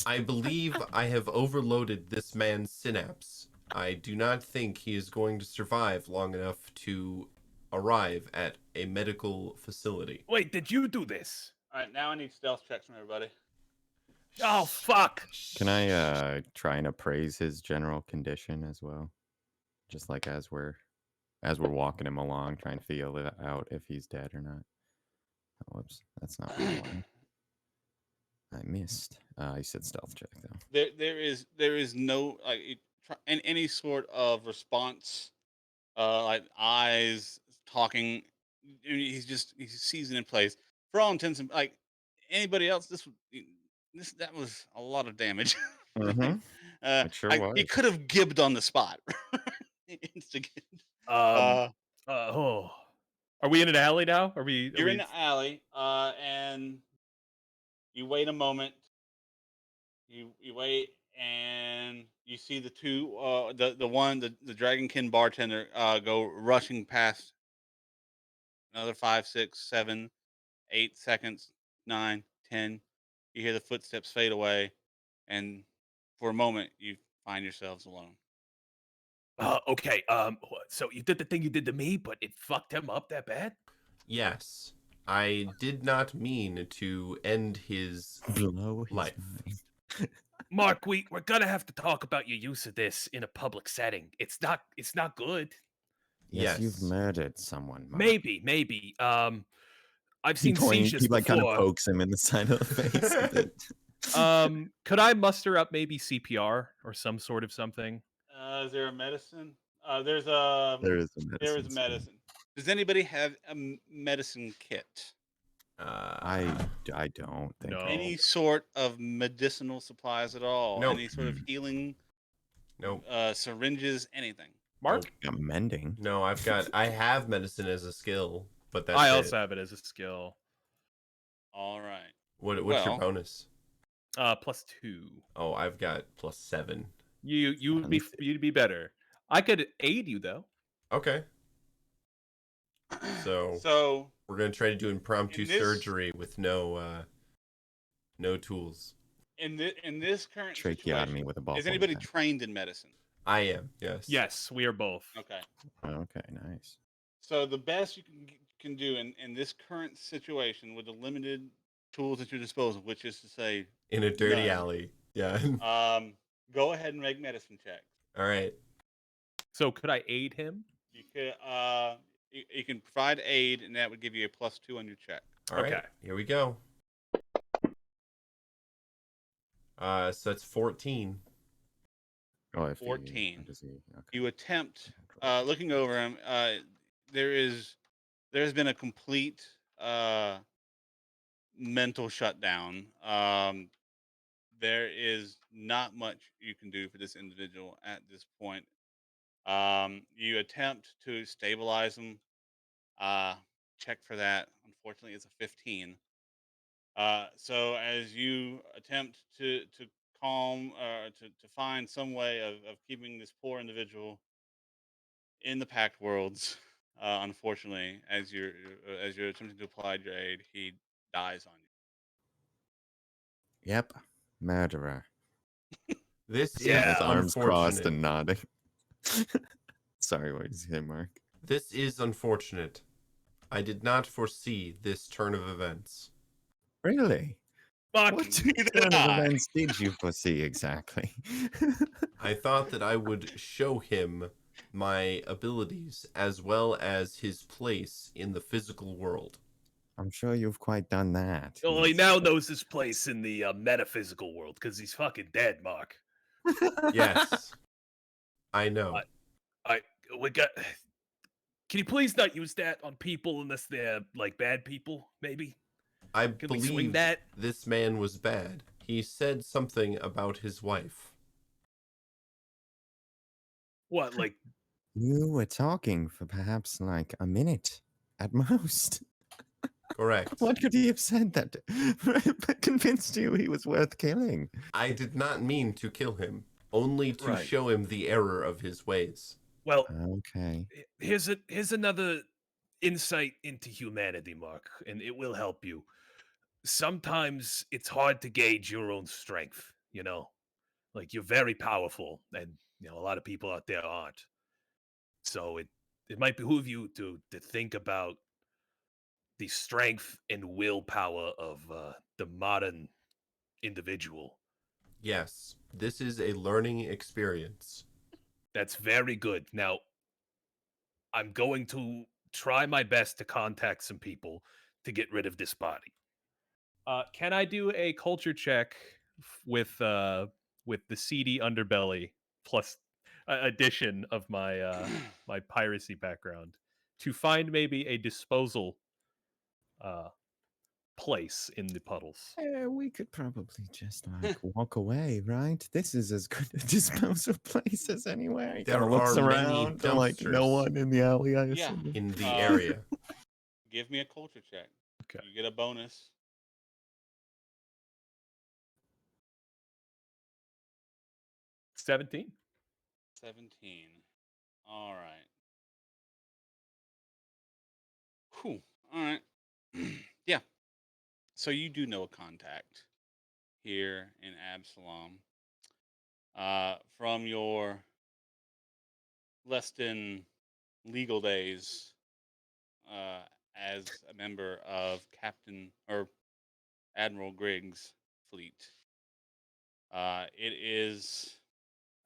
I believe I have overloaded this man's synapse. I do not think he is going to survive long enough to arrive at a medical facility. wait, did you do this? All right, now I need stealth checks from everybody. Oh fuck! Can I try and appraise his general condition as well? Just like as we're walking him along, trying to feel it out if he's dead or not. Oh, whoops, that's not what I wanted. I missed. You said stealth check though. There is no like in any sort of response, like eyes talking. I mean, he's seasoned in place for all intents and like anybody else. That was a lot of damage. Mhm. It sure He was. could have gibbed on the spot. Insta-gib. Oh, are we in an alley now? Are we? You're in the alley, and you wait a moment. You wait, and you see the two, the Dragonkin bartender, go rushing past. Another 5, 6, 7, 8 seconds, 9, 10. You hear the footsteps fade away, and for a moment, you find yourselves alone. Okay. So you did the thing you did to me, but it fucked him up that bad? Yes, I did not mean to end his Blow his life. mind. Mark, we're gonna have to talk about your use of this in a public setting. It's not good. Yes, Yes. you've murdered someone. Mark. Maybe. I've He seen seizures he like kind of before. pokes him in the side of the face. a bit. Could I muster up maybe CPR or some sort of something? Is there a medicine? There's There is a medicine. There is skill. medicine. Does anybody have a medicine kit? I don't think. No. Any sort of medicinal supplies at all? Nope. Any sort of healing? Nope. Syringes? Anything? Mark, Got mending. No, I have medicine as a skill, but that's I it. also have it as a skill. All right. What's your well- bonus? +2. Oh, I've got +7. You'd be better. I could aid you though. Okay. So So we're gonna try to do impromptu in this- surgery with no tools. in this current Tracheotomy situation, with a ballpoint is anybody pen. trained in medicine? I am, yes. Yes, we are both. Okay. Okay, nice. So the best you can do in this current situation with the limited tools at your disposal, which is to say In a dirty none, alley. Yeah. go ahead and make medicine checks. All right. So could I aid him? You could you can provide aid, and that would give you a +2 on your check. All right. Okay. Here we go. So that's 14. Oh, if 14. does he? Okay. You attempt looking over him. There's been a complete mental shutdown. There is not much you can do for this individual at this point. You attempt to stabilize him. Check for that. Unfortunately, it's a 15. So as you attempt to calm to find some way of keeping this poor individual in the Pact Worlds, unfortunately, as you're attempting to apply your aid, he dies on you. Yep, murderer. This Yeah. is With arms crossed unfortunate. and nodding. Sorry, what did you say, Mark? This is unfortunate. I did not foresee this turn of events. Really? Fuck. What Neither turn did of I. events did you foresee exactly? I thought that I would show him my abilities as well as his place in the physical world. I'm sure you've quite done that. Well, he He's- now knows his place in the metaphysical world because he's fucking dead, Mark. Yes, I know. We got. Can you please not use that on people unless they're like bad people? Maybe. I Can we swing believe that? this man was bad. He said something about his wife. What, like? You were talking for perhaps like a minute at most. Correct. What could he have said that convinced you he was worth killing? I did not mean to kill him, only to Right. show him the error of his ways. Well, Okay. here's another insight into humanity, Mark, and it will help you. Sometimes it's hard to gauge your own strength. You know, like you're very powerful, and a lot of people out there aren't. So it might behoove you to think about the strength and willpower of the modern individual. Yes, this is a learning experience. That's very good. Now, I'm going to try my best to contact some people to get rid of this body. Can I do a culture check with the seedy underbelly plus addition of my my piracy background to find maybe a disposal uh, place in the puddles? We could probably just like walk away, right? This is as good a disposal place as anywhere. He There kind of looks are many around, and, like no dumpsters one in the alley. I Yeah. assume. in the Uh, area. Give me a culture check. Okay. You get a bonus. 17. 17. All right. Whew. All right. Yeah. So you do know a contact here in Absalom. From your less than legal days as a member of Captain or Admiral Griggs' fleet. It is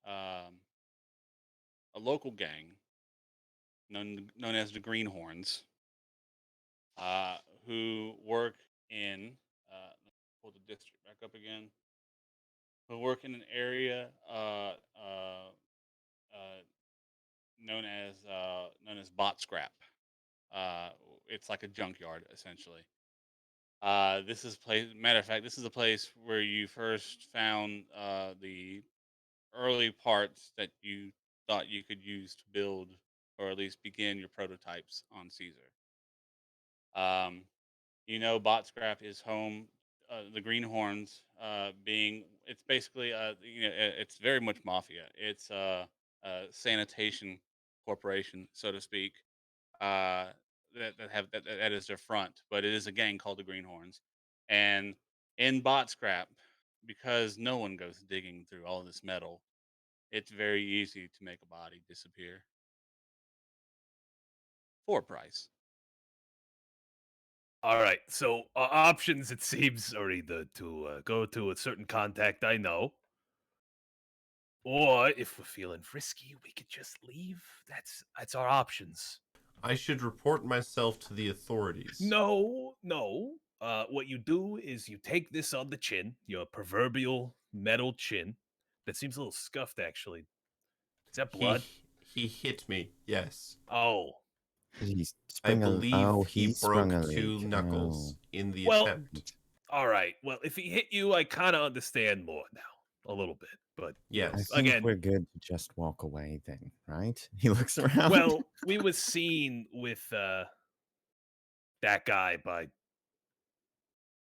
a local gang known as the Greenhorns, who work in let me pull the district back up again. Who work in an area uh, known as bot scrap. Uh, it's like a junkyard essentially. This is place. Matter of fact, this is a place where you first found the early parts that you thought you could use to build or at least begin your prototypes on Caesar. Um, Bot Scrap is home. The Greenhorns being it's basically it's very much mafia. It's a sanitation corporation, so to speak. That is their front, but it is a gang called the Greenhorns, and in Bot Scrap, because no one goes digging through all this metal, it's very easy to make a body disappear for a price. All right. So options, it seems, are either to go to a certain contact I know, or if we're feeling frisky, we could just leave. That's our options. I should report myself to the authorities. No, no. What you do is you take this on the chin, your proverbial metal chin. That seems a little scuffed, actually. Is that blood? He hit me. Yes. Oh, He's I sprung a. believe Oh, he he sprung broke a two leak. knuckles Oh. in the well, attempt. all right. Well, if he hit you, I kind of understand more now, a little bit. But I Yes. think again, we're good to just walk away then, right? He looks around. well, we was seen with that guy by.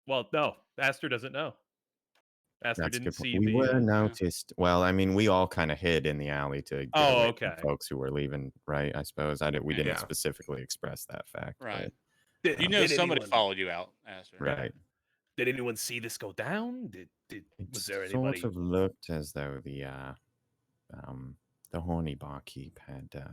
Well, no, Aster doesn't know. Aster That's a didn't good point. see We the. were noticed. Well, I mean, we all kind of hid in the alley to get Oh, away okay. from folks who were leaving, right? I suppose we Yeah. didn't Yeah. specifically express that fact, Right. Did, You know did somebody anyone, followed you out, Aster. right? Did anyone see this go down? It Was there sort anybody? of looked as though the horny barkeep had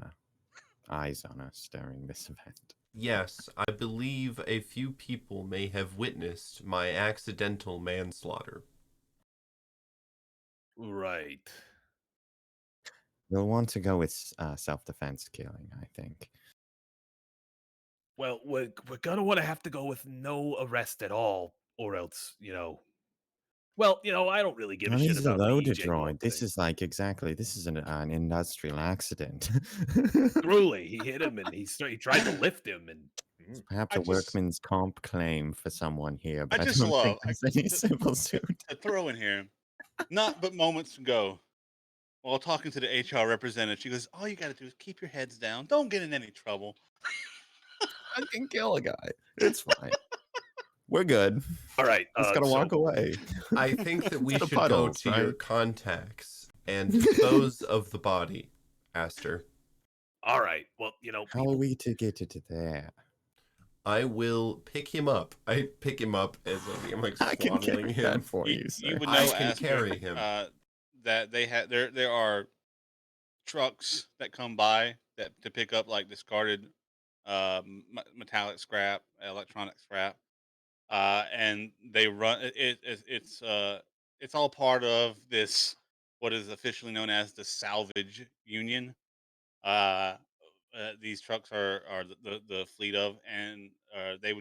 eyes on us during this event. Yes, I believe a few people may have witnessed my accidental manslaughter. Right. We'll want to go with self-defense killing, I think. Well, we're gonna want to have to go with no arrest at all, or else, Well, I don't really give a Oh, shit this is a about the loader EJ York droid. This thing. is this is an industrial accident. Truly, he hit him and he tried to lift him and. Perhaps I a just workman's comp claim for someone here, but I I just don't think love there's any civil to, suit. to throw in here. Not but moments ago, while talking to the HR representative, she goes, "All you got to do is keep your heads down. Don't get in any trouble." I can kill a guy. It's fine. We're good. All right. Just gotta So walk away. I think that we The should go puddles, to your right? contacts and dispose of the body, Aster. all right. Well, How are we to get it there? I will pick him up. I pick him up as I'm like I can swaddling carry him. that for you, You sir. would I know, can Aster, carry him. that there are trucks that come by to pick up like discarded metallic scrap, electronic scrap, and they run. It's all part of this what is officially known as the salvage union. These trucks are the fleet of, and they